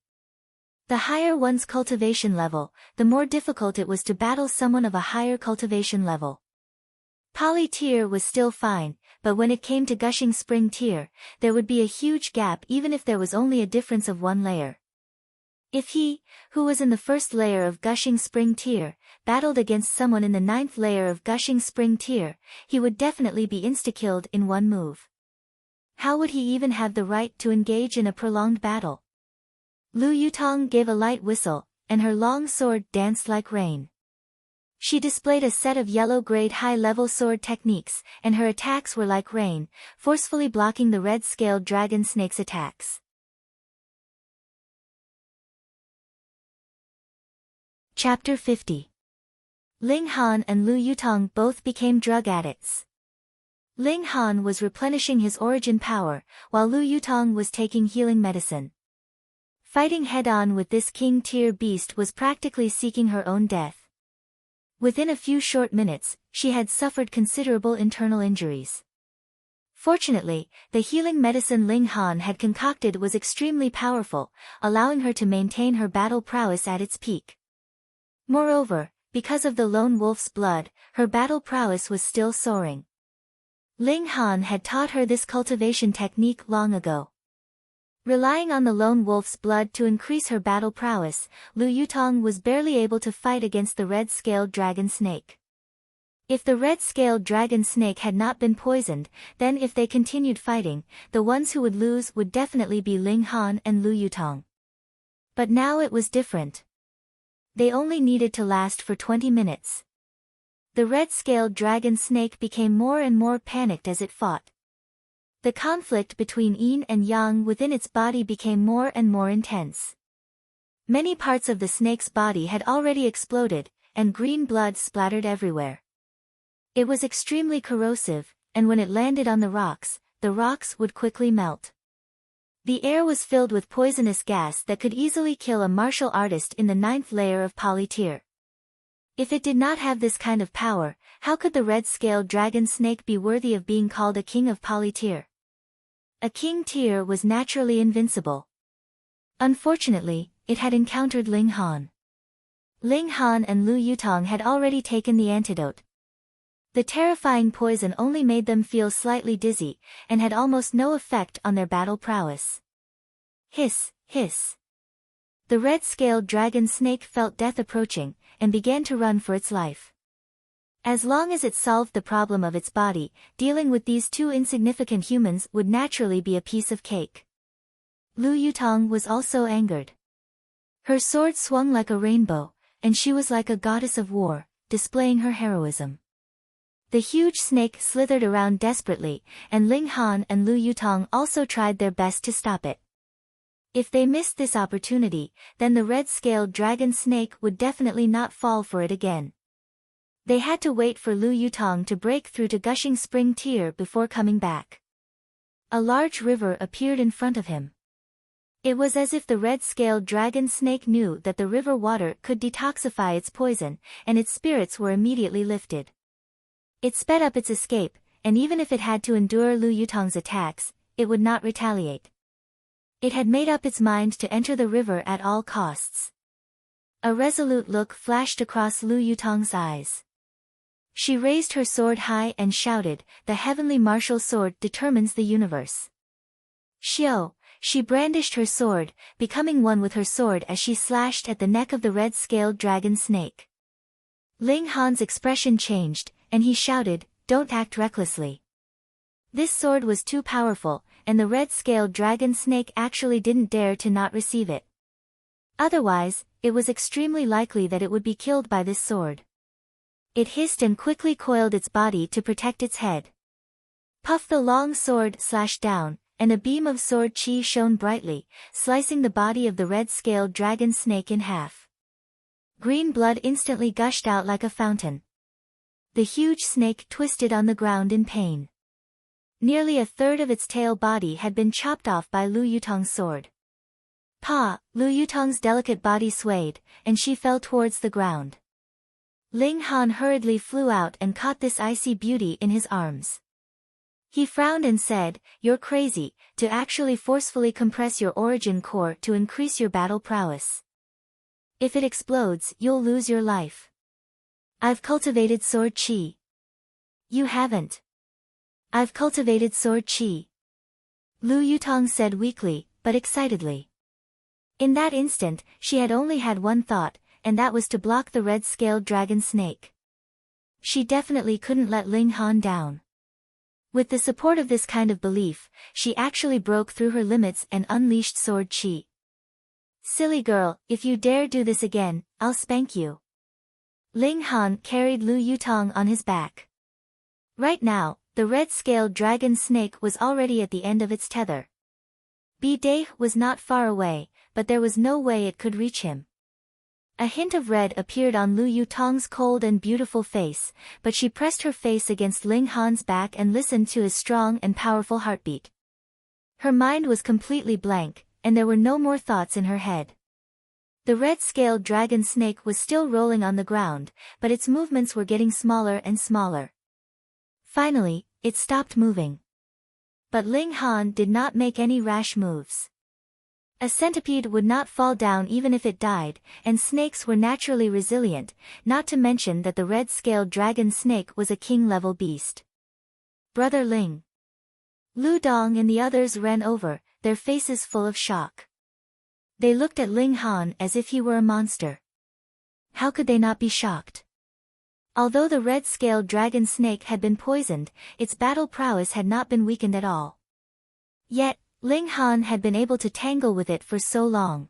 The higher one's cultivation level, the more difficult it was to battle someone of a higher cultivation level. Pali tier was still fine, but when it came to Gushing Spring tier, there would be a huge gap even if there was only a difference of 1 layer. If he, who was in the 1st layer of Gushing Spring tier, battled against someone in the 9th layer of Gushing Spring tier, he would definitely be insta-killed in 1 move. How would he even have the right to engage in a prolonged battle? Lu Yutong gave a light whistle, and her long sword danced like rain. She displayed a set of yellow-grade high-level sword techniques, and her attacks were like rain, forcefully blocking the red-scaled dragon snake's attacks. Chapter 50. Ling Han and Lu Yutong both became drug addicts. Ling Han was replenishing his origin power, while Lu Yutong was taking healing medicine. Fighting head-on with this king-tier beast was practically seeking her own death. Within a few short minutes, she had suffered considerable internal injuries. Fortunately, the healing medicine Ling Han had concocted was extremely powerful, allowing her to maintain her battle prowess at its peak. Moreover, because of the lone wolf's blood, her battle prowess was still soaring. Ling Han had taught her this cultivation technique long ago. Relying on the lone wolf's blood to increase her battle prowess, Lu Yutong was barely able to fight against the red-scaled dragon snake. If the red-scaled dragon snake had not been poisoned, then if they continued fighting, the ones who would lose would definitely be Ling Han and Lu Yutong. But now it was different. They only needed to last for 20 minutes. The red-scaled dragon snake became more and more panicked as it fought. The conflict between yin and yang within its body became more and more intense. Many parts of the snake's body had already exploded, and green blood splattered everywhere. It was extremely corrosive, and when it landed on the rocks would quickly melt. The air was filled with poisonous gas that could easily kill a martial artist in the 9th layer of Pali tier. If it did not have this kind of power, how could the red-scaled dragon snake be worthy of being called a king of Pali tier? A king tier was naturally invincible. Unfortunately, it had encountered Ling Han. Ling Han and Lu Yutong had already taken the antidote. The terrifying poison only made them feel slightly dizzy, and had almost no effect on their battle prowess. Hiss, hiss. The red-scaled dragon snake felt death approaching, and began to run for its life. As long as it solved the problem of its body, dealing with these 2 insignificant humans would naturally be a piece of cake. Lu Yutong was also angered. Her sword swung like a rainbow, and she was like a goddess of war, displaying her heroism. The huge snake slithered around desperately, and Ling Han and Lu Yutong also tried their best to stop it. If they missed this opportunity, then the red-scaled dragon snake would definitely not fall for it again. They had to wait for Lu Yutong to break through to Gushing Spring tier before coming back. A large river appeared in front of him. It was as if the red-scaled dragon snake knew that the river water could detoxify its poison, and its spirits were immediately lifted. It sped up its escape, and even if it had to endure Lu Yutong's attacks, it would not retaliate. It had made up its mind to enter the river at all costs. A resolute look flashed across Lu Yutong's eyes. She raised her sword high and shouted, "The heavenly martial sword determines the universe." Xiao, she brandished her sword, becoming one with her sword as she slashed at the neck of the red-scaled dragon snake. Ling Han's expression changed, and he shouted, "Don't act recklessly." This sword was too powerful, and the red-scaled dragon snake actually didn't dare to not receive it. Otherwise, it was extremely likely that it would be killed by this sword. It hissed and quickly coiled its body to protect its head. Puff the long sword slashed down, and a beam of sword chi shone brightly, slicing the body of the red-scaled dragon snake in half. Green blood instantly gushed out like a fountain. The huge snake twisted on the ground in pain. Nearly a third of its tail body had been chopped off by Lu Yutong's sword. Pa! Lu Yutong's delicate body swayed, and she fell towards the ground. Ling Han hurriedly flew out and caught this icy beauty in his arms. He frowned and said, "You're crazy, to actually forcefully compress your origin core to increase your battle prowess. If it explodes, you'll lose your life. I've cultivated sword chi." "You haven't." "I've cultivated sword chi," Lu Yutong said weakly, but excitedly. In that instant, she had only had one thought, and that was to block the red-scaled dragon snake. She definitely couldn't let Ling Han down. With the support of this kind of belief, she actually broke through her limits and unleashed sword chi. "Silly girl, if you dare do this again, I'll spank you." Ling Han carried Lu Yutong on his back. Right now, the red-scaled dragon snake was already at the end of its tether. Bi-Dai was not far away, but there was no way it could reach him. A hint of red appeared on Lu Yutong's cold and beautiful face, but she pressed her face against Ling Han's back and listened to his strong and powerful heartbeat. Her mind was completely blank, and there were no more thoughts in her head. The red-scaled dragon snake was still rolling on the ground, but its movements were getting smaller and smaller. Finally, it stopped moving. But Ling Han did not make any rash moves. A centipede would not fall down even if it died, and snakes were naturally resilient, not to mention that the red-scaled dragon snake was a king-level beast. "Brother Ling." Lu Dong and the others ran over, their faces full of shock. They looked at Ling Han as if he were a monster. How could they not be shocked? Although the red-scaled dragon snake had been poisoned, its battle prowess had not been weakened at all. Yet, Ling Han had been able to tangle with it for so long.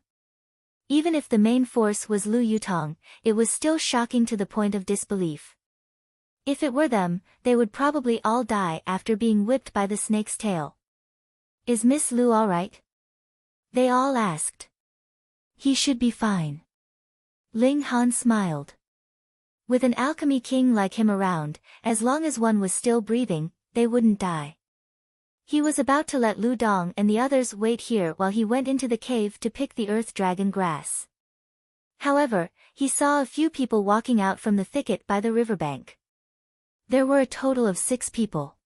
Even if the main force was Lu Yutong, it was still shocking to the point of disbelief. If it were them, they would probably all die after being whipped by the snake's tail. "Is Miss Lu all right?" they all asked. "He should be fine." Ling Han smiled. With an alchemy king like him around, as long as one was still breathing, they wouldn't die. He was about to let Lu Dong and the others wait here while he went into the cave to pick the earth dragon grass. However, he saw a few people walking out from the thicket by the riverbank. There were a total of 6 people.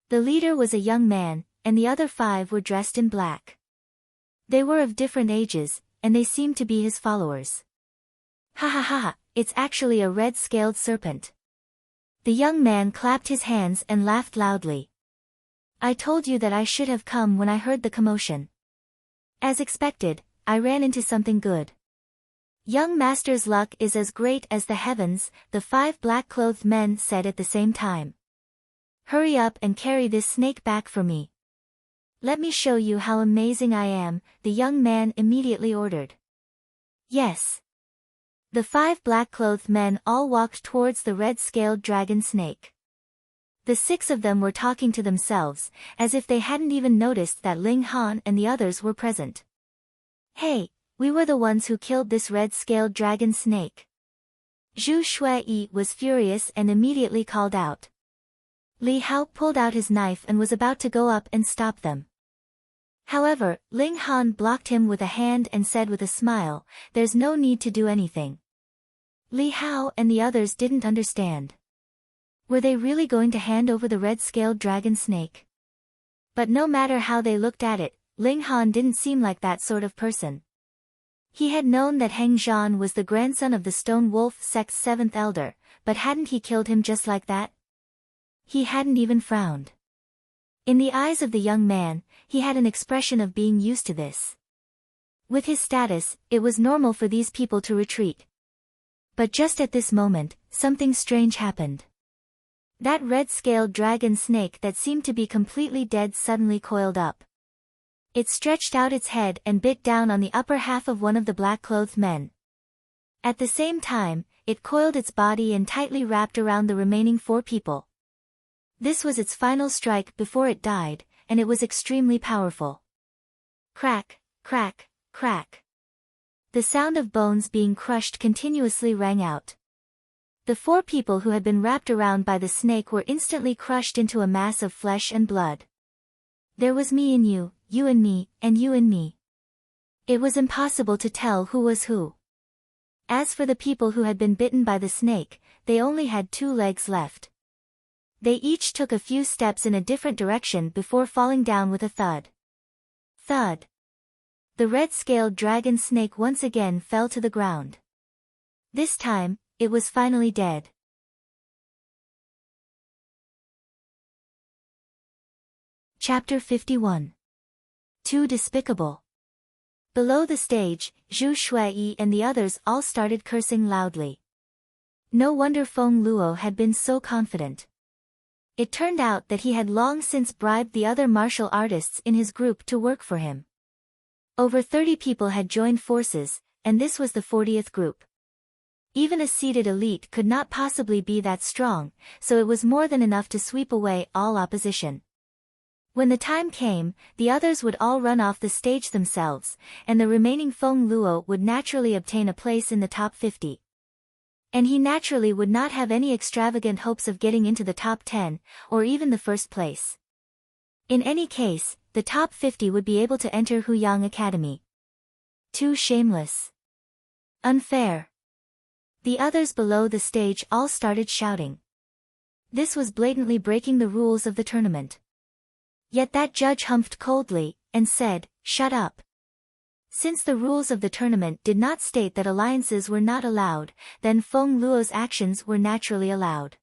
The leader was a young man, and the other 5 were dressed in black. They were of different ages, and they seemed to be his followers. "Ha ha ha, it's actually a red-scaled serpent." The young man clapped his hands and laughed loudly. "I told you that I should have come when I heard the commotion. As expected, I ran into something good." "Young master's luck is as great as the heavens," the 5 black-clothed men said at the same time. "Hurry up and carry this snake back for me." "Let me show you how amazing I am," the young man immediately ordered. "Yes." The 5 black-clothed men all walked towards the red-scaled dragon snake. The 6 of them were talking to themselves, as if they hadn't even noticed that Ling Han and the others were present. "Hey, we were the ones who killed this red-scaled dragon snake." Zhu Shui was furious and immediately called out. Li Hao pulled out his knife and was about to go up and stop them. However, Ling Han blocked him with a hand and said with a smile, "There's no need to do anything." Li Hao and the others didn't understand. Were they really going to hand over the red-scaled dragon snake? But no matter how they looked at it, Ling Han didn't seem like that sort of person. He had known that Heng Zhan was the grandson of the Stone Wolf sect's 7th elder, but hadn't he killed him just like that? He hadn't even frowned. In the eyes of the young man, he had an expression of being used to this. With his status, it was normal for these people to retreat. But just at this moment, something strange happened. That red-scaled dragon snake that seemed to be completely dead suddenly coiled up. It stretched out its head and bit down on the upper half of one of the black-clothed men. At the same time, it coiled its body and tightly wrapped around the remaining 4 people. This was its final strike before it died, and it was extremely powerful. Crack, crack, crack. The sound of bones being crushed continuously rang out. The 4 people who had been wrapped around by the snake were instantly crushed into a mass of flesh and blood. There was me and you and me, and you and me. It was impossible to tell who was who. As for the people who had been bitten by the snake, they only had 2 legs left. They each took a few steps in a different direction before falling down with a thud. Thud. The red-scaled dragon snake once again fell to the ground. This time, it was finally dead. Chapter 51. Too despicable. Below the stage, Zhu Shuai and the others all started cursing loudly. No wonder Feng Luo had been so confident. It turned out that he had long since bribed the other martial artists in his group to work for him. Over 30 people had joined forces, and this was the 40th group. Even a seated elite could not possibly be that strong, so it was more than enough to sweep away all opposition. When the time came, the others would all run off the stage themselves, and the remaining Feng Luo would naturally obtain a place in the top 50. And he naturally would not have any extravagant hopes of getting into the top 10, or even the first place. In any case, the top 50 would be able to enter Huyang Academy. Too shameless. Unfair. The others below the stage all started shouting. This was blatantly breaking the rules of the tournament. Yet that judge humphed coldly, and said, "Shut up." Since the rules of the tournament did not state that alliances were not allowed, then Feng Luo's actions were naturally allowed.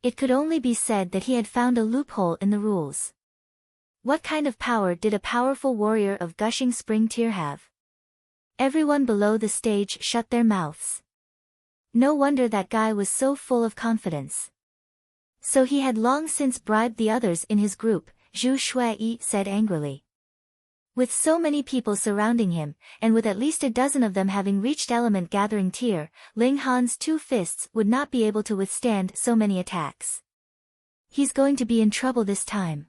It could only be said that he had found a loophole in the rules. What kind of power did a powerful warrior of gushing spring tear have? Everyone below the stage shut their mouths. No wonder that guy was so full of confidence. So he had long since bribed the others in his group, Zhu Shuai said angrily. With so many people surrounding him, and with at least a dozen of them having reached element gathering tier, Ling Han's 2 fists would not be able to withstand so many attacks. He's going to be in trouble this time.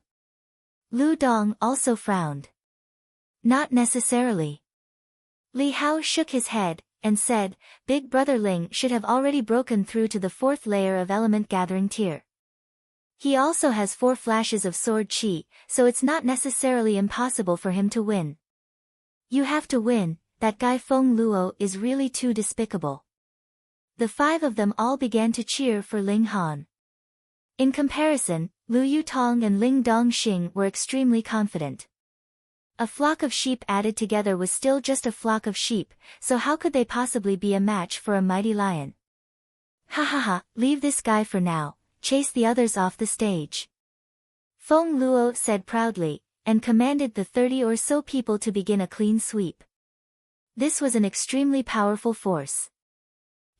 Lu Dong also frowned. Not necessarily. Li Hao shook his head, and said, Big Brother Ling should have already broken through to the 4th layer of element gathering tier. He also has 4 flashes of sword chi, so it's not necessarily impossible for him to win. You have to win, that guy Feng Luo is really too despicable. The 5 of them all began to cheer for Ling Han. In comparison, Lu Yutong and Ling Dongxing were extremely confident. A flock of sheep added together was still just a flock of sheep, so how could they possibly be a match for a mighty lion? Ha ha ha, leave this guy for now. Chase the others off the stage. Feng Luo said proudly, and commanded the 30 or so people to begin a clean sweep. This was an extremely powerful force.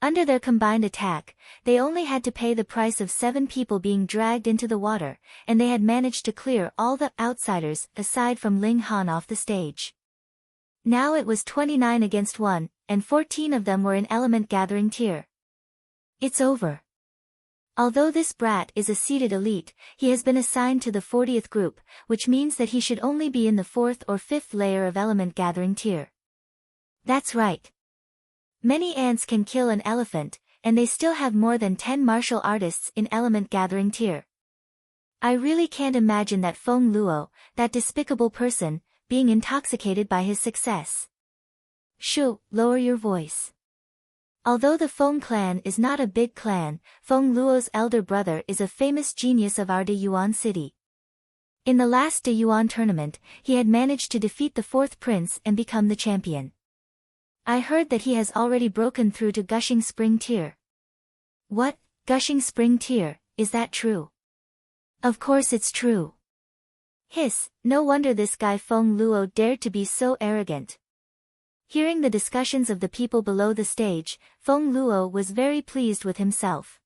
Under their combined attack, they only had to pay the price of 7 people being dragged into the water, and they had managed to clear all the outsiders aside from Ling Han off the stage. Now it was 29 against 1, and 14 of them were in element gathering tier. It's over. Although this brat is a seated elite, he has been assigned to the 40th group, which means that he should only be in the 4th or 5th layer of element gathering tier. That's right. Many ants can kill an elephant, and they still have more than 10 martial artists in element gathering tier. I really can't imagine that Feng Luo, that despicable person, being intoxicated by his success. Shoo, lower your voice. Although the Feng clan is not a big clan, Feng Luo's elder brother is a famous genius of our De Yuan city. In the last De Yuan tournament, he had managed to defeat the 4th prince and become the champion. I heard that he has already broken through to Gushing Spring tier. What, Gushing Spring tier, is that true? Of course it's true. Hiss, no wonder this guy Feng Luo dared to be so arrogant. Hearing the discussions of the people below the stage, Feng Luo was very pleased with himself.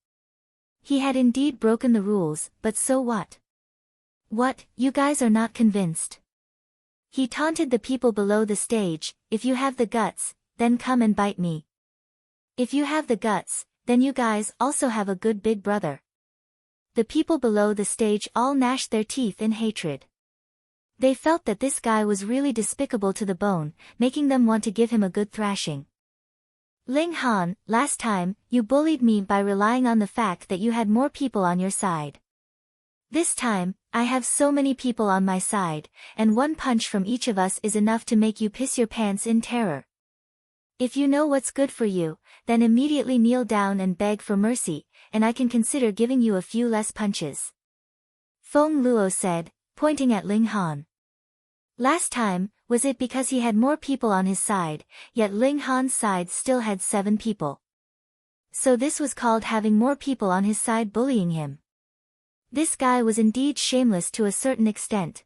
He had indeed broken the rules, but so what? What, you guys are not convinced? He taunted the people below the stage, if you have the guts, then come and bite me. If you have the guts, then you guys also have a good big brother. The people below the stage all gnashed their teeth in hatred. They felt that this guy was really despicable to the bone, making them want to give him a good thrashing. Ling Han, last time, you bullied me by relying on the fact that you had more people on your side. This time, I have so many people on my side, and one punch from each of us is enough to make you piss your pants in terror. If you know what's good for you, then immediately kneel down and beg for mercy, and I can consider giving you a few less punches. Feng Luo said, pointing at Ling Han. Last time, was it because he had more people on his side, yet Ling Han's side still had 7 people. So this was called having more people on his side bullying him. This guy was indeed shameless to a certain extent.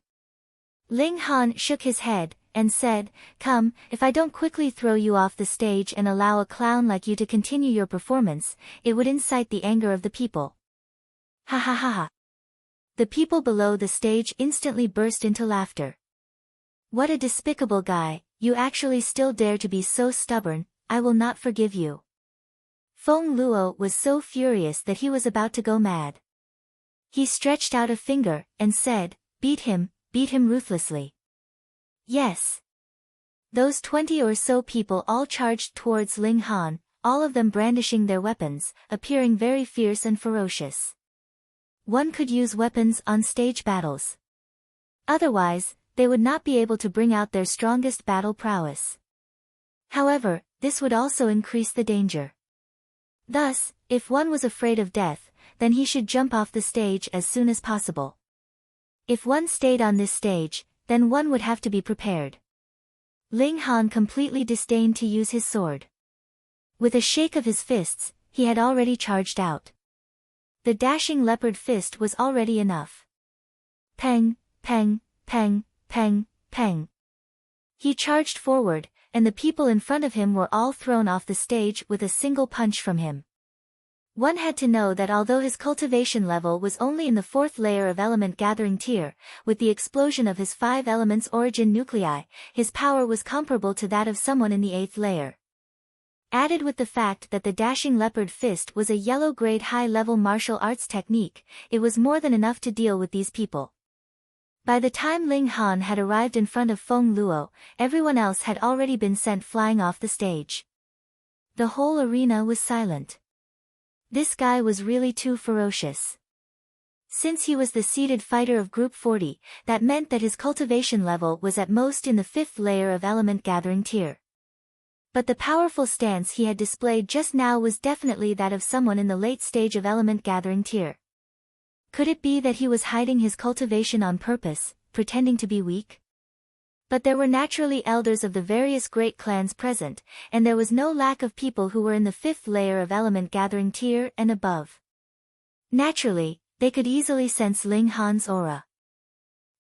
Ling Han shook his head, and said, come, if I don't quickly throw you off the stage and allow a clown like you to continue your performance, it would incite the anger of the people. Ha ha ha ha. The people below the stage instantly burst into laughter. What a despicable guy, you actually still dare to be so stubborn, I will not forgive you. Feng Luo was so furious that he was about to go mad. He stretched out a finger, and said, beat him ruthlessly. Yes. Those 20 or so people all charged towards Ling Han, all of them brandishing their weapons, appearing very fierce and ferocious. One could use weapons on stage battles. Otherwise, they would not be able to bring out their strongest battle prowess. However, this would also increase the danger. Thus, if one was afraid of death, then he should jump off the stage as soon as possible. If one stayed on this stage, then one would have to be prepared. Ling Han completely disdained to use his sword. With a shake of his fists, he had already charged out. The dashing leopard fist was already enough. Peng, peng, peng, peng, peng. He charged forward, and the people in front of him were all thrown off the stage with a single punch from him. One had to know that although his cultivation level was only in the 4th layer of element gathering tier, with the explosion of his 5 elements origin nuclei, his power was comparable to that of someone in the 8th layer. Added with the fact that the dashing leopard fist was a yellow-grade high-level martial arts technique, it was more than enough to deal with these people. By the time Ling Han had arrived in front of Feng Luo, everyone else had already been sent flying off the stage. The whole arena was silent. This guy was really too ferocious. Since he was the seeded fighter of Group 40, that meant that his cultivation level was at most in the 5th layer of element gathering tier. But the powerful stance he had displayed just now was definitely that of someone in the late stage of element gathering tier. Could it be that he was hiding his cultivation on purpose, pretending to be weak? But there were naturally elders of the various great clans present, and there was no lack of people who were in the 5th layer of element gathering tier and above. Naturally, they could easily sense Ling Han's aura.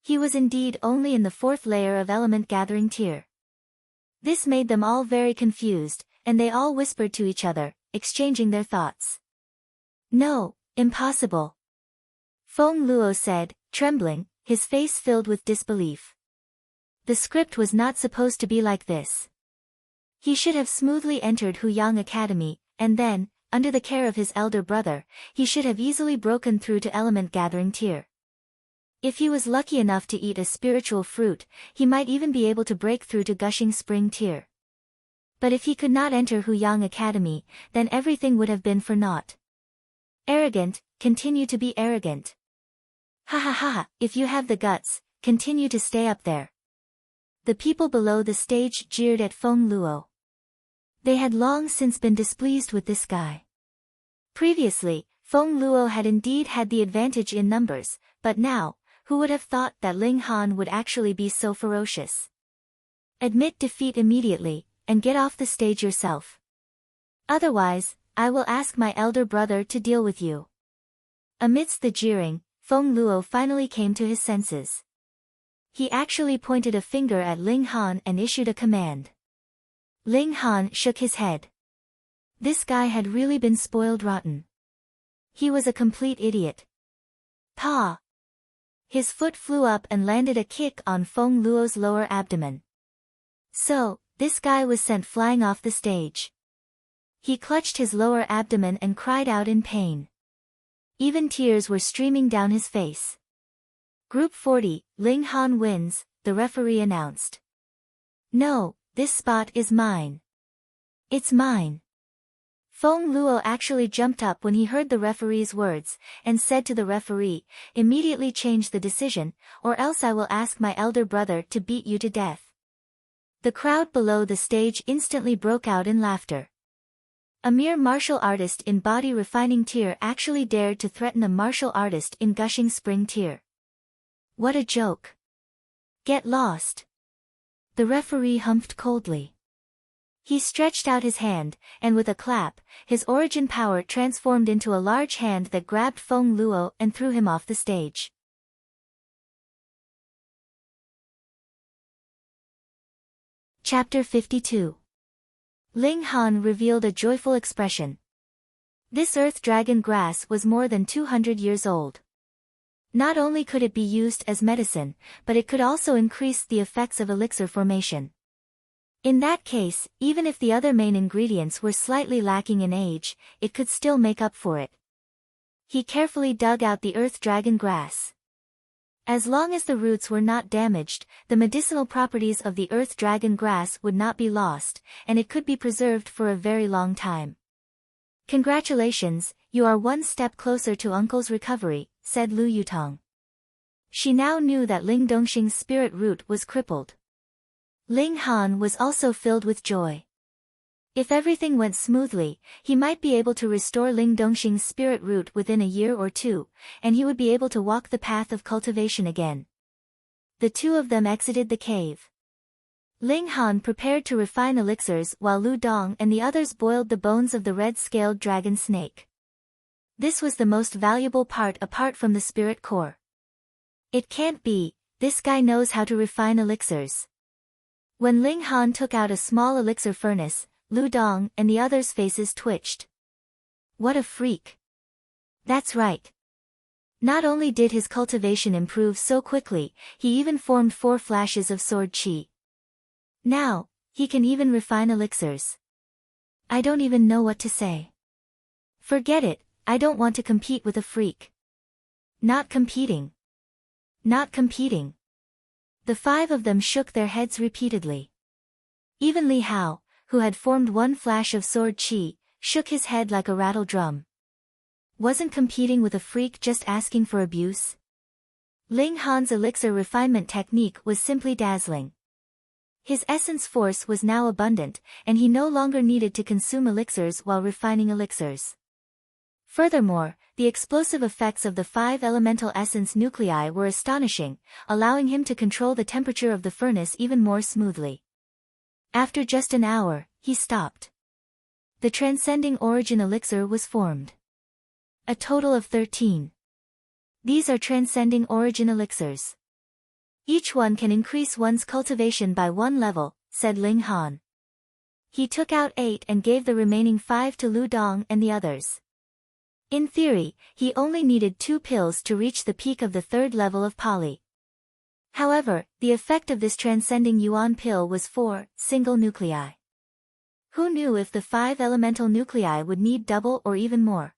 He was indeed only in the 4th layer of element gathering tier. This made them all very confused, and they all whispered to each other, exchanging their thoughts. No, impossible. Feng Luo said, trembling, his face filled with disbelief. The script was not supposed to be like this. He should have smoothly entered Huyang Academy, and then, under the care of his elder brother, he should have easily broken through to element gathering tier. If he was lucky enough to eat a spiritual fruit, he might even be able to break through to gushing spring tier. But if he could not enter Huyang Academy, then everything would have been for naught. Arrogant, continue to be arrogant. Ha ha ha ha, if you have the guts, continue to stay up there. The people below the stage jeered at Feng Luo. They had long since been displeased with this guy. Previously, Feng Luo had indeed had the advantage in numbers, but now, who would have thought that Ling Han would actually be so ferocious? Admit defeat immediately, and get off the stage yourself. Otherwise, I will ask my elder brother to deal with you. Amidst the jeering, Feng Luo finally came to his senses. He actually pointed a finger at Ling Han and issued a command. Ling Han shook his head. This guy had really been spoiled rotten. He was a complete idiot. Pa! His foot flew up and landed a kick on Feng Luo's lower abdomen. So, this guy was sent flying off the stage. He clutched his lower abdomen and cried out in pain. even tears were streaming down his face. Group 40, Ling Han wins, the referee announced. No, this spot is mine. It's mine. Feng Luo actually jumped up when he heard the referee's words, and said to the referee, immediately change the decision, or else I will ask my elder brother to beat you to death. The crowd below the stage instantly broke out in laughter. A mere martial artist in body refining tear actually dared to threaten a martial artist in gushing spring tear. What a joke. Get lost. The referee humphed coldly. He stretched out his hand, and with a clap, his origin power transformed into a large hand that grabbed Feng Luo and threw him off the stage. Chapter 52. Ling Han revealed a joyful expression. This earth dragon grass was more than 200 years old. Not only could it be used as medicine, but it could also increase the effects of elixir formation. In that case, even if the other main ingredients were slightly lacking in age, it could still make up for it. He carefully dug out the earth dragon grass. As long as the roots were not damaged, the medicinal properties of the earth dragon grass would not be lost, and it could be preserved for a very long time. Congratulations, you are one step closer to uncle's recovery, said Lu Yutong. She now knew that Ling Dongxing's spirit root was crippled. Ling Han was also filled with joy. If everything went smoothly, he might be able to restore Ling Dongxing's spirit root within a year or two, and he would be able to walk the path of cultivation again. The two of them exited the cave. Ling Han prepared to refine elixirs while Lu Dong and the others boiled the bones of the red-scaled dragon snake. This was the most valuable part apart from the spirit core. It can't be, this guy knows how to refine elixirs. When Ling Han took out a small elixir furnace, Lu Dong and the others' faces twitched. What a freak. That's right. Not only did his cultivation improve so quickly, he even formed 4 flashes of sword qi. Now, he can even refine elixirs. I don't even know what to say. Forget it, I don't want to compete with a freak. Not competing. Not competing. The 5 of them shook their heads repeatedly. Even Li Hao, who had formed 1 flash of sword qi, shook his head like a rattle drum. Wasn't competing with a freak just asking for abuse? Ling Han's elixir refinement technique was simply dazzling. His essence force was now abundant, and he no longer needed to consume elixirs while refining elixirs. Furthermore, the explosive effects of the 5 elemental essence nuclei were astonishing, allowing him to control the temperature of the furnace even more smoothly. After just an hour, he stopped. The transcending origin elixir was formed. A total of 13. These are transcending origin elixirs. Each one can increase one's cultivation by 1 level, said Ling Han. He took out 8 and gave the remaining 5 to Lu Dong and the others. In theory, he only needed 2 pills to reach the peak of the 3rd level of poly. However, the effect of this transcending yuan pill was 4 single nuclei. Who knew if the 5 elemental nuclei would need double or even more?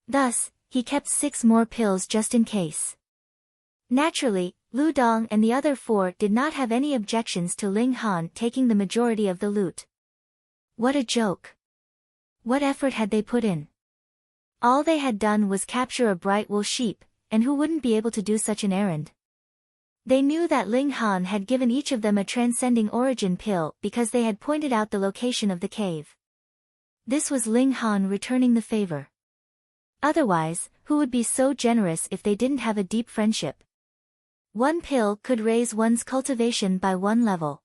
Thus, he kept 6 more pills just in case. Naturally, Lu Dong and the other 4 did not have any objections to Ling Han taking the majority of the loot. What a joke. What effort had they put in? All they had done was capture a bright wool sheep, and who wouldn't be able to do such an errand? They knew that Ling Han had given each of them a transcending origin pill because they had pointed out the location of the cave. This was Ling Han returning the favor. Otherwise, who would be so generous if they didn't have a deep friendship? 1 pill could raise one's cultivation by 1 level.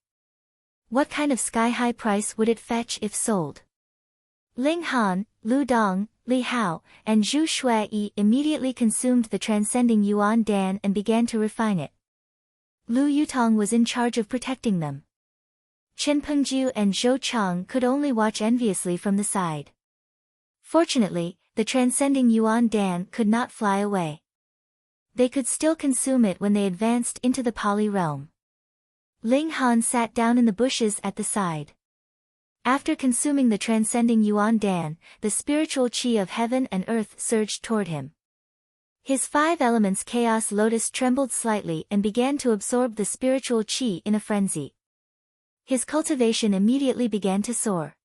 What kind of sky-high price would it fetch if sold? Ling Han, Lu Dong, Li Hao, and Zhu Shui immediately consumed the transcending yuan dan and began to refine it. Lu Yutong was in charge of protecting them. Chen Pengju and Zhou Chang could only watch enviously from the side. Fortunately, the transcending yuan dan could not fly away. They could still consume it when they advanced into the poly realm. Ling Han sat down in the bushes at the side. After consuming the transcending yuan dan, the spiritual qi of heaven and earth surged toward him. His 5 elements chaos lotus trembled slightly and began to absorb the spiritual chi in a frenzy. His cultivation immediately began to soar.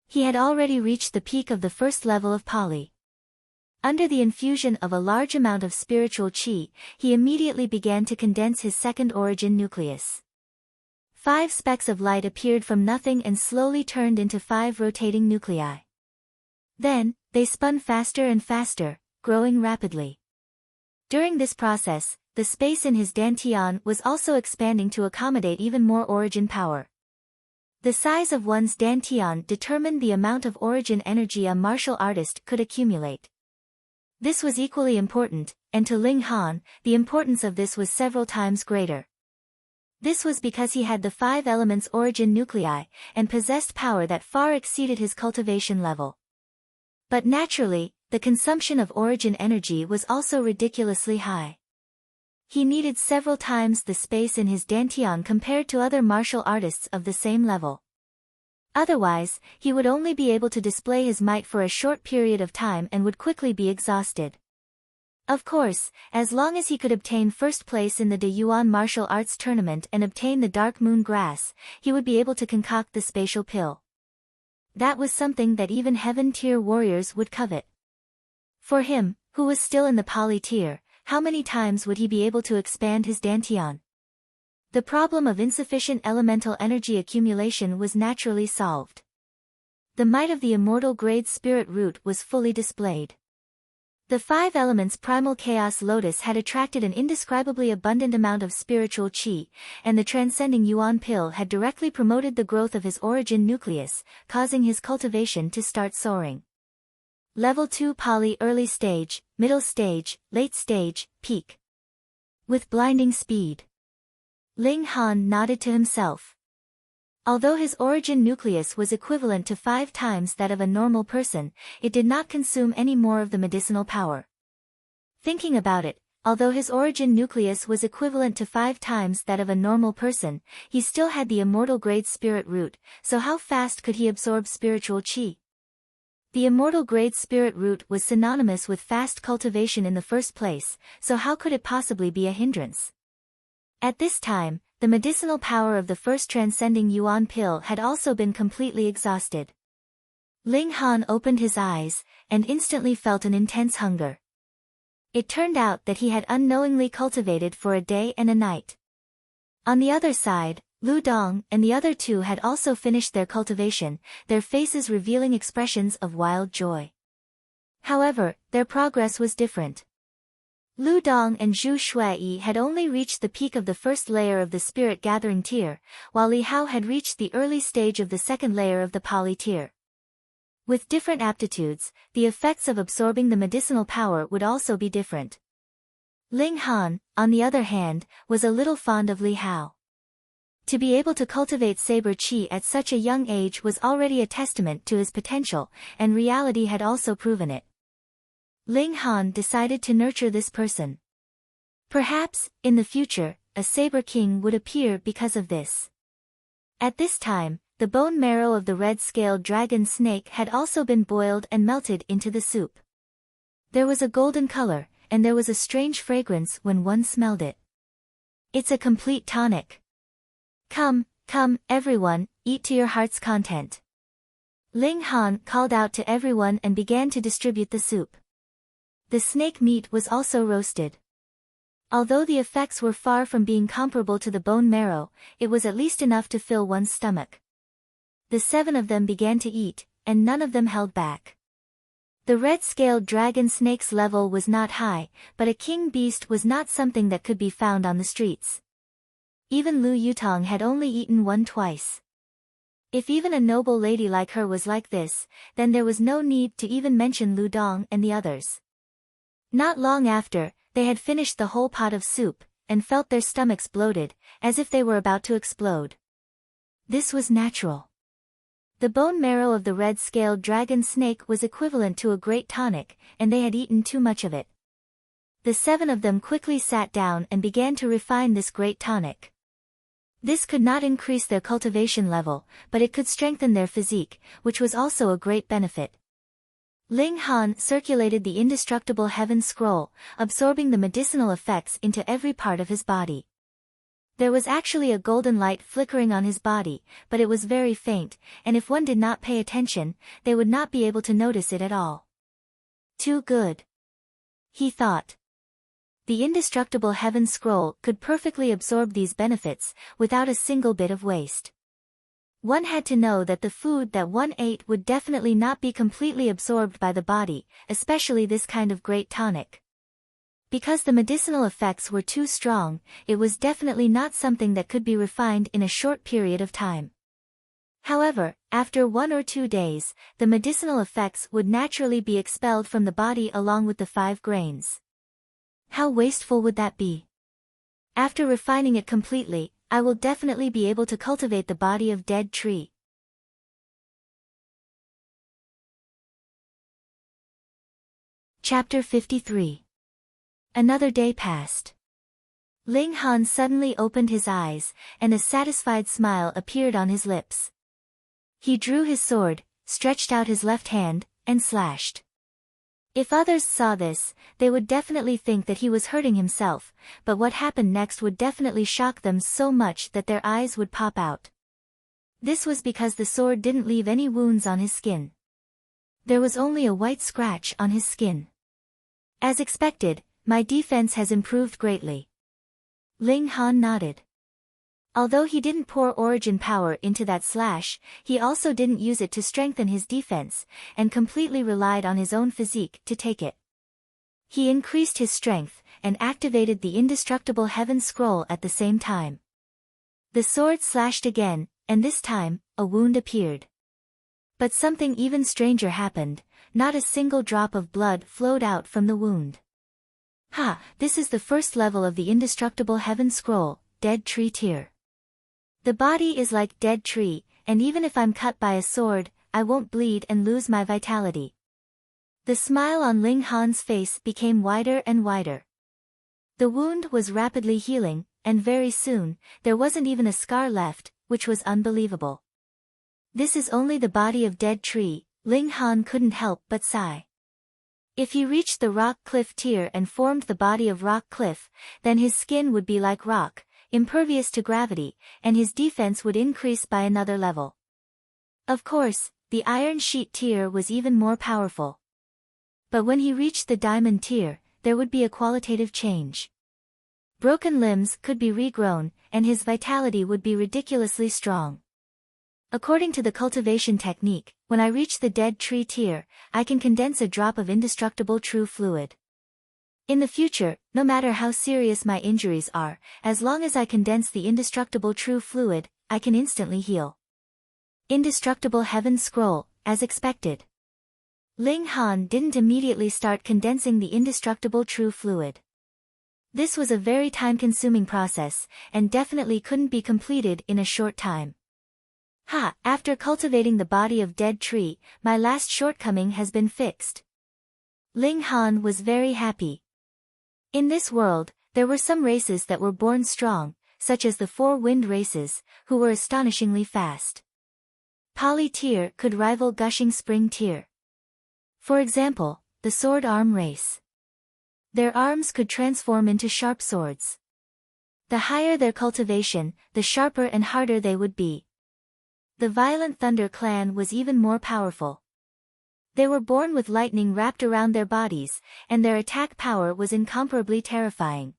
He had already reached the peak of the first level of Pali. Under the infusion of a large amount of spiritual chi, he immediately began to condense his second origin nucleus. 5 specks of light appeared from nothing and slowly turned into 5 rotating nuclei. Then, they spun faster and faster, growing rapidly. During this process, the space in his dantian was also expanding to accommodate even more origin power. The size of one's dantian determined the amount of origin energy a martial artist could accumulate. This was equally important, and to Ling Han, the importance of this was several times greater. This was because he had the 5 elements origin nuclei, and possessed power that far exceeded his cultivation level. But naturally, the consumption of origin energy was also ridiculously high. He needed several times the space in his dantian compared to other martial artists of the same level. Otherwise, he would only be able to display his might for a short period of time and would quickly be exhausted. Of course, as long as he could obtain first place in the De Yuan martial arts tournament and obtain the Dark Moon grass, he would be able to concoct the spatial pill. That was something that even heaven-tier warriors would covet. For him, who was still in the Pali tier, how many times would he be able to expand his dantian? The problem of insufficient elemental energy accumulation was naturally solved. The might of the immortal grade spirit root was fully displayed. The 5 elements primal chaos lotus had attracted an indescribably abundant amount of spiritual chi, and the transcending yuan pill had directly promoted the growth of his origin nucleus, causing his cultivation to start soaring. Level 2 Pali early stage, middle stage, late stage, peak. With blinding speed. Ling Han nodded to himself. Although his origin nucleus was equivalent to 5 times that of a normal person, it did not consume any more of the medicinal power. Thinking about it, although his origin nucleus was equivalent to 5 times that of a normal person, he still had the immortal grade spirit root, so how fast could he absorb spiritual chi? The immortal grade spirit root was synonymous with fast cultivation in the first place, so how could it possibly be a hindrance? At this time, the medicinal power of the first transcending yuan pill had also been completely exhausted. Ling Han opened his eyes, and instantly felt an intense hunger. It turned out that he had unknowingly cultivated for a day and a night. On the other side, Lu Dong and the other 2 had also finished their cultivation, their faces revealing expressions of wild joy. However, their progress was different. Lu Dong and Zhu Shuai had only reached the peak of the first layer of the spirit gathering tier, while Li Hao had reached the early stage of the second layer of the Pali tier. With different aptitudes, the effects of absorbing the medicinal power would also be different. Ling Han, on the other hand, was a little fond of Li Hao. To be able to cultivate saber chi at such a young age was already a testament to his potential, and reality had also proven it. Ling Han decided to nurture this person. Perhaps, in the future, a saber king would appear because of this. At this time, the bone marrow of the red-scaled dragon snake had also been boiled and melted into the soup. There was a golden color, and there was a strange fragrance when one smelled it. It's a complete tonic. Come, come, everyone, eat to your heart's content. Ling Han called out to everyone and began to distribute the soup. The snake meat was also roasted. Although the effects were far from being comparable to the bone marrow, it was at least enough to fill one's stomach. The 7 of them began to eat, and none of them held back. The red-scaled dragon snake's level was not high, but a king beast was not something that could be found on the streets. Even Lu Yutong had only eaten one twice. If even a noble lady like her was like this, then there was no need to even mention Lu Dong and the others. Not long after, they had finished the whole pot of soup, and felt their stomachs bloated, as if they were about to explode. This was natural. The bone marrow of the red-scaled dragon snake was equivalent to a great tonic, and they had eaten too much of it. The 7 of them quickly sat down and began to refine this great tonic. This could not increase their cultivation level, but it could strengthen their physique, which was also a great benefit. Ling Han circulated the indestructible heaven scroll, absorbing the medicinal effects into every part of his body. There was actually a golden light flickering on his body, but it was very faint, and if one did not pay attention, they would not be able to notice it at all. Too good, he thought. The indestructible heaven scroll could perfectly absorb these benefits, without a single bit of waste. One had to know that the food that one ate would definitely not be completely absorbed by the body, especially this kind of great tonic. Because the medicinal effects were too strong, it was definitely not something that could be refined in a short period of time. However, after 1 or 2 days, the medicinal effects would naturally be expelled from the body along with the 5 grains. How wasteful would that be? After refining it completely, I will definitely be able to cultivate the body of dead tree. Chapter 53. Another day passed. Ling Han suddenly opened his eyes, and a satisfied smile appeared on his lips. He drew his sword, stretched out his left hand, and slashed. If others saw this, they would definitely think that he was hurting himself, but what happened next would definitely shock them so much that their eyes would pop out. This was because the sword didn't leave any wounds on his skin. There was only a white scratch on his skin. As expected, my defense has improved greatly. Ling Han nodded. Although he didn't pour origin power into that slash, he also didn't use it to strengthen his defense, and completely relied on his own physique to take it. He increased his strength, and activated the indestructible heaven scroll at the same time. The sword slashed again, and this time, a wound appeared. But something even stranger happened, not a single drop of blood flowed out from the wound. Ha, this is the first level of the indestructible heaven scroll, dead tree tier. The body is like dead tree, and even if I'm cut by a sword, I won't bleed and lose my vitality. The smile on Ling Han's face became wider and wider. The wound was rapidly healing, and very soon, there wasn't even a scar left, which was unbelievable. This is only the body of dead tree, Ling Han couldn't help but sigh. If he reached the rock cliff tier and formed the body of rock cliff, then his skin would be like rock, impervious to gravity, and his defense would increase by another level. Of course, the iron sheet tier was even more powerful. But when he reached the diamond tier, there would be a qualitative change. Broken limbs could be regrown, and his vitality would be ridiculously strong. According to the cultivation technique, when I reach the dead tree tier, I can condense a drop of indestructible true fluid. In the future, no matter how serious my injuries are, as long as I condense the indestructible true fluid, I can instantly heal. Indestructible heaven scroll, as expected. Ling Han didn't immediately start condensing the indestructible true fluid. This was a very time-consuming process, and definitely couldn't be completed in a short time. After cultivating the body of dead tree, my last shortcoming has been fixed. Ling Han was very happy. In this world, there were some races that were born strong, such as the 4 wind races, who were astonishingly fast. Poly tier could rival gushing spring tier. For example, the sword arm race. Their arms could transform into sharp swords. The higher their cultivation, the sharper and harder they would be. The Violent Thunder clan was even more powerful. They were born with lightning wrapped around their bodies, and their attack power was incomparably terrifying.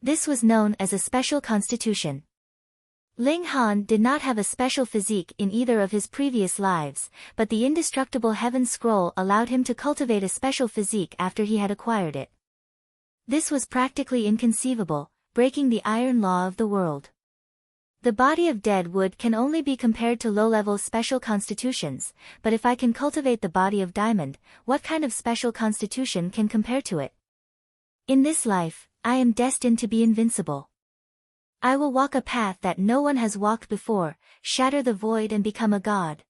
This was known as a special constitution. Ling Han did not have a special physique in either of his previous lives, but the indestructible heaven scroll allowed him to cultivate a special physique after he had acquired it. This was practically inconceivable, breaking the iron law of the world. The body of dead wood can only be compared to low-level special constitutions, but if I can cultivate the body of diamond, what kind of special constitution can compare to it? In this life, I am destined to be invincible. I will walk a path that no one has walked before, shatter the void and become a god.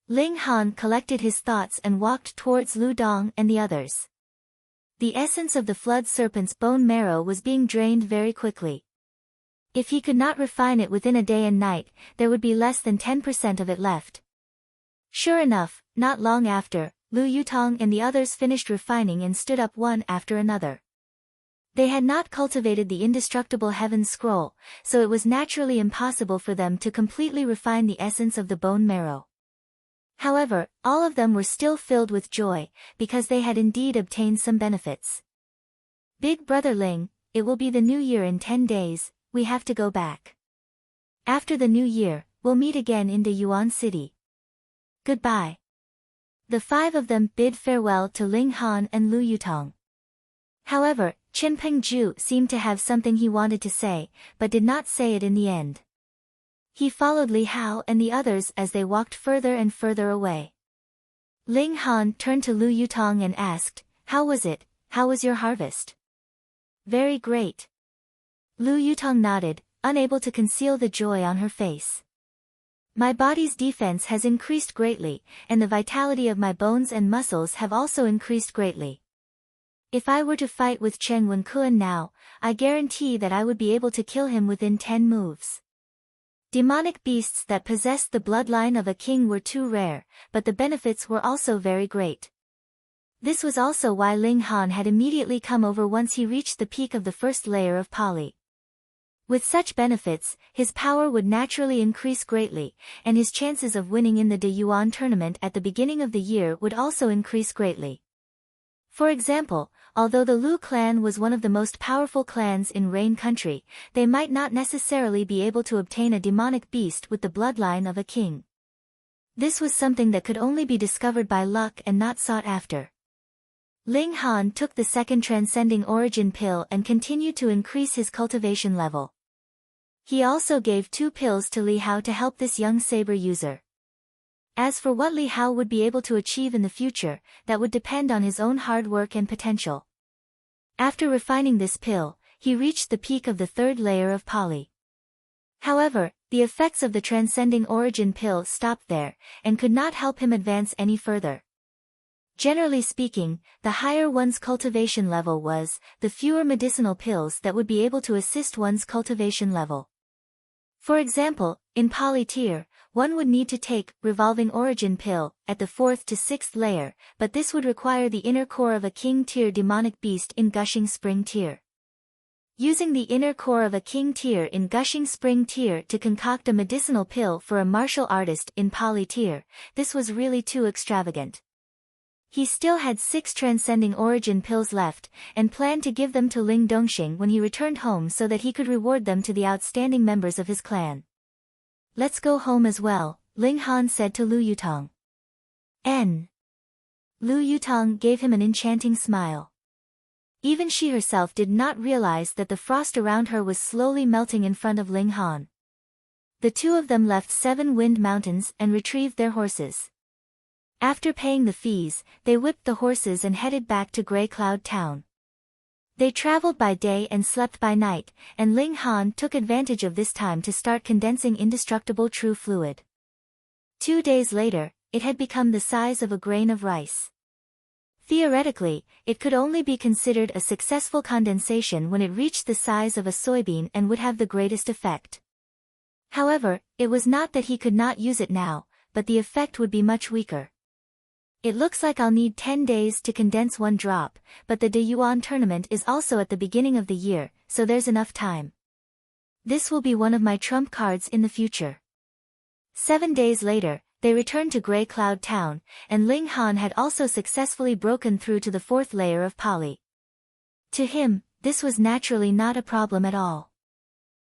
Ling Han collected his thoughts and walked towards Lu Dong and the others. The essence of the flood serpent's bone marrow was being drained very quickly. If he could not refine it within a day and night, there would be less than 10% of it left. Sure enough, not long after, Lu Yutong and the others finished refining and stood up one after another. They had not cultivated the indestructible Heaven Scroll, so it was naturally impossible for them to completely refine the essence of the bone marrow. However, all of them were still filled with joy, because they had indeed obtained some benefits. Big Brother Ling, it will be the new year in 10 days, we have to go back. After the new year, we'll meet again in the Yuan city. Goodbye. The 5 of them bid farewell to Ling Han and Lu Yutong. However, Qin Pengju seemed to have something he wanted to say, but did not say it in the end. He followed Li Hao and the others as they walked further and further away. Ling Han turned to Lu Yutong and asked, "How was it? How was your harvest?" "Very great." Lu Yutong nodded, unable to conceal the joy on her face. "My body's defense has increased greatly, and the vitality of my bones and muscles have also increased greatly. If I were to fight with Chen Wenkuan now, I guarantee that I would be able to kill him within 10 moves. Demonic beasts that possessed the bloodline of a king were too rare, but the benefits were also very great." This was also why Ling Han had immediately come over once he reached the peak of the first layer of Pali. With such benefits, his power would naturally increase greatly, and his chances of winning in the De Yuan tournament at the beginning of the year would also increase greatly. For example, although the Lu clan was one of the most powerful clans in Rain Country, they might not necessarily be able to obtain a demonic beast with the bloodline of a king. This was something that could only be discovered by luck and not sought after. Ling Han took the second transcending origin pill and continued to increase his cultivation level. He also gave 2 pills to Li Hao to help this young saber user. As for what Li Hao would be able to achieve in the future, that would depend on his own hard work and potential. After refining this pill, he reached the peak of the 3rd layer of Pali. However, the effects of the transcending origin pill stopped there, and could not help him advance any further. Generally speaking, the higher one's cultivation level was, the fewer medicinal pills that would be able to assist one's cultivation level. For example, in Pali tier, one would need to take revolving origin pill at the 4th to 6th layer, but this would require the inner core of a king tier demonic beast in gushing spring tier. Using the inner core of a king tier in gushing spring tier to concoct a medicinal pill for a martial artist in Pali tier, this was really too extravagant. He still had 6 transcending origin pills left, and planned to give them to Ling Dongxing when he returned home so that he could reward them to the outstanding members of his clan. "Let's go home as well," Ling Han said to Lu Yutong. Lu Yutong gave him an enchanting smile. Even she herself did not realize that the frost around her was slowly melting in front of Ling Han. The 2 of them left 7 Wind Mountains and retrieved their horses. After paying the fees, they whipped the horses and headed back to Grey Cloud Town. They traveled by day and slept by night, and Ling Han took advantage of this time to start condensing indestructible true fluid. 2 days later, it had become the size of a grain of rice. Theoretically, it could only be considered a successful condensation when it reached the size of a soybean and would have the greatest effect. However, it was not that he could not use it now, but the effect would be much weaker. "It looks like I'll need 10 days to condense 1 drop, but the De Yuan tournament is also at the beginning of the year, so there's enough time. This will be one of my trump cards in the future." 7 days later, they returned to Grey Cloud Town, and Ling Han had also successfully broken through to the 4th layer of Pali. To him, this was naturally not a problem at all.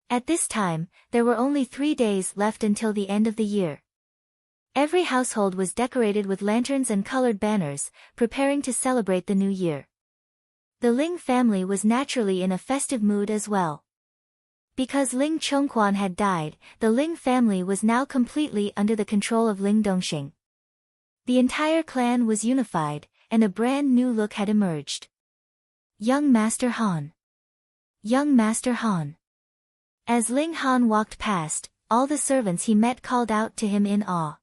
At this time, there were only 3 days left until the end of the year. Every household was decorated with lanterns and colored banners, preparing to celebrate the new year. The Ling family was naturally in a festive mood as well. Because Ling Chongquan had died, the Ling family was now completely under the control of Ling Dongxing. The entire clan was unified, and a brand new look had emerged. Young Master Han. Young Master Han. As Ling Han walked past, all the servants he met called out to him in awe.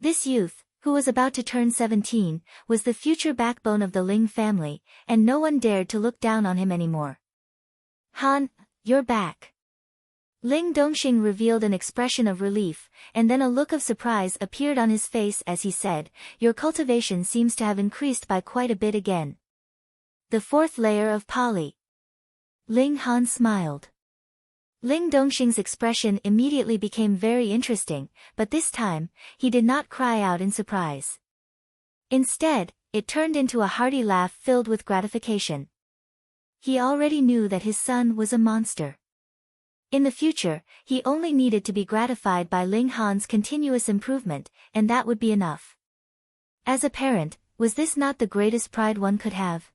This youth, who was about to turn 17, was the future backbone of the Ling family, and no one dared to look down on him anymore. "Han, you're back." Ling Dongxing revealed an expression of relief, and then a look of surprise appeared on his face as he said, "Your cultivation seems to have increased by quite a bit again." The fourth layer of Pali. Ling Han smiled. Ling Dongxing's expression immediately became very interesting, but this time, he did not cry out in surprise. Instead, it turned into a hearty laugh filled with gratification. He already knew that his son was a monster. In the future, he only needed to be gratified by Ling Han's continuous improvement, and that would be enough. As a parent, was this not the greatest pride one could have?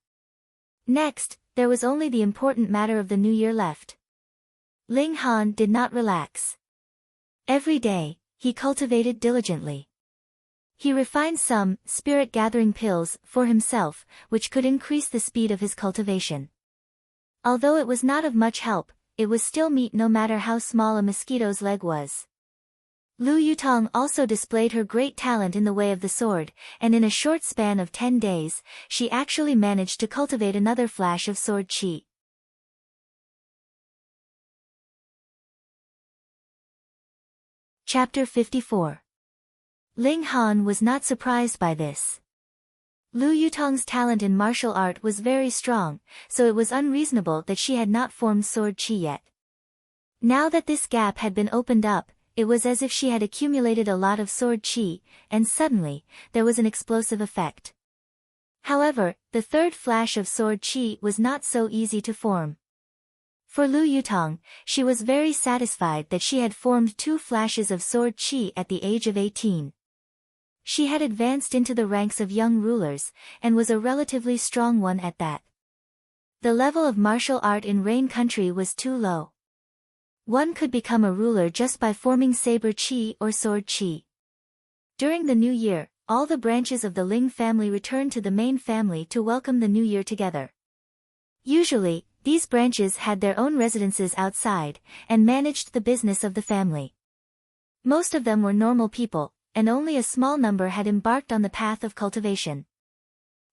Next, there was only the important matter of the new year left. Ling Han did not relax. Every day, he cultivated diligently. He refined some spirit-gathering pills for himself, which could increase the speed of his cultivation. Although it was not of much help, it was still meat no matter how small a mosquito's leg was. Lu Yutong also displayed her great talent in the way of the sword, and in a short span of 10 days, she actually managed to cultivate another flash of sword qi. Chapter 54. Ling Han was not surprised by this. Lu Yutong's talent in martial art was very strong, so it was unreasonable that she had not formed sword qi yet. Now that this gap had been opened up, it was as if she had accumulated a lot of sword qi, and suddenly, there was an explosive effect. However, the third flash of sword qi was not so easy to form. For Lu Yutong, she was very satisfied that she had formed 2 flashes of sword qi at the age of 18. She had advanced into the ranks of young rulers, and was a relatively strong one at that. The level of martial art in Rain Country was too low. One could become a ruler just by forming saber qi or sword qi. During the new year, all the branches of the Ling family returned to the main family to welcome the new year together. Usually, these branches had their own residences outside, and managed the business of the family. Most of them were normal people, and only a small number had embarked on the path of cultivation.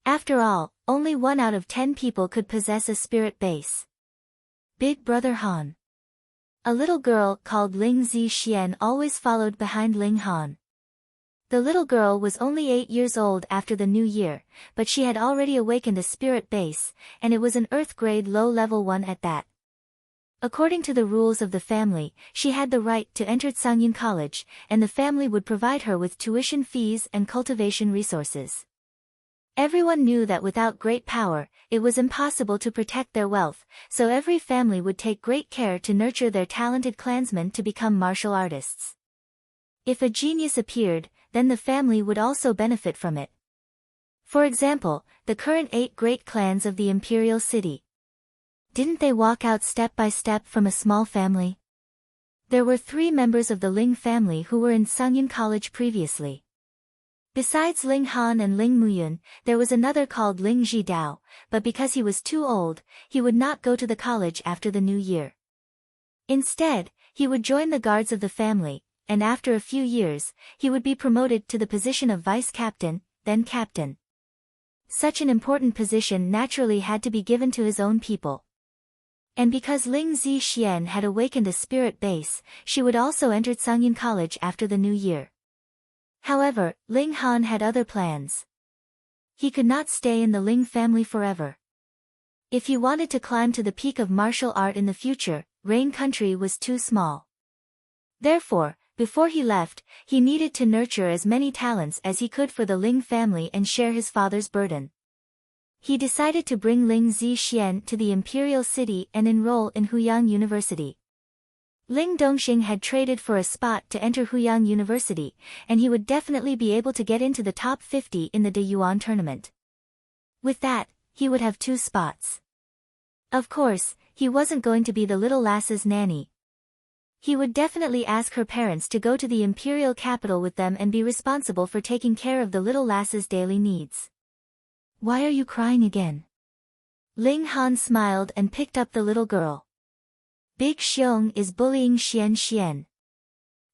After all, only 1 out of 10 people could possess a spirit base. Big Brother Han. A little girl called Ling Zixian always followed behind Ling Han. The little girl was only 8 years old after the new year, but she had already awakened a spirit base, and it was an earth grade low-level one at that. According to the rules of the family, she had the right to enter Tsangyin College, and the family would provide her with tuition fees and cultivation resources. Everyone knew that without great power, it was impossible to protect their wealth, so every family would take great care to nurture their talented clansmen to become martial artists. If a genius appeared, then the family would also benefit from it. For example, the current 8 great clans of the imperial city. Didn't they walk out step by step from a small family? There were 3 members of the Ling family who were in Tsangyin College previously. Besides Ling Han and Ling Muyun, there was another called Ling Zhidao, but because he was too old, he would not go to the college after the new year. Instead, he would join the guards of the family, and after a few years, he would be promoted to the position of vice captain, then captain. Such an important position naturally had to be given to his own people. And because Ling Zixian had awakened a spirit base, she would also enter Tsangyin College after the new year. However, Ling Han had other plans. He could not stay in the Ling family forever. If he wanted to climb to the peak of martial art in the future, Rain Country was too small. Therefore, before he left, he needed to nurture as many talents as he could for the Ling family and share his father's burden. He decided to bring Ling Zixian to the imperial city and enroll in Huyang University. Ling Dongxing had traded for a spot to enter Huyang University, and he would definitely be able to get into the top 50 in the De Yuan tournament. With that, he would have 2 spots. Of course, he wasn't going to be the little lass's nanny. He would definitely ask her parents to go to the imperial capital with them and be responsible for taking care of the little lass's daily needs. Why are you crying again? Ling Han smiled and picked up the little girl. Big Xiong is bullying Xian Xian.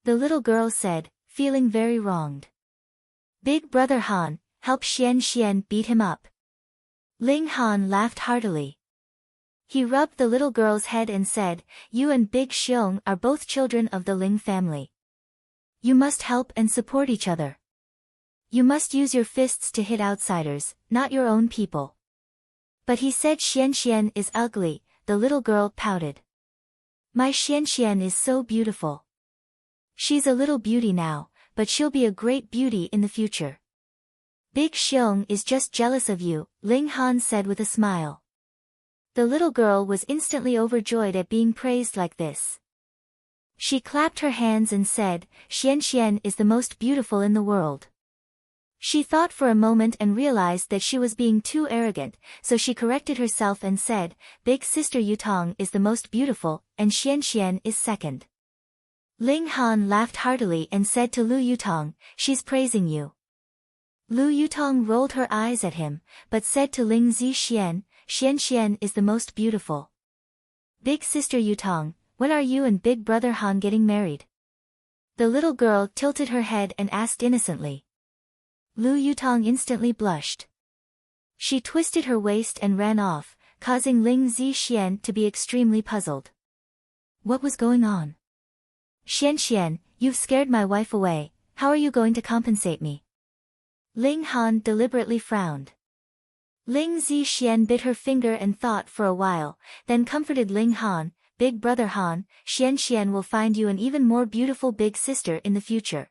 The little girl said, feeling very wronged. Big Brother Han, help Xian Xian beat him up. Ling Han laughed heartily. He rubbed the little girl's head and said, "You and Big Xiong are both children of the Ling family. You must help and support each other. You must use your fists to hit outsiders, not your own people." But he said Xian Xian is ugly. The little girl pouted. "My Xian Xian is so beautiful. She's a little beauty now, but she'll be a great beauty in the future." "Big Xiong is just jealous of you," Ling Han said with a smile. The little girl was instantly overjoyed at being praised like this. She clapped her hands and said, "Xian Xian is the most beautiful in the world." She thought for a moment and realized that she was being too arrogant, so she corrected herself and said, "Big sister Yutong is the most beautiful, and Xian Xian is second." Ling Han laughed heartily and said to Lu Yutong, "She's praising you." Lu Yutong rolled her eyes at him, but said to Ling Zixian, "Xian Xian is the most beautiful." "Big sister Yutong, when are you and big brother Han getting married?" The little girl tilted her head and asked innocently. Lu Yutong instantly blushed. She twisted her waist and ran off, causing Ling Zixian to be extremely puzzled. What was going on? "Xian Xian, you've scared my wife away. How are you going to compensate me?" Ling Han deliberately frowned. Ling Zixian bit her finger and thought for a while, then comforted Ling Han, "Big brother Han, Xian Xian will find you an even more beautiful big sister in the future."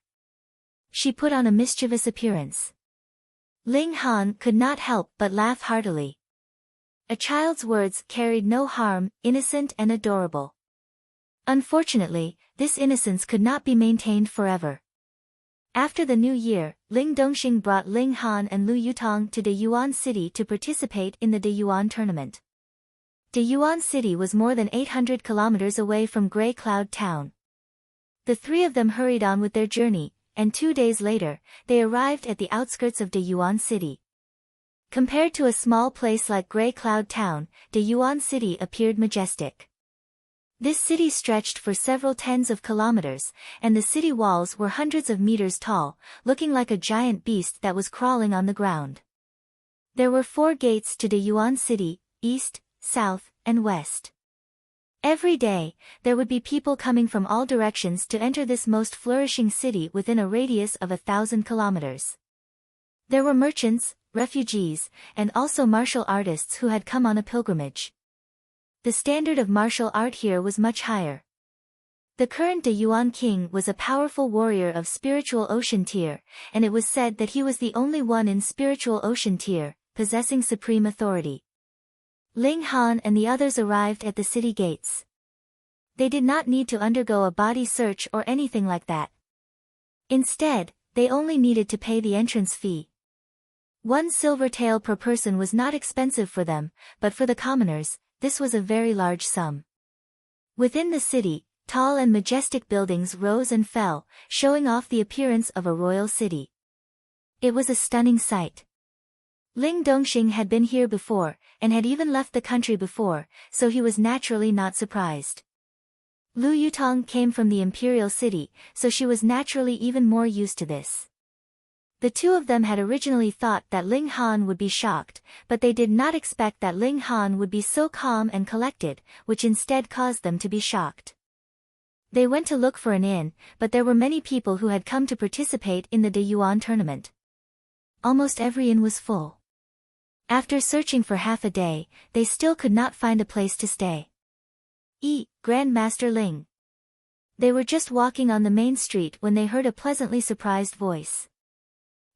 She put on a mischievous appearance. Ling Han could not help but laugh heartily. A child's words carried no harm, innocent and adorable. Unfortunately, this innocence could not be maintained forever. After the new year, Ling Dongxing brought Ling Han and Lu Yutong to Deyuan City to participate in the Deyuan tournament. Deyuan City was more than 800 kilometers away from Grey Cloud Town. The three of them hurried on with their journey, and 2 days later, they arrived at the outskirts of Deyuan City. Compared to a small place like Grey Cloud Town, Deyuan City appeared majestic. This city stretched for several tens of kilometers, and the city walls were hundreds of meters tall, looking like a giant beast that was crawling on the ground. There were 4 gates to Deyuan City, east, south, and west. Every day, there would be people coming from all directions to enter this most flourishing city within a radius of 1,000 kilometers. There were merchants, refugees, and also martial artists who had come on a pilgrimage. The standard of martial art here was much higher. The current Deyuan king was a powerful warrior of spiritual ocean tier, and it was said that he was the only one in spiritual ocean tier, possessing supreme authority. Ling Han and the others arrived at the city gates. They did not need to undergo a body search or anything like that. Instead, they only needed to pay the entrance fee. 1 silver tael per person was not expensive for them, but for the commoners, this was a very large sum. Within the city, tall and majestic buildings rose and fell, showing off the appearance of a royal city. It was a stunning sight. Ling Dongxing had been here before, and had even left the country before, so he was naturally not surprised. Lu Yutong came from the imperial city, so she was naturally even more used to this. The two of them had originally thought that Ling Han would be shocked, but they did not expect that Ling Han would be so calm and collected, which instead caused them to be shocked. They went to look for an inn, but there were many people who had come to participate in the Deyuan tournament. Almost every inn was full. After searching for half a day, they still could not find a place to stay. Grand Master Ling. They were just walking on the main street when they heard a pleasantly surprised voice.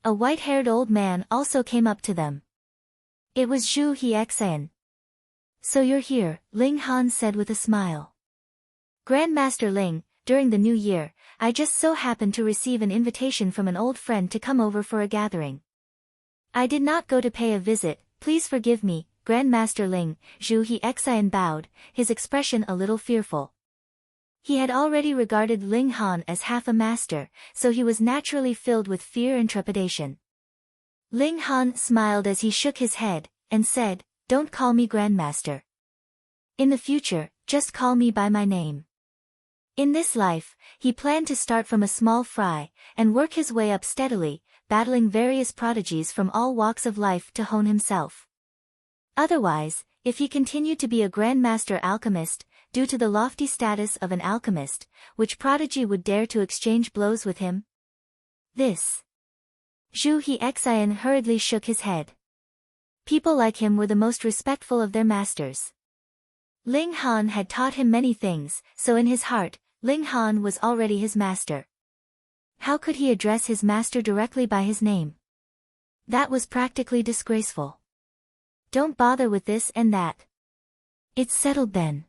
A white-haired old man also came up to them. It was Zhu Hiexian. "So you're here," Ling Han said with a smile. "Grandmaster Ling, during the new year, I just so happened to receive an invitation from an old friend to come over for a gathering. I did not go to pay a visit, please forgive me, Grandmaster Ling." Zhu Hiexian bowed, his expression a little fearful. He had already regarded Ling Han as half a master, so he was naturally filled with fear and trepidation. Ling Han smiled as he shook his head, and said, "Don't call me Grandmaster. In the future, just call me by my name." In this life, he planned to start from a small fry, and work his way up steadily, battling various prodigies from all walks of life to hone himself. Otherwise, If he continued to be a grandmaster alchemist, due to the lofty status of an alchemist, which prodigy would dare to exchange blows with him? This. Zhu Hexian hurriedly shook his head. People like him were the most respectful of their masters. Ling Han had taught him many things, so in his heart, Ling Han was already his master. How could he address his master directly by his name? That was practically disgraceful. Don't bother with this and that. It's settled then.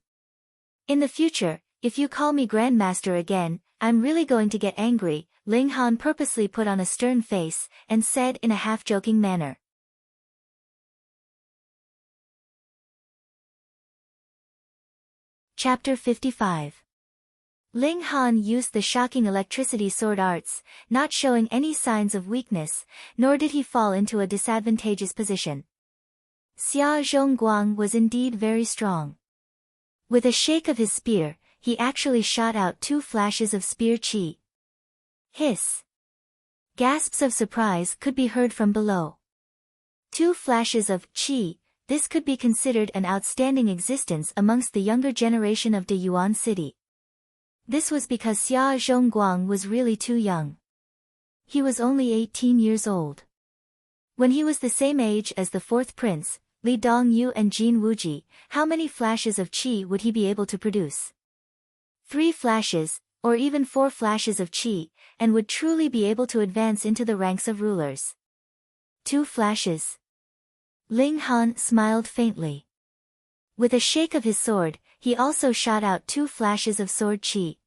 In the future, if you call me Grandmaster again, I'm really going to get angry, Ling Han purposely put on a stern face, and said in a half-joking manner. Chapter 55. Ling Han used the shocking electricity sword arts, not showing any signs of weakness, nor did he fall into a disadvantageous position. Xia Zhongguang was indeed very strong. With a shake of his spear, he actually shot out 2 flashes of spear qi. Hiss. Gasps of surprise could be heard from below. 2 flashes of qi, this could be considered an outstanding existence amongst the younger generation of De Yuan City. This was because Xia Zhongguang was really too young. He was only 18 years old. When he was the same age as the 4th prince, Li Dongyu and Jin Wuji, how many flashes of qi would he be able to produce? 3 flashes, or even 4 flashes of qi, and would truly be able to advance into the ranks of rulers. 2 flashes. Ling Han smiled faintly. With a shake of his sword, he also shot out 2 flashes of sword qi.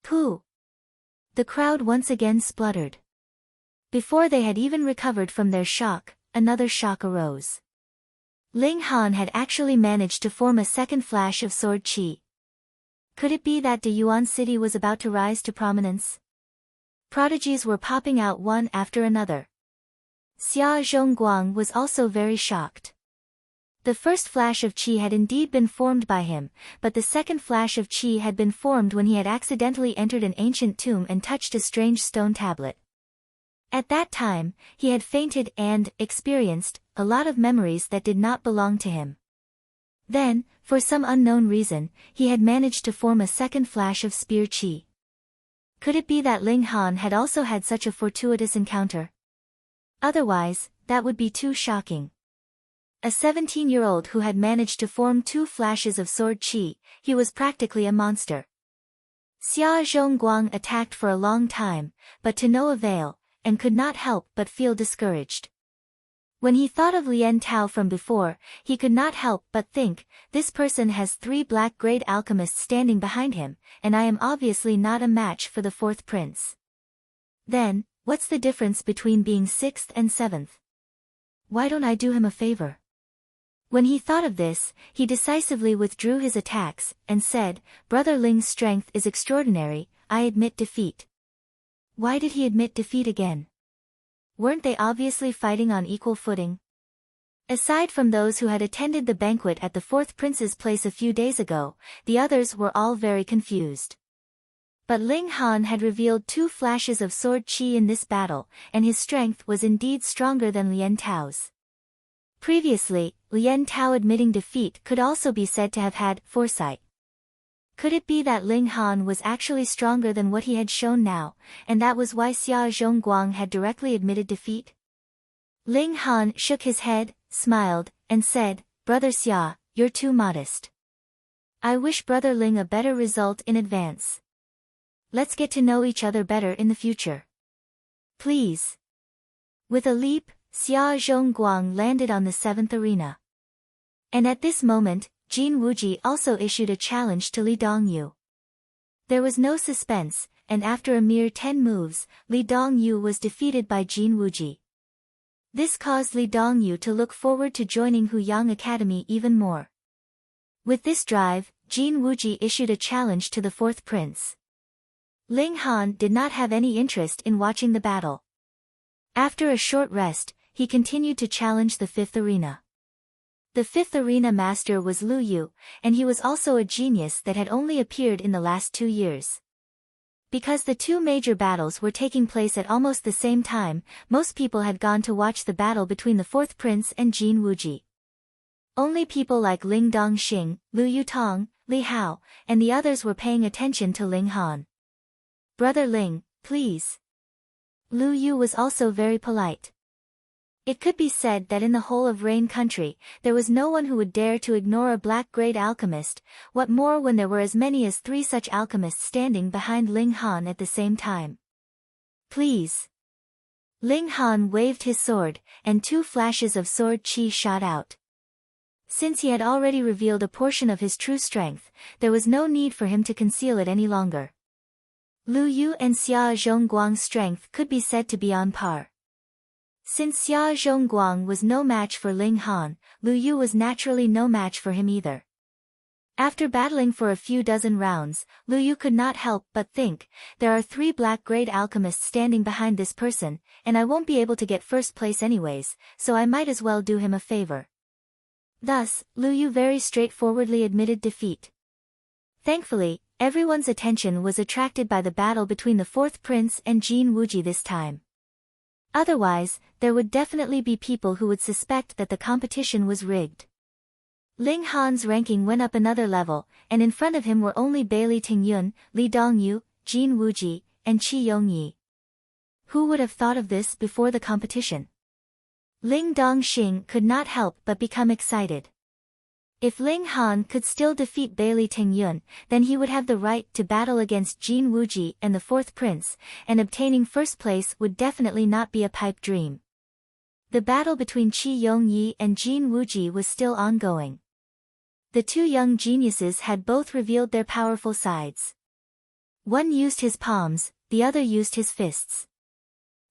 Pooh! The crowd once again spluttered. Before they had even recovered from their shock, another shock arose. Ling Han had actually managed to form a second flash of sword qi. Could it be that De Yuan City was about to rise to prominence? Prodigies were popping out one after another. Xia Zhongguang was also very shocked. The first flash of qi had indeed been formed by him, but the second flash of qi had been formed when he had accidentally entered an ancient tomb and touched a strange stone tablet. At that time, he had fainted and experienced a lot of memories that did not belong to him. Then, for some unknown reason, he had managed to form a second flash of spear qi. Could it be that Ling Han had also had such a fortuitous encounter? Otherwise, that would be too shocking. A 17-year-old who had managed to form 2 flashes of sword qi, he was practically a monster. Xia Zhongguang attacked for a long time, but to no avail, and could not help but feel discouraged. When he thought of Lien Tao from before, he could not help but think, this person has 3 black-grade alchemists standing behind him, and I am obviously not a match for the 4th prince. Then, what's the difference between being 6th and 7th? Why don't I do him a favor? When he thought of this, he decisively withdrew his attacks, and said, Brother Ling's strength is extraordinary, I admit defeat. Why did he admit defeat again? Weren't they obviously fighting on equal footing? Aside from those who had attended the banquet at the 4th prince's place a few days ago, the others were all very confused. But Ling Han had revealed 2 flashes of sword qi in this battle, and his strength was indeed stronger than Lien Tao's. Previously, Lien Tao admitting defeat could also be said to have had foresight. Could it be that Ling Han was actually stronger than what he had shown now, and that was why Xia Zhongguang had directly admitted defeat? Ling Han shook his head, smiled, and said, Brother Xia, you're too modest. I wish Brother Ling a better result in advance. Let's get to know each other better in the future. Please. With a leap, Xia Zhongguang landed on the 7th arena. And at this moment, Jin Wuji also issued a challenge to Li Dongyu. There was no suspense, and after a mere 10 moves, Li Dongyu was defeated by Jin Wuji. This caused Li Dongyu to look forward to joining Huyang Academy even more. With this drive, Jin Wuji issued a challenge to the 4th prince. Ling Han did not have any interest in watching the battle. After a short rest, he continued to challenge the 5th arena. The 5th arena master was Lu Yu, and he was also a genius that had only appeared in the last 2 years. Because the 2 major battles were taking place at almost the same time, most people had gone to watch the battle between the 4th prince and Jin Wuji. Only people like Ling Dongxing, Lu Yutong, Li Hao, and the others were paying attention to Ling Han. "Brother Ling, please." Lu Yu was also very polite. It could be said that in the whole of Rain Country, there was no one who would dare to ignore a black-grade alchemist, what more when there were as many as 3 such alchemists standing behind Ling Han at the same time. "Please." Ling Han waved his sword, and 2 flashes of sword chi shot out. Since he had already revealed a portion of his true strength, there was no need for him to conceal it any longer. Lu Yu and Xia Zhongguang's strength could be said to be on par. Since Xia Zhongguang was no match for Ling Han, Lu Yu was naturally no match for him either. After battling for a few dozen rounds, Lu Yu could not help but think, there are 3 black-grade alchemists standing behind this person, and I won't be able to get first place anyways, so I might as well do him a favor. Thus, Lu Yu very straightforwardly admitted defeat. Thankfully, everyone's attention was attracted by the battle between the 4th prince and Jin Wuji this time. Otherwise, there would definitely be people who would suspect that the competition was rigged. Ling Han's ranking went up another level, and in front of him were only Bailey Tingyun, Li Dongyu, Jin Wuji, and Qi Yongyi. Who would have thought of this before the competition? Ling Dongxing could not help but become excited. If Ling Han could still defeat Bailey Tingyun, then he would have the right to battle against Jin Wuji and the 4th prince, and obtaining first place would definitely not be a pipe dream. The battle between Qi Yongyi and Jin Wuji was still ongoing. The 2 young geniuses had both revealed their powerful sides. One used his palms, the other used his fists.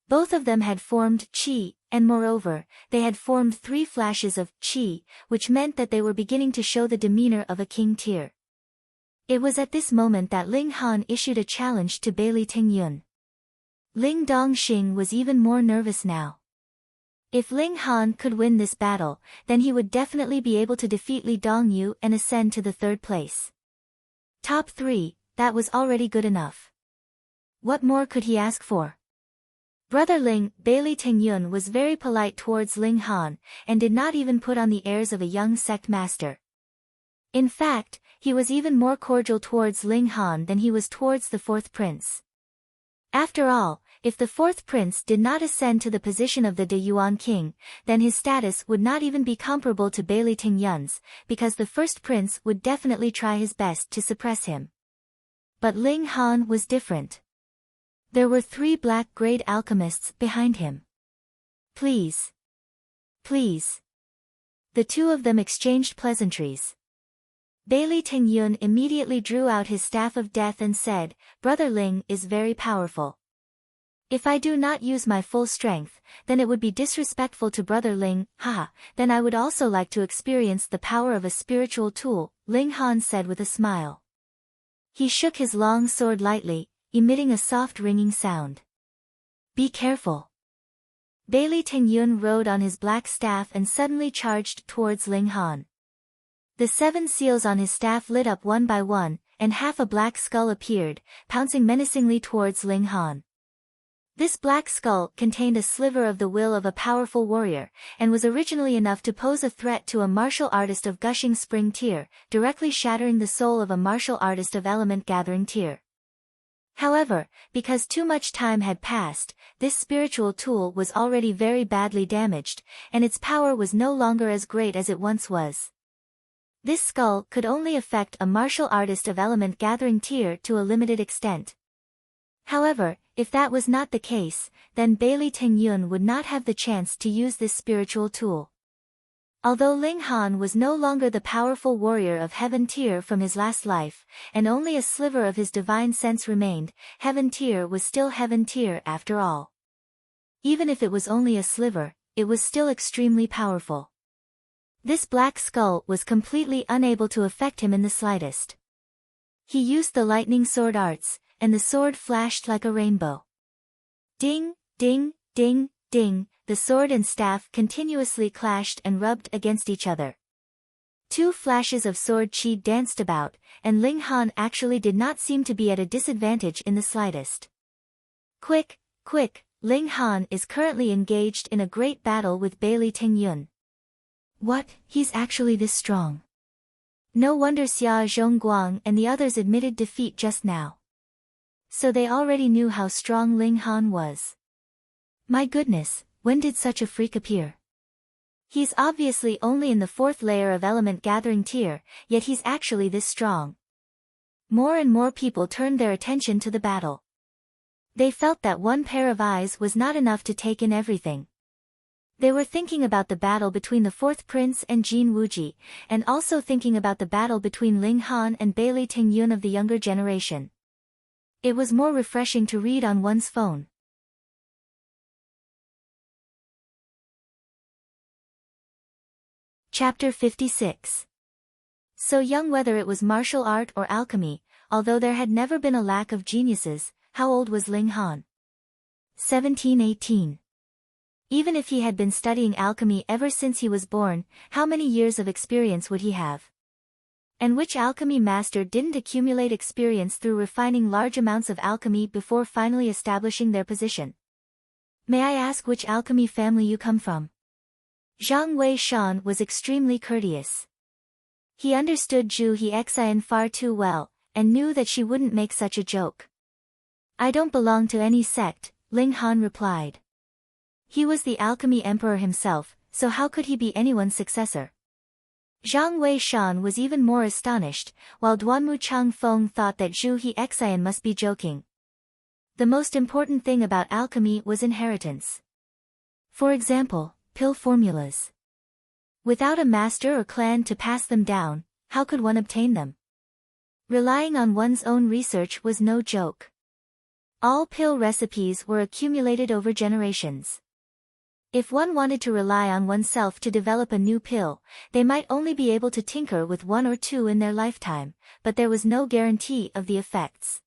Both of them had formed qi, and moreover, they had formed 3 flashes of qi, which meant that they were beginning to show the demeanor of a king tier. It was at this moment that Ling Han issued a challenge to Bailey Tingyun. Ling Dongxing was even more nervous now. If Ling Han could win this battle, then he would definitely be able to defeat Li Dongyu and ascend to the 3rd place. Top 3, that was already good enough. What more could he ask for? Brother Ling, Bailey Tingyun was very polite towards Ling Han, and did not even put on the airs of a young sect master. In fact, he was even more cordial towards Ling Han than he was towards the 4th prince. After all, if the 4th prince did not ascend to the position of the De Yuan king, then his status would not even be comparable to Bailey Tingyun's, because the 1st prince would definitely try his best to suppress him. But Ling Han was different. There were 3 black-grade alchemists behind him. "Please. Please." The 2 of them exchanged pleasantries. Bailey Tingyun immediately drew out his staff of death and said, "Brother Ling is very powerful. If I do not use my full strength, then it would be disrespectful to Brother Ling, haha, then I would also like to experience the power of a spiritual tool," Ling Han said with a smile. He shook his long sword lightly, emitting a soft ringing sound. "Be careful." Bailey Tingyun rode on his black staff and suddenly charged towards Ling Han. The 7 seals on his staff lit up one by one, and half a black skull appeared, pouncing menacingly towards Ling Han. This black skull contained a sliver of the will of a powerful warrior, and was originally enough to pose a threat to a martial artist of Gushing Spring tier, directly shattering the soul of a martial artist of Element Gathering tier. However, because too much time had passed, this spiritual tool was already very badly damaged, and its power was no longer as great as it once was. This skull could only affect a martial artist of Element Gathering tier to a limited extent. However, if that was not the case, then Bailey Tingyun would not have the chance to use this spiritual tool. Although Ling Han was no longer the powerful warrior of Heaven tier from his last life, and only a sliver of his divine sense remained, Heaven tier was still Heaven tier after all. Even if it was only a sliver, it was still extremely powerful. This black skull was completely unable to affect him in the slightest. He used the lightning sword arts, and the sword flashed like a rainbow. Ding, ding, ding, ding, the sword and staff continuously clashed and rubbed against each other. 2 flashes of sword chi danced about, and Ling Han actually did not seem to be at a disadvantage in the slightest. Quick, quick, Ling Han is currently engaged in a great battle with Bailey Tingyun. What, he's actually this strong? No wonder Xia Zhongguang and the others admitted defeat just now. So they already knew how strong Ling Han was. My goodness, when did such a freak appear? He's obviously only in the 4th layer of element gathering tier, yet he's actually this strong. More and more people turned their attention to the battle. They felt that one pair of eyes was not enough to take in everything. They were thinking about the battle between the 4th prince and Jin Wuji, and also thinking about the battle between Ling Han and Bailey Tingyun of the younger generation. It was more refreshing to read on one's phone. Chapter 56. So young, whether it was martial art or alchemy, although there had never been a lack of geniuses, how old was Ling Han? 17-18. Even if he had been studying alchemy ever since he was born, how many years of experience would he have? And which alchemy master didn't accumulate experience through refining large amounts of alchemy before finally establishing their position? May I ask which alchemy family you come from? Zhang Wei Shan was extremely courteous. He understood Zhu Hexian far too well, and knew that she wouldn't make such a joke. I don't belong to any sect, Ling Han replied. He was the alchemy emperor himself, so how could he be anyone's successor? Zhang Wei Shan was even more astonished, while Duanmu Changfeng thought that Zhu Hexian must be joking. The most important thing about alchemy was inheritance. For example, pill formulas. Without a master or clan to pass them down, how could one obtain them? Relying on one's own research was no joke. All pill recipes were accumulated over generations. If one wanted to rely on oneself to develop a new pill, they might only be able to tinker with 1 or 2 in their lifetime, but there was no guarantee of the effects.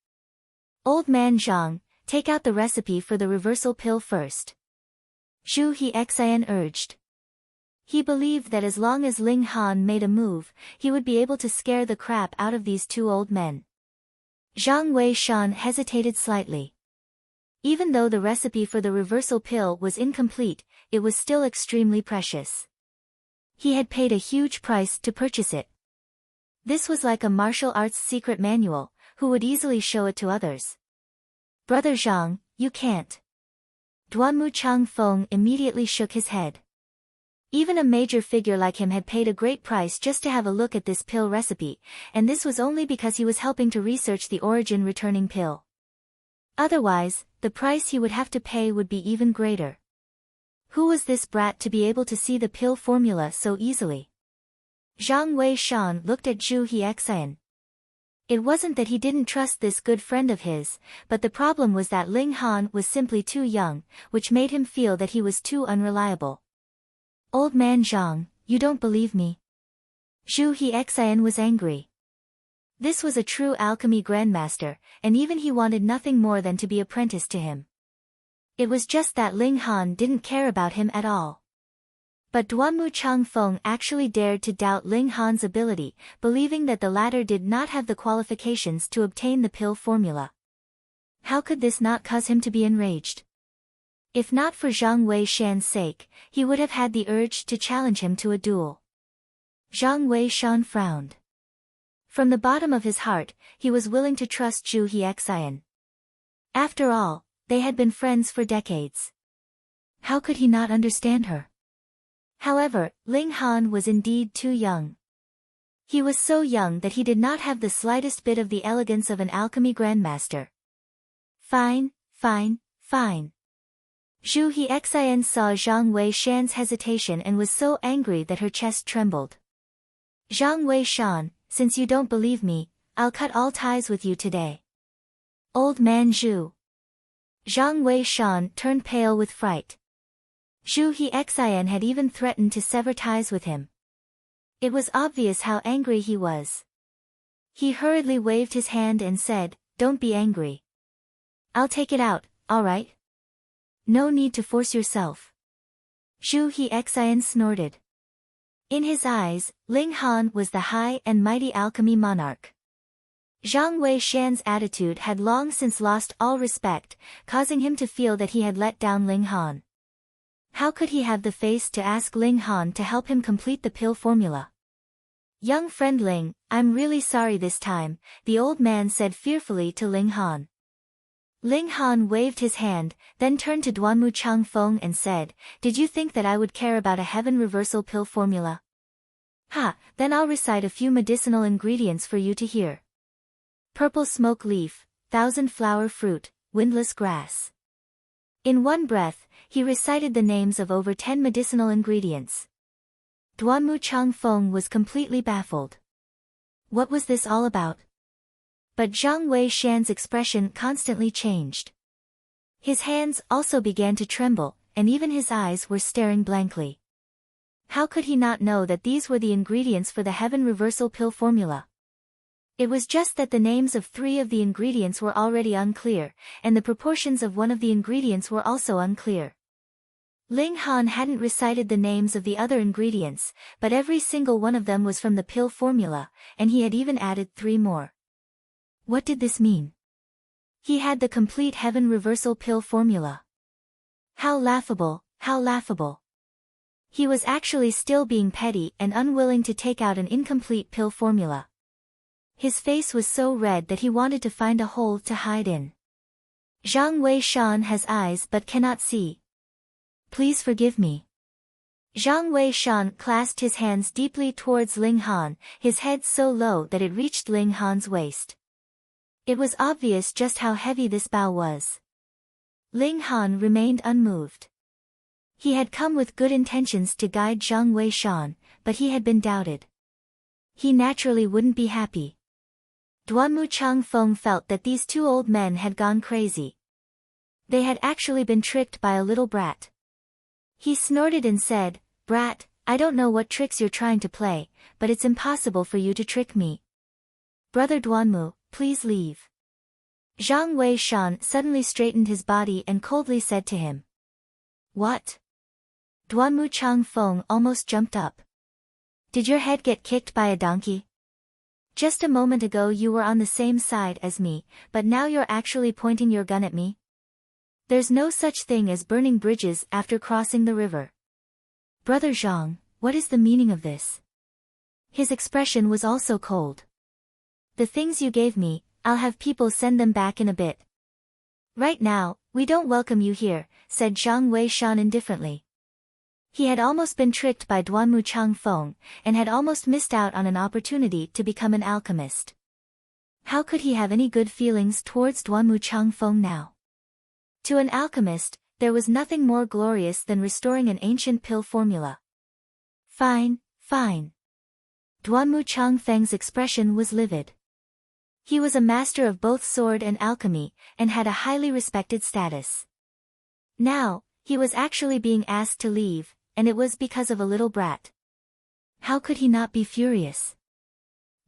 Old man Zhang, take out the recipe for the reversal pill first. Zhu Hexian urged. He believed that as long as Ling Han made a move, he would be able to scare the crap out of these 2 old men. Zhang Wei Shan hesitated slightly. Even though the recipe for the reversal pill was incomplete, it was still extremely precious. He had paid a huge price to purchase it. This was like a martial arts secret manual, who would easily show it to others. Brother Zhang, you can't. Duanmu Changfeng immediately shook his head. Even a major figure like him had paid a great price just to have a look at this pill recipe, and this was only because he was helping to research the origin returning pill. Otherwise, the price he would have to pay would be even greater. Who was this brat to be able to see the pill formula so easily? Zhang Wei Shan looked at Zhu Hexian. It wasn't that he didn't trust this good friend of his, but the problem was that Ling Han was simply too young, which made him feel that he was too unreliable. Old man Zhang, you don't believe me? Zhu Hexian was angry. This was a true alchemy grandmaster, and even he wanted nothing more than to be apprenticed to him. It was just that Ling Han didn't care about him at all. But Duanmu Changfeng actually dared to doubt Ling Han's ability, believing that the latter did not have the qualifications to obtain the pill formula. How could this not cause him to be enraged? If not for Zhang Wei Shan's sake, he would have had the urge to challenge him to a duel. Zhang Wei Shan frowned. From the bottom of his heart, he was willing to trust Zhu Hexian. After all, they had been friends for decades. How could he not understand her? However, Ling Han was indeed too young. He was so young that he did not have the slightest bit of the elegance of an alchemy grandmaster. Fine, fine, fine. Zhu Hexian saw Zhang Wei Shan's hesitation and was so angry that her chest trembled. Zhang Wei Shan, since you don't believe me, I'll cut all ties with you today. Old man Zhu. Zhang Wei Shan turned pale with fright. Zhu Hexian had even threatened to sever ties with him. It was obvious how angry he was. He hurriedly waved his hand and said, "Don't be angry. I'll take it out, all right? No need to force yourself." Zhu Hexian snorted. In his eyes, Ling Han was the high and mighty alchemy monarch. Zhang Wei Shan's attitude had long since lost all respect, causing him to feel that he had let down Ling Han. How could he have the face to ask Ling Han to help him complete the pill formula? Young friend Ling, I'm really sorry this time, the old man said fearfully to Ling Han. Ling Han waved his hand, then turned to Duanmu Changfeng and said, Did you think that I would care about a heaven reversal pill formula? Ha, then I'll recite a few medicinal ingredients for you to hear. Purple smoke leaf, 1,000-flower fruit, windless grass. In one breath, he recited the names of over 10 medicinal ingredients. Duanmu Changfeng was completely baffled. What was this all about? But Zhang Wei Shan's expression constantly changed. His hands also began to tremble, and even his eyes were staring blankly. How could he not know that these were the ingredients for the heaven reversal pill formula? It was just that the names of 3 of the ingredients were already unclear, and the proportions of one of the ingredients were also unclear. Ling Han hadn't recited the names of the other ingredients, but every single one of them was from the pill formula, and he had even added 3 more. What did this mean? He had the complete heaven reversal pill formula. How laughable, how laughable. He was actually still being petty and unwilling to take out an incomplete pill formula. His face was so red that he wanted to find a hole to hide in. Zhang Wei Shan has eyes but cannot see. Please forgive me. Zhang Wei Shan clasped his hands deeply towards Ling Han, his head so low that it reached Ling Han's waist. It was obvious just how heavy this bow was. Ling Han remained unmoved. He had come with good intentions to guide Zhang Wei Shan, but he had been doubted. He naturally wouldn't be happy. Duanmu Changfeng felt that these 2 old men had gone crazy. They had actually been tricked by a little brat. He snorted and said, Brat, I don't know what tricks you're trying to play, but it's impossible for you to trick me. Brother Duanmu, please leave. Zhang Wei Shan suddenly straightened his body and coldly said to him. What? Duanmu Changfeng almost jumped up. Did your head get kicked by a donkey? Just a moment ago you were on the same side as me, but now you're actually pointing your gun at me? There's no such thing as burning bridges after crossing the river. Brother Zhang, what is the meaning of this? His expression was also cold. The things you gave me, I'll have people send them back in a bit. Right now, we don't welcome you here, said Zhang Wei Shan indifferently. He had almost been tricked by Duanmu Changfeng, and had almost missed out on an opportunity to become an alchemist. How could he have any good feelings towards Duanmu Changfeng now? To an alchemist, there was nothing more glorious than restoring an ancient pill formula. Fine, fine. Duanmu Changfeng's expression was livid. He was a master of both sword and alchemy, and had a highly respected status. Now, he was actually being asked to leave, and it was because of a little brat. How could he not be furious?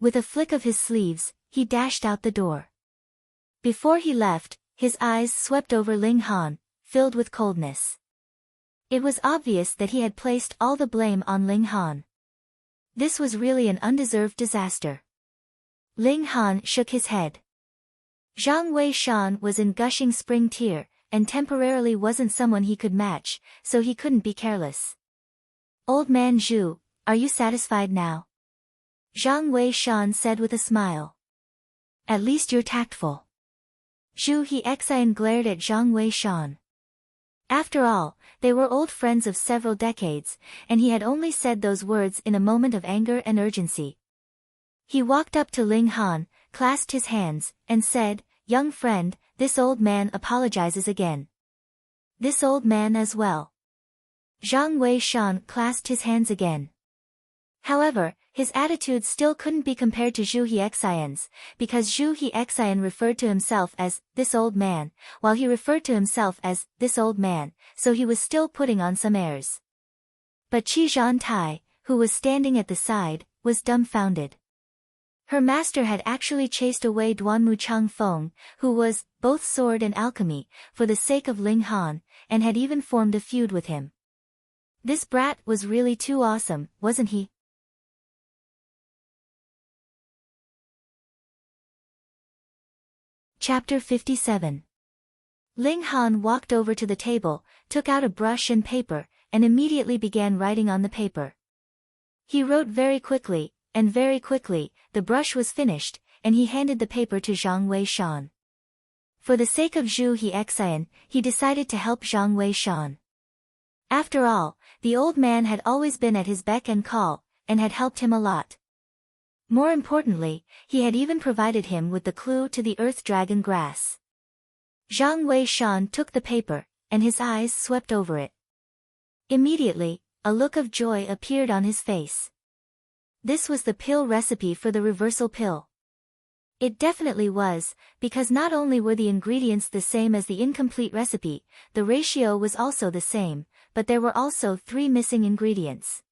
With a flick of his sleeves, he dashed out the door. Before he left, his eyes swept over Ling Han, filled with coldness. It was obvious that he had placed all the blame on Ling Han. This was really an undeserved disaster. Ling Han shook his head. Zhang Wei Shan was in gushing spring tear, and temporarily wasn't someone he could match, so he couldn't be careless. Old man Zhu, are you satisfied now? Zhang Wei Shan said with a smile. At least you're tactful. Zhu Hexian glared at Zhang Wei Shan. After all, they were old friends of several decades, and he had only said those words in a moment of anger and urgency. He walked up to Ling Han, clasped his hands, and said, Young friend, this old man apologizes again. This old man as well. Zhang Wei Shan clasped his hands again. However, his attitude still couldn't be compared to Zhu Hexian's, because Zhu Hexian referred to himself as, this old man, while he referred to himself as, this old man, so he was still putting on some airs. But Qi Zhantai, who was standing at the side, was dumbfounded. Her master had actually chased away Duanmu Changfeng, who was, both sword and alchemy, for the sake of Ling Han, and had even formed a feud with him. This brat was really too awesome, wasn't he? Chapter 57. Ling Han walked over to the table, took out a brush and paper, and immediately began writing on the paper. He wrote very quickly, and very quickly, the brush was finished, and he handed the paper to Zhang Wei-shan. For the sake of Zhu Hexian, he decided to help Zhang Wei-shan. After all, the old man had always been at his beck and call, and had helped him a lot. More importantly, he had even provided him with the clue to the Earth Dragon grass. Zhang Wei-shan took the paper, and his eyes swept over it. Immediately, a look of joy appeared on his face. This was the pill recipe for the reversal pill. It definitely was, because not only were the ingredients the same as the incomplete recipe, the ratio was also the same, but there were also 3 missing ingredients.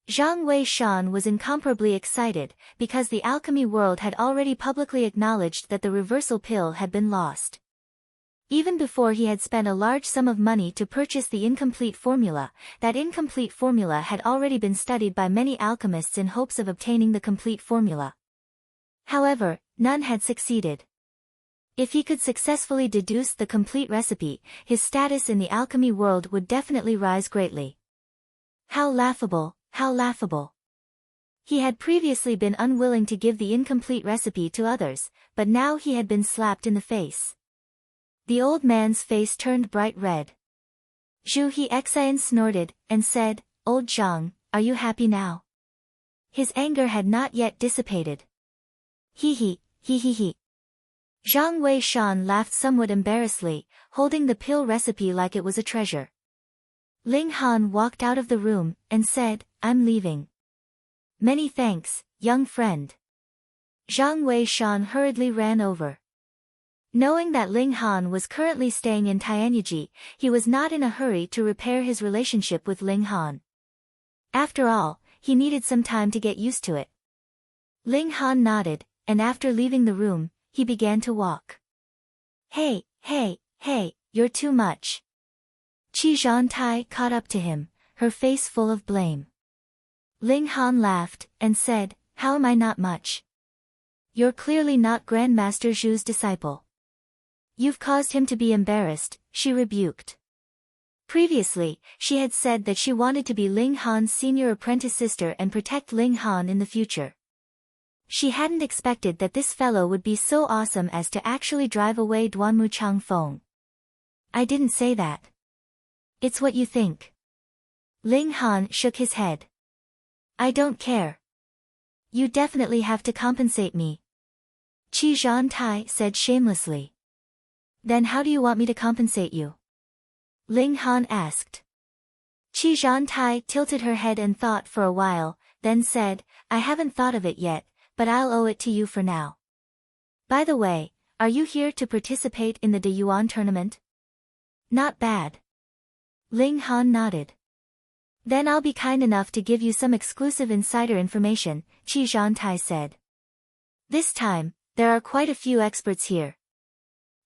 Zhang Wei-shan was incomparably excited, because the alchemy world had already publicly acknowledged that the reversal pill had been lost. Even before he had spent a large sum of money to purchase the incomplete formula, that incomplete formula had already been studied by many alchemists in hopes of obtaining the complete formula. However, none had succeeded. If he could successfully deduce the complete recipe, his status in the alchemy world would definitely rise greatly. How laughable, how laughable. He had previously been unwilling to give the incomplete recipe to others, but now he had been slapped in the face. The old man's face turned bright red. Zhu Hexian snorted, and said, "Old Zhang, are you happy now?" His anger had not yet dissipated. He. Zhang Wei-shan laughed somewhat embarrassedly, holding the pill recipe like it was a treasure. Ling Han walked out of the room, and said, "I'm leaving." "Many thanks, young friend." Zhang Wei-shan hurriedly ran over. Knowing that Ling Han was currently staying in Tianyiji, he was not in a hurry to repair his relationship with Ling Han. After all, he needed some time to get used to it. Ling Han nodded, and after leaving the room, he began to walk. Hey, you're too much." Qi Zhantai caught up to him, her face full of blame. Ling Han laughed, and said, "How am I not much? You're clearly not Grandmaster Zhu's disciple. You've caused him to be embarrassed," she rebuked. Previously, she had said that she wanted to be Ling Han's senior apprentice sister and protect Ling Han in the future. She hadn't expected that this fellow would be so awesome as to actually drive away Duanmu Changfeng. "I didn't say that. It's what you think." Ling Han shook his head. "I don't care. You definitely have to compensate me," Qi Zhantai said shamelessly. "Then how do you want me to compensate you?" Ling Han asked. Qi Zhantai tilted her head and thought for a while, then said, "I haven't thought of it yet, but I'll owe it to you for now. By the way, are you here to participate in the De Yuan tournament?" "Not bad." Ling Han nodded. "Then I'll be kind enough to give you some exclusive insider information," Qi Zhantai said. "This time, there are quite a few experts here.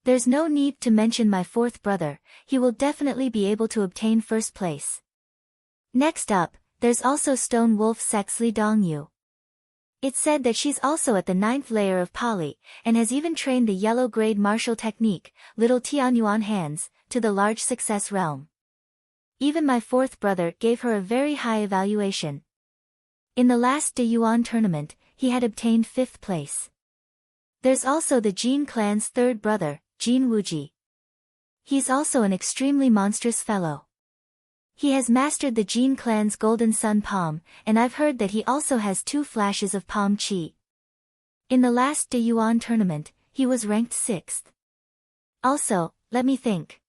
There's no need to mention my 4th brother, he will definitely be able to obtain first place. Next up, there's also Stone Wolf Sex Li Dongyu. It's said that she's also at the 9th layer of Pali, and has even trained the yellow grade martial technique, Little Tianyuan Hands, to the large success realm. Even my 4th brother gave her a very high evaluation. In the last De Yuan tournament, he had obtained 5th place. There's also the Jin clan's 3rd brother, Jin Wuji. He's also an extremely monstrous fellow. He has mastered the Jin clan's Golden Sun Palm, and I've heard that he also has 2 flashes of Palm Chi. In the last De Yuan tournament, he was ranked 6th. Also, let me think.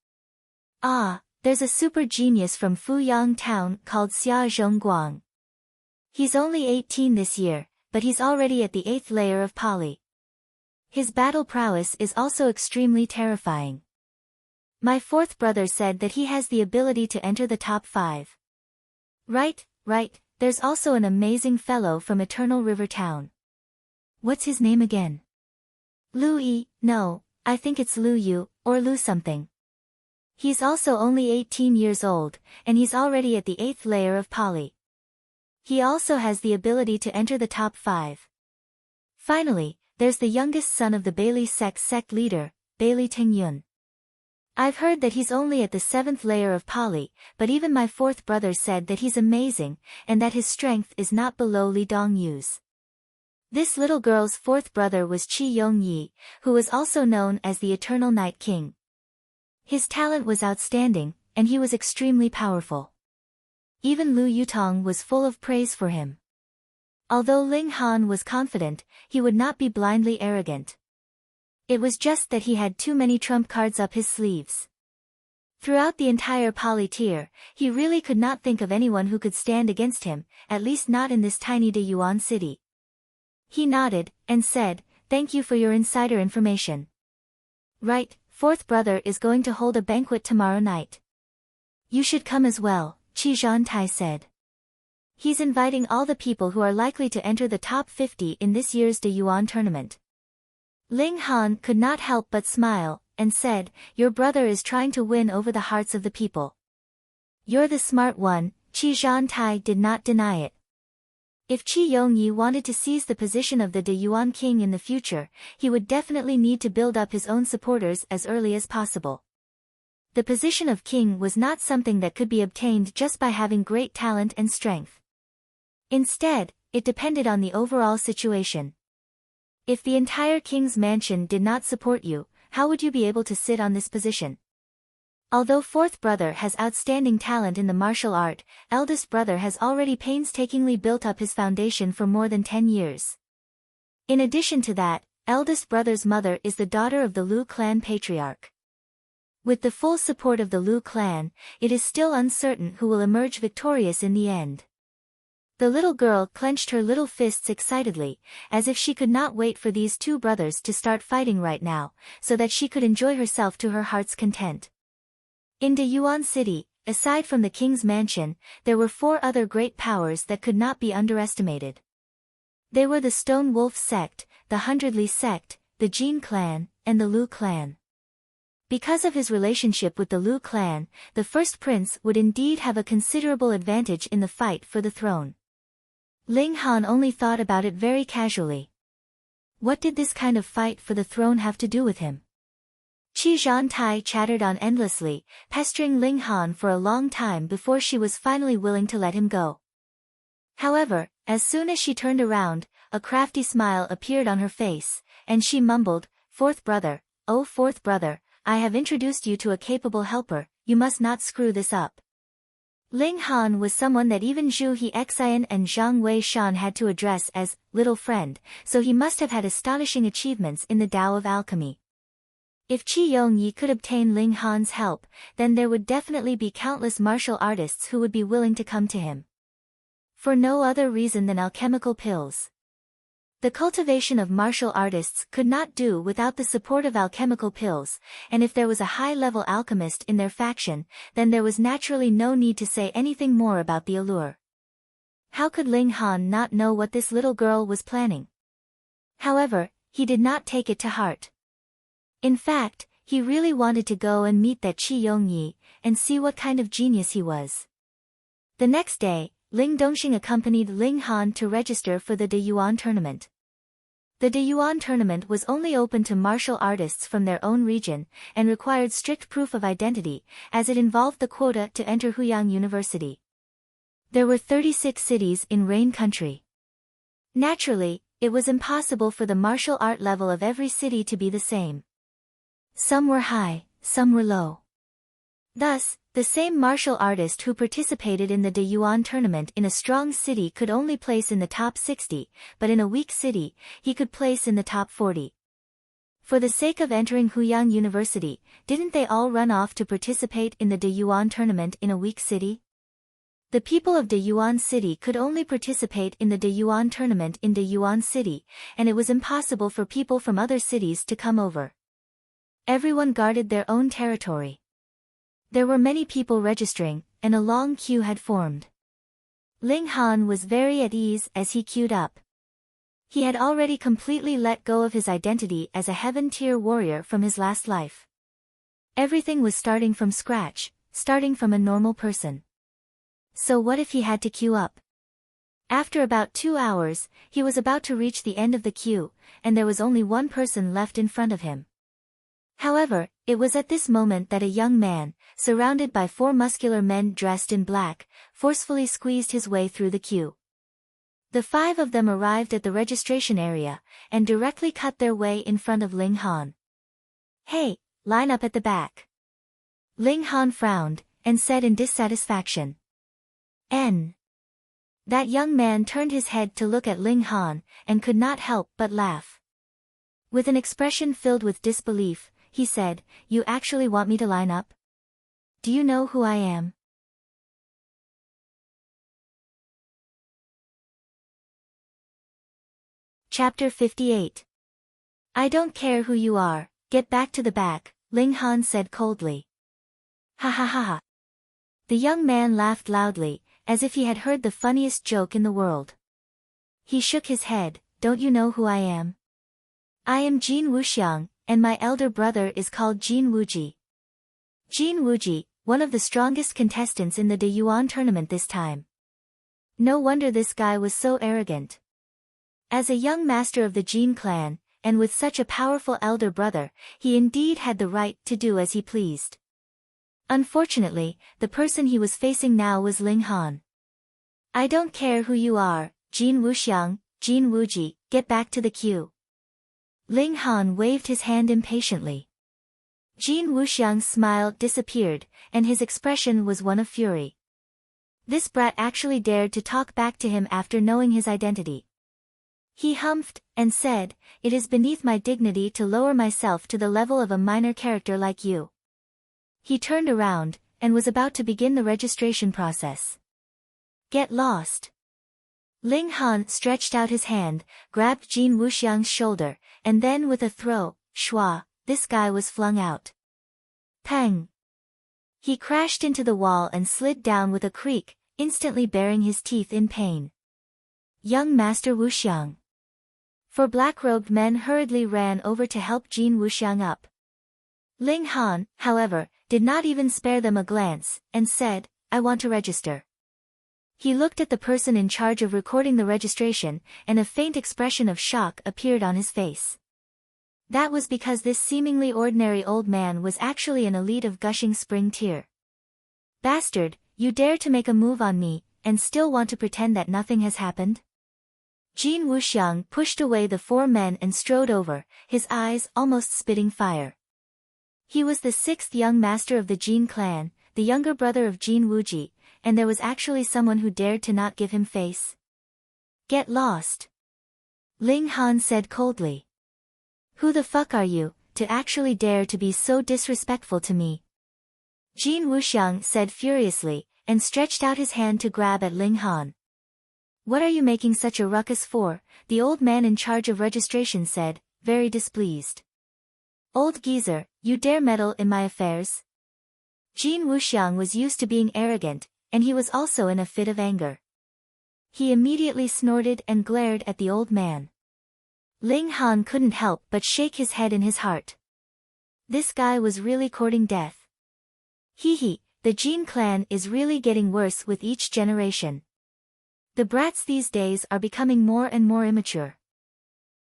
There's a super genius from Fuyang town called Xia Zhongguang. He's only 18 this year, but he's already at the 8th layer of Pali. His battle prowess is also extremely terrifying. My 4th brother said that he has the ability to enter the top 5. Right, there's also an amazing fellow from Eternal River Town. What's his name again? Lu Yi, no, I think it's Lu Yu, or Lu something. He's also only 18 years old, and he's already at the 8th layer of Pali. He also has the ability to enter the top 5. Finally, there's the youngest son of the Bailey sect leader, Bailey Tingyun. I've heard that he's only at the 7th layer of Pali, but even my 4th brother said that he's amazing, and that his strength is not below Li Dongyu's. This little girl's 4th brother was Qi Yongyi, who was also known as the Eternal Night King. His talent was outstanding, and he was extremely powerful. Even Lu Yutong was full of praise for him. Although Ling Han was confident, he would not be blindly arrogant. It was just that he had too many trump cards up his sleeves. Throughout the entire Pali tier, he really could not think of anyone who could stand against him, at least not in this tiny De Yuan city. He nodded, and said, "Thank you for your insider information." "Right, 4th brother is going to hold a banquet tomorrow night. You should come as well," Qi Zhantai said. "He's inviting all the people who are likely to enter the top 50 in this year's De Yuan tournament." Ling Han could not help but smile, and said, "Your brother is trying to win over the hearts of the people." "You're the smart one," Qi Zhantai did not deny it. If Qi Yongyi wanted to seize the position of the De Yuan king in the future, he would definitely need to build up his own supporters as early as possible. The position of king was not something that could be obtained just by having great talent and strength. Instead, it depended on the overall situation. If the entire king's mansion did not support you, how would you be able to sit on this position? Although 4th brother has outstanding talent in the martial art, eldest brother has already painstakingly built up his foundation for more than 10 years. In addition to that, eldest brother's mother is the daughter of the Lu clan patriarch. With the full support of the Lu clan, it is still uncertain who will emerge victorious in the end. The little girl clenched her little fists excitedly, as if she could not wait for these two brothers to start fighting right now, so that she could enjoy herself to her heart's content. In De Yuan City, aside from the king's mansion, there were 4 other great powers that could not be underestimated. They were the Stone Wolf sect, the Hundredly sect, the Jin clan, and the Lu clan. Because of his relationship with the Lu clan, the first prince would indeed have a considerable advantage in the fight for the throne. Ling Han only thought about it very casually. What did this kind of fight for the throne have to do with him? Qi Zhantai chattered on endlessly, pestering Ling Han for a long time before she was finally willing to let him go. However, as soon as she turned around, a crafty smile appeared on her face, and she mumbled, "4th brother, oh 4th brother, I have introduced you to a capable helper, you must not screw this up." Ling Han was someone that even Zhu Hexian and Zhang Wei Shan had to address as little friend, so he must have had astonishing achievements in the Tao of Alchemy. If Qi Yongyi could obtain Ling Han's help, then there would definitely be countless martial artists who would be willing to come to him. For no other reason than alchemical pills. The cultivation of martial artists could not do without the support of alchemical pills, and if there was a high-level alchemist in their faction, then there was naturally no need to say anything more about the allure. How could Ling Han not know what this little girl was planning? However, he did not take it to heart. In fact, he really wanted to go and meet that Qi Yongyi, and see what kind of genius he was. The next day, Ling Dongxing accompanied Ling Han to register for the De Yuan tournament. The De Yuan tournament was only open to martial artists from their own region, and required strict proof of identity, as it involved the quota to enter Huyang University. There were 36 cities in Rain Country. Naturally, it was impossible for the martial art level of every city to be the same. Some were high, some were low. Thus, the same martial artist who participated in the De Yuan tournament in a strong city could only place in the top 60, but in a weak city, he could place in the top 40. For the sake of entering Huyang University, didn't they all run off to participate in the De Yuan tournament in a weak city? The people of De Yuan City could only participate in the De Yuan tournament in De Yuan City, and it was impossible for people from other cities to come over. Everyone guarded their own territory. There were many people registering, and a long queue had formed. Ling Han was very at ease as he queued up. He had already completely let go of his identity as a heaven-tier warrior from his last life. Everything was starting from scratch, starting from a normal person. So what if he had to queue up? After about 2 hours, he was about to reach the end of the queue, and there was only one person left in front of him. However, It was at this moment that a young man, surrounded by 4 muscular men dressed in black, forcefully squeezed his way through the queue. The 5 of them arrived at the registration area, and directly cut their way in front of Ling Han. "Hey, line up at the back." Ling Han frowned, and said in dissatisfaction. "N." That young man turned his head to look at Ling Han, and could not help but laugh. With an expression filled with disbelief, he said, "You actually want me to line up? Do you know who I am?" Chapter 58. "I don't care who you are, get back to the back," Ling Han said coldly. "Ha ha ha ha." The young man laughed loudly, as if he had heard the funniest joke in the world. He shook his head. "Don't you know who I am? I am Jin Wuxiang, and my elder brother is called Jin Wuji." Jin Wuji, one of the strongest contestants in the De Yuan tournament this time. No wonder this guy was so arrogant. As a young master of the Jin clan, and with such a powerful elder brother, he indeed had the right to do as he pleased. Unfortunately, the person he was facing now was Ling Han. "I don't care who you are, Jin Wuxiang, Jin Wuji, get back to the queue." Ling Han waved his hand impatiently. Jin Wuxiang's smile disappeared, and his expression was one of fury. This brat actually dared to talk back to him after knowing his identity. He humphed, and said, "It is beneath my dignity to lower myself to the level of a minor character like you." He turned around, and was about to begin the registration process. "Get lost." Ling Han stretched out his hand, grabbed Jin Wuxiang's shoulder, and then with a throw, shwa, this guy was flung out. Pang! He crashed into the wall and slid down with a creak, instantly baring his teeth in pain. Young Master Wuxiang. 4 black-robed men hurriedly ran over to help Jin Wuxiang up. Ling Han, however, did not even spare them a glance, and said, "I want to register." He looked at the person in charge of recording the registration, and a faint expression of shock appeared on his face. That was because this seemingly ordinary old man was actually an elite of gushing spring tier. "Bastard, you dare to make a move on me, and still want to pretend that nothing has happened?" Jin Wuxiang pushed away the 4 men and strode over, his eyes almost spitting fire. He was the 6th young master of the Jin clan, the younger brother of Jin Wuji, and there was actually someone who dared to not give him face. "Get lost," Ling Han said coldly. "Who the fuck are you, to actually dare to be so disrespectful to me?" Jin Wuxiang said furiously, and stretched out his hand to grab at Ling Han. "What are you making such a ruckus for?" the old man in charge of registration said, very displeased. "Old geezer, you dare meddle in my affairs?" Jin Wuxiang was used to being arrogant, and he was also in a fit of anger. He immediately snorted and glared at the old man. Ling Han couldn't help but shake his head in his heart. This guy was really courting death. Hee, the Jin clan is really getting worse with each generation. The brats these days are becoming more and more immature.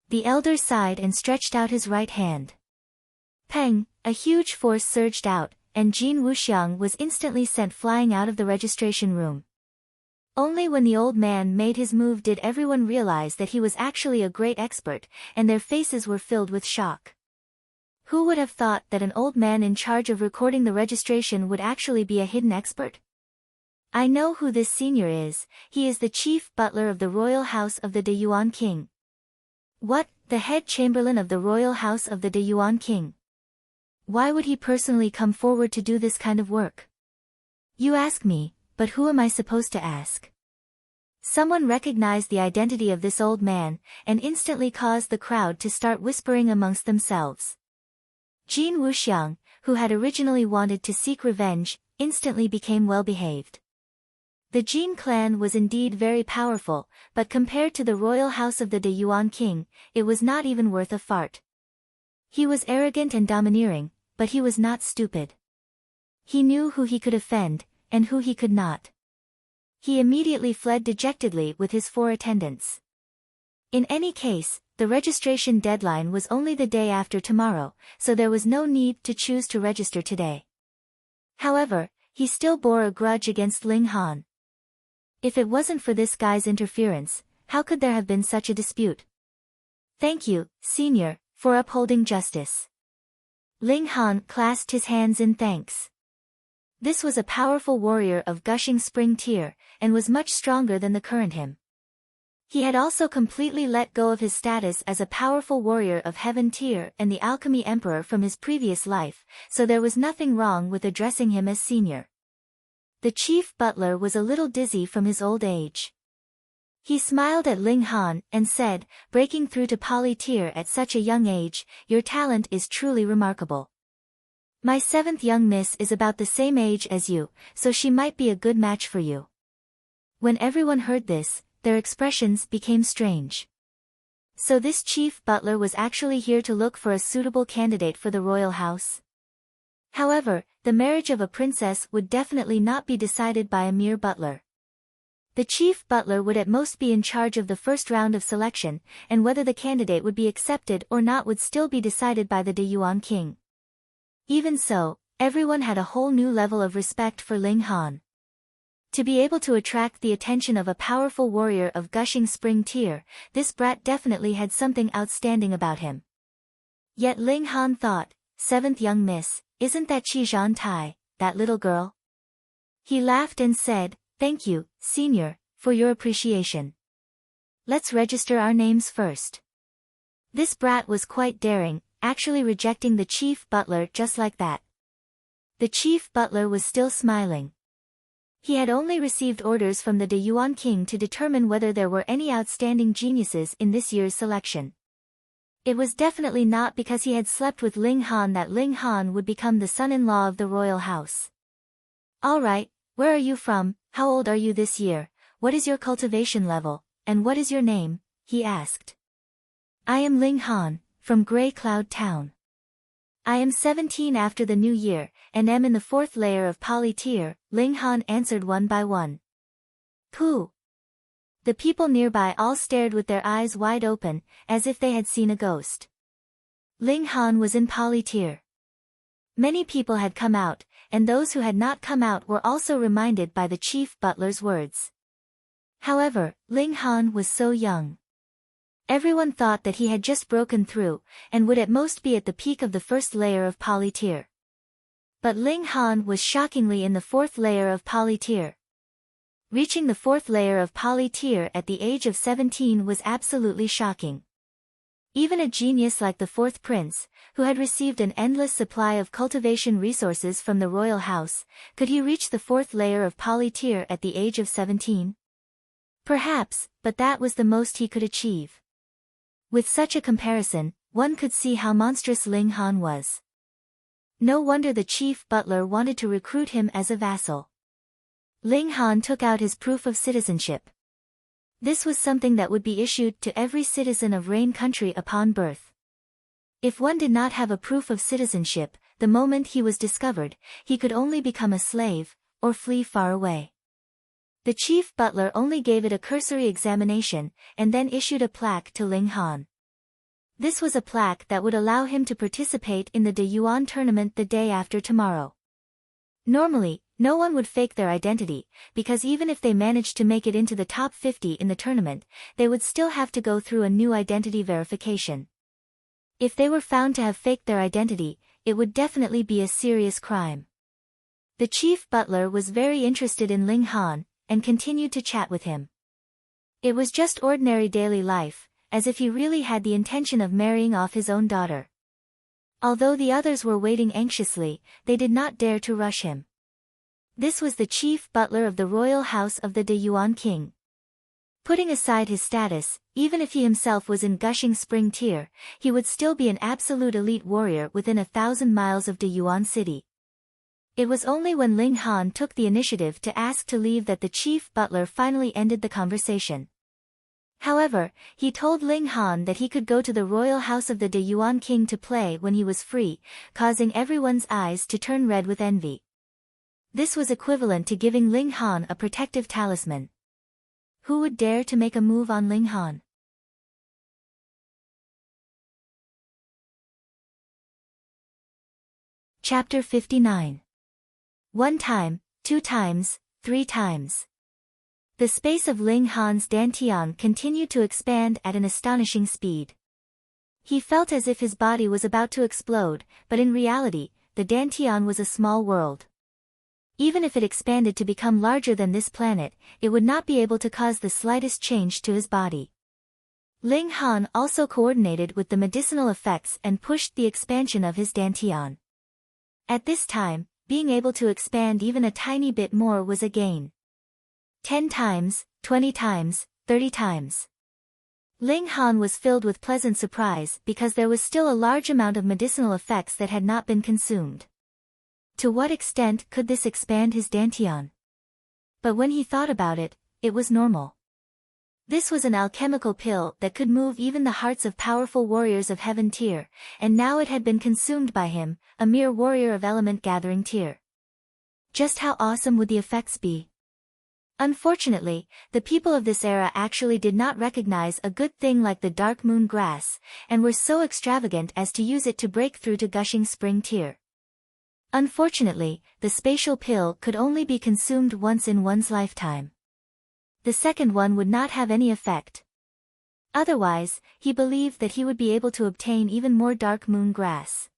The elder sighed and stretched out his right hand. Peng, a huge force surged out, and Jin Wuxiang was instantly sent flying out of the registration room. Only when the old man made his move did everyone realize that he was actually a great expert, and their faces were filled with shock. Who would have thought that an old man in charge of recording the registration would actually be a hidden expert? "I know who this senior is, he is the chief butler of the royal house of the De Yuan king." "What, the head chamberlain of the royal house of the De Yuan king? Why would he personally come forward to do this kind of work?" "You ask me, but who am I supposed to ask?" Someone recognized the identity of this old man, and instantly caused the crowd to start whispering amongst themselves. Jin Wuxiang, who had originally wanted to seek revenge, instantly became well-behaved. The Jin clan was indeed very powerful, but compared to the royal house of the De Yuan king, it was not even worth a fart. He was arrogant and domineering, but he was not stupid. He knew who he could offend, and who he could not. He immediately fled dejectedly with his 4 attendants. In any case, the registration deadline was only the day after tomorrow, so there was no need to choose to register today. However, he still bore a grudge against Ling Han. If it wasn't for this guy's interference, how could there have been such a dispute? Thank you, Senior, for upholding justice. Ling Han clasped his hands in thanks. This was a powerful warrior of gushing spring tear, and was much stronger than the current him. He had also completely let go of his status as a powerful warrior of heaven tier and the alchemy emperor from his previous life, so there was nothing wrong with addressing him as senior. The chief butler was a little dizzy from his old age. He smiled at Ling Han and said, breaking through to poly tier at such a young age, your talent is truly remarkable. My seventh young miss is about the same age as you, so she might be a good match for you. When everyone heard this, their expressions became strange. So this chief butler was actually here to look for a suitable candidate for the royal house? However, the marriage of a princess would definitely not be decided by a mere butler. The chief butler would at most be in charge of the first round of selection, and whether the candidate would be accepted or not would still be decided by the De Yuan king. Even so, everyone had a whole new level of respect for Ling Han. To be able to attract the attention of a powerful warrior of gushing spring tear, this brat definitely had something outstanding about him. Yet Ling Han thought, seventh young miss, isn't that Qi Zhan Tai, that little girl? He laughed and said, thank you, Senior, for your appreciation. Let's register our names first. This brat was quite daring, actually rejecting the chief butler just like that. The chief butler was still smiling. He had only received orders from the De Yuan king to determine whether there were any outstanding geniuses in this year's selection. It was definitely not because he had slept with Ling Han that Ling Han would become the son-in-law of the royal house. All right, where are you from, how old are you this year, what is your cultivation level, and what is your name, he asked. I am Ling Han, from Grey Cloud Town. I am 17 after the new year, and am in the 4th layer of poly tier, Ling Han answered one by one. Pooh! The people nearby all stared with their eyes wide open, as if they had seen a ghost. Ling Han was in poly tier. Many people had come out, and those who had not come out were also reminded by the chief butler's words. However, Ling Han was so young. Everyone thought that he had just broken through, and would at most be at the peak of the 1st layer of poly tier. But Ling Han was shockingly in the 4th layer of poly tier. Reaching the 4th layer of poly tier at the age of 17 was absolutely shocking. Even a genius like the 4th prince, who had received an endless supply of cultivation resources from the royal house, could he reach the 4th layer of poly tier at the age of 17? Perhaps, but that was the most he could achieve. With such a comparison, one could see how monstrous Ling Han was. No wonder the chief butler wanted to recruit him as a vassal. Ling Han took out his proof of citizenship. This was something that would be issued to every citizen of Rain Country upon birth. If one did not have a proof of citizenship, the moment he was discovered, he could only become a slave, or flee far away. The chief butler only gave it a cursory examination, and then issued a plaque to Ling Han. This was a plaque that would allow him to participate in the De Yuan tournament the day after tomorrow. Normally, no one would fake their identity, because even if they managed to make it into the top 50 in the tournament, they would still have to go through a new identity verification. If they were found to have faked their identity, it would definitely be a serious crime. The chief butler was very interested in Ling Han, and continued to chat with him. It was just ordinary daily life, as if he really had the intention of marrying off his own daughter. Although the others were waiting anxiously, they did not dare to rush him. This was the chief butler of the royal house of the De Yuan king. Putting aside his status, even if he himself was in gushing spring tier, he would still be an absolute elite warrior within 1,000 miles of De Yuan city. It was only when Ling Han took the initiative to ask to leave that the chief butler finally ended the conversation. However, he told Ling Han that he could go to the royal house of the De Yuan king to play when he was free, causing everyone's eyes to turn red with envy. This was equivalent to giving Ling Han a protective talisman. Who would dare to make a move on Ling Han? Chapter 59. 1 time, 2 times, 3 times. The space of Ling Han's dantian continued to expand at an astonishing speed. He felt as if his body was about to explode, but in reality, the dantian was a small world. Even if it expanded to become larger than this planet, it would not be able to cause the slightest change to his body. Ling Han also coordinated with the medicinal effects and pushed the expansion of his dantian. At this time, being able to expand even a tiny bit more was a gain. 10 times, 20 times, 30 times. Ling Han was filled with pleasant surprise because there was still a large amount of medicinal effects that had not been consumed. To what extent could this expand his dantian? But when he thought about it, it was normal. This was an alchemical pill that could move even the hearts of powerful warriors of heaven tier, and now it had been consumed by him, a mere warrior of element gathering tier. Just how awesome would the effects be? Unfortunately, the people of this era actually did not recognize a good thing like the dark moon grass, and were so extravagant as to use it to break through to gushing spring tier. Unfortunately, the spatial pill could only be consumed once in one's lifetime. The second one would not have any effect. Otherwise, he believed that he would be able to obtain even more dark moon grass.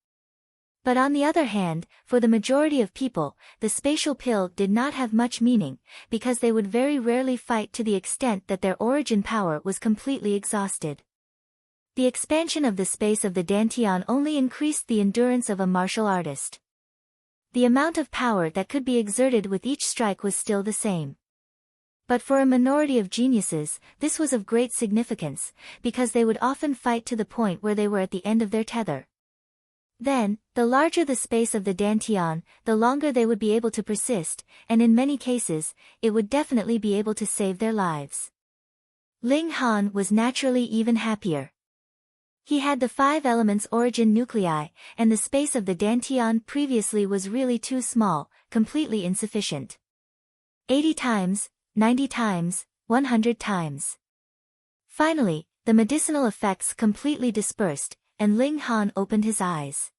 But on the other hand, for the majority of people, the spatial pill did not have much meaning, because they would very rarely fight to the extent that their origin power was completely exhausted. The expansion of the space of the dantian only increased the endurance of a martial artist. The amount of power that could be exerted with each strike was still the same. But for a minority of geniuses, this was of great significance, because they would often fight to the point where they were at the end of their tether. Then, the larger the space of the dantian, the longer they would be able to persist, and in many cases, it would definitely be able to save their lives. Ling Han was naturally even happier. He had the 5 elements origin nuclei, and the space of the dantian previously was really too small, completely insufficient. 80 times, 90 times, 100 times. Finally, the medicinal effects completely dispersed, and Ling Han opened his eyes.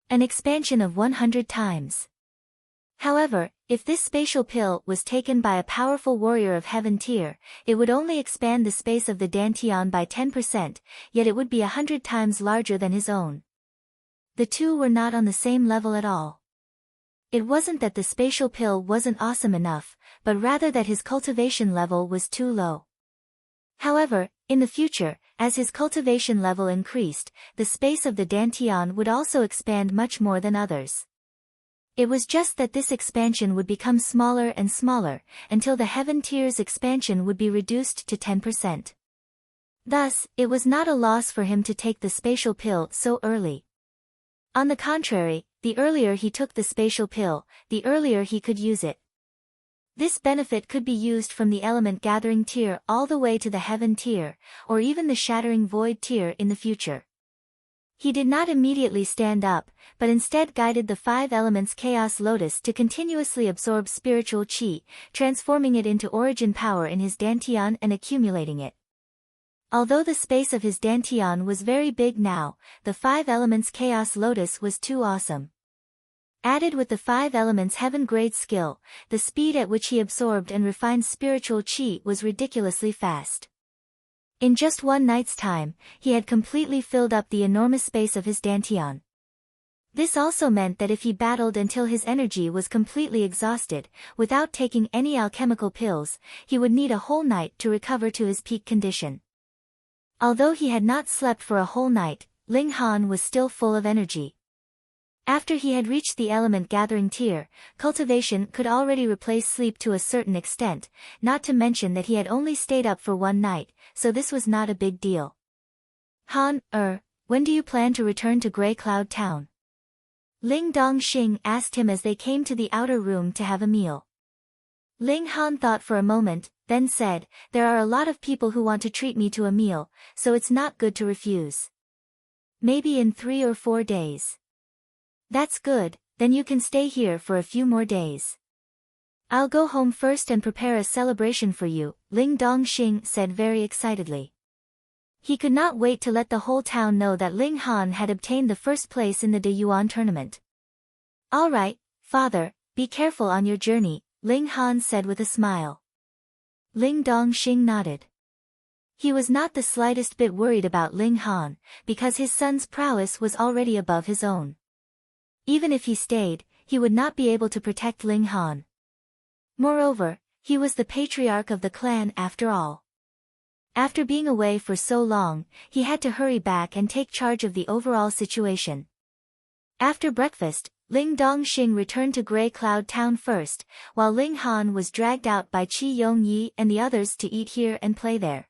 An expansion of 100 times. However, if this spatial pill was taken by a powerful warrior of heaven tier, it would only expand the space of the dantian by 10%, yet it would be 100 times larger than his own. The two were not on the same level at all. It wasn't that the spatial pill wasn't awesome enough, but rather that his cultivation level was too low. However, in the future, as his cultivation level increased, the space of the dantian would also expand much more than others. It was just that this expansion would become smaller and smaller, until the heaven tier's expansion would be reduced to 10%. Thus, it was not a loss for him to take the spatial pill so early. On the contrary, the earlier he took the spatial pill, the earlier he could use it. This benefit could be used from the element gathering tier all the way to the heaven tier, or even the shattering void tier in the future. He did not immediately stand up, but instead guided the 5 elements chaos lotus to continuously absorb spiritual chi, transforming it into origin power in his dantian and accumulating it. Although the space of his dantian was very big now, the 5 elements chaos lotus was too awesome. Added with the 5 elements heaven-grade skill, the speed at which he absorbed and refined spiritual chi was ridiculously fast. In just one night's time, he had completely filled up the enormous space of his dantian. This also meant that if he battled until his energy was completely exhausted, without taking any alchemical pills, he would need a whole night to recover to his peak condition. Although he had not slept for a whole night, Ling Han was still full of energy. After he had reached the element gathering tier, cultivation could already replace sleep to a certain extent, not to mention that he had only stayed up for one night, so this was not a big deal. Han, when do you plan to return to Grey Cloud Town? Ling Dongxing asked him as they came to the outer room to have a meal. Ling Han thought for a moment, then said, there are a lot of people who want to treat me to a meal, so it's not good to refuse. Maybe in 3 or 4 days. That's good, then you can stay here for a few more days. I'll go home first and prepare a celebration for you, Ling Dongxing said very excitedly. He could not wait to let the whole town know that Ling Han had obtained the first place in the De Yuan tournament. All right, father, be careful on your journey, Ling Han said with a smile. Ling Dongxing nodded. He was not the slightest bit worried about Ling Han, because his son's prowess was already above his own. Even if he stayed, he would not be able to protect Ling Han. Moreover, he was the patriarch of the clan after all. After being away for so long, he had to hurry back and take charge of the overall situation. After breakfast, Ling Dongxing returned to Grey Cloud Town first, while Ling Han was dragged out by Qi Yongyi and the others to eat here and play there.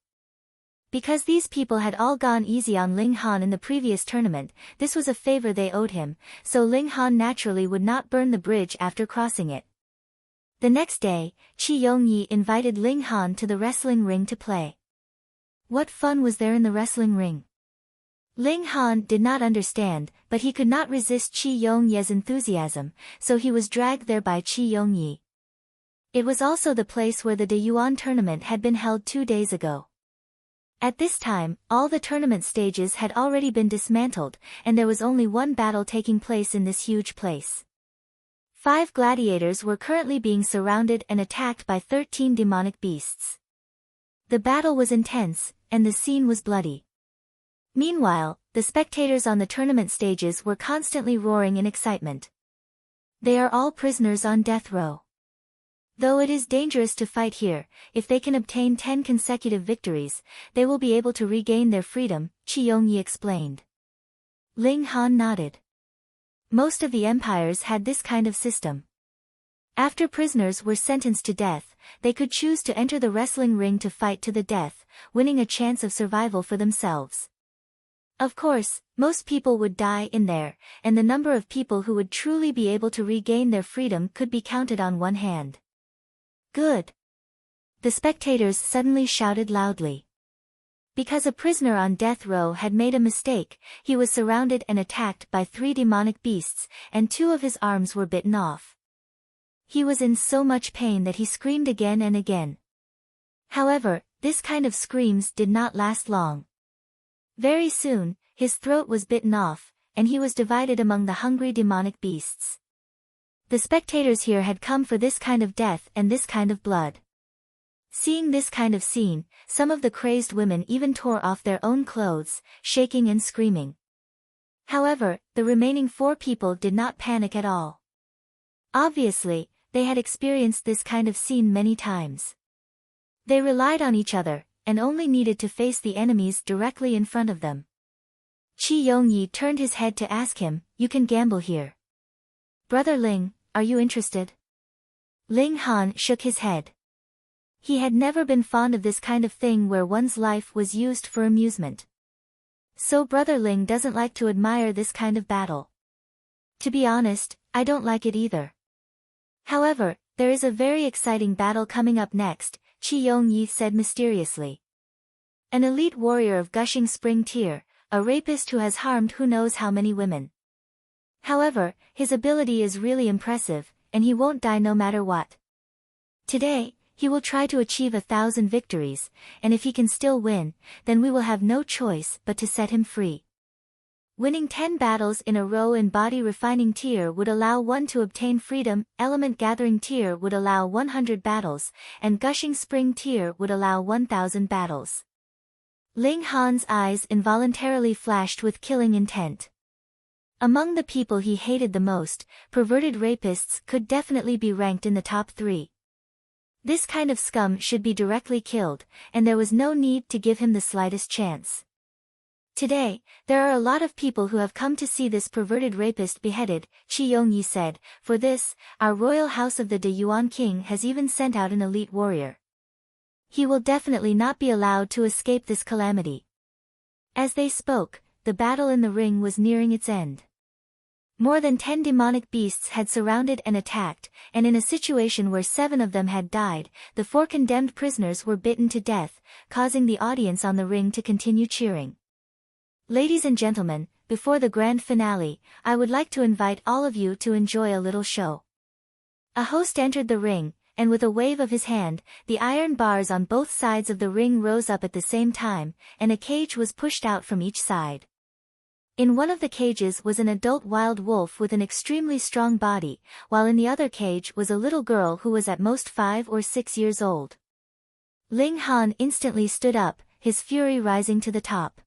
Because these people had all gone easy on Ling Han in the previous tournament, this was a favor they owed him, so Ling Han naturally would not burn the bridge after crossing it. The next day, Qi Yongyi invited Ling Han to the wrestling ring to play. What fun was there in the wrestling ring? Ling Han did not understand, but he could not resist Qi Yongyi's enthusiasm, so he was dragged there by Qi Yongyi. It was also the place where the De Yuan tournament had been held 2 days ago. At this time, all the tournament stages had already been dismantled, and there was only one battle taking place in this huge place. 5 gladiators were currently being surrounded and attacked by 13 demonic beasts. The battle was intense, and the scene was bloody. Meanwhile, the spectators on the tournament stages were constantly roaring in excitement. They are all prisoners on death row. Though it is dangerous to fight here, if they can obtain 10 consecutive victories, they will be able to regain their freedom, Qi Yongyi explained. Ling Han nodded. Most of the empires had this kind of system. After prisoners were sentenced to death, they could choose to enter the wrestling ring to fight to the death, winning a chance of survival for themselves. Of course, most people would die in there, and the number of people who would truly be able to regain their freedom could be counted on one hand. Good. The spectators suddenly shouted loudly. Because a prisoner on death row had made a mistake, he was surrounded and attacked by 3 demonic beasts, and 2 of his arms were bitten off. He was in so much pain that he screamed again and again. However, this kind of screams did not last long. Very soon, his throat was bitten off, and he was divided among the hungry demonic beasts. The spectators here had come for this kind of death and this kind of blood. Seeing this kind of scene, some of the crazed women even tore off their own clothes, shaking and screaming. However, the remaining 4 people did not panic at all. Obviously, they had experienced this kind of scene many times. They relied on each other, and only needed to face the enemies directly in front of them. Qi Yongyi turned his head to ask him, "You can gamble here. Brother Ling, are you interested?" Ling Han shook his head. He had never been fond of this kind of thing where one's life was used for amusement. So Brother Ling doesn't like to admire this kind of battle. To be honest, I don't like it either. However, there is a very exciting battle coming up next, Qi Yongyi said mysteriously. An elite warrior of gushing spring tier, a rapist who has harmed who knows how many women. However, his ability is really impressive, and he won't die no matter what. Today, he will try to achieve 1,000 victories, and if he can still win, then we will have no choice but to set him free. Winning 10 battles in a row in body refining tier would allow one to obtain freedom, element gathering tier would allow 100 battles, and gushing spring tier would allow 1,000 battles. Ling Han's eyes involuntarily flashed with killing intent. Among the people he hated the most, perverted rapists could definitely be ranked in the top 3. This kind of scum should be directly killed, and there was no need to give him the slightest chance. Today, there are a lot of people who have come to see this perverted rapist beheaded, Qi Yongyi said. For this, our royal house of the De Yuan king has even sent out an elite warrior. He will definitely not be allowed to escape this calamity. As they spoke, the battle in the ring was nearing its end. More than 10 demonic beasts had surrounded and attacked, and in a situation where 7 of them had died, the 4 condemned prisoners were bitten to death, causing the audience on the ring to continue cheering. Ladies and gentlemen, before the grand finale, I would like to invite all of you to enjoy a little show. A host entered the ring, and with a wave of his hand, the iron bars on both sides of the ring rose up at the same time, and a cage was pushed out from each side. In one of the cages was an adult wild wolf with an extremely strong body, while in the other cage was a little girl who was at most 5 or 6 years old. Ling Han instantly stood up, his fury rising to the top.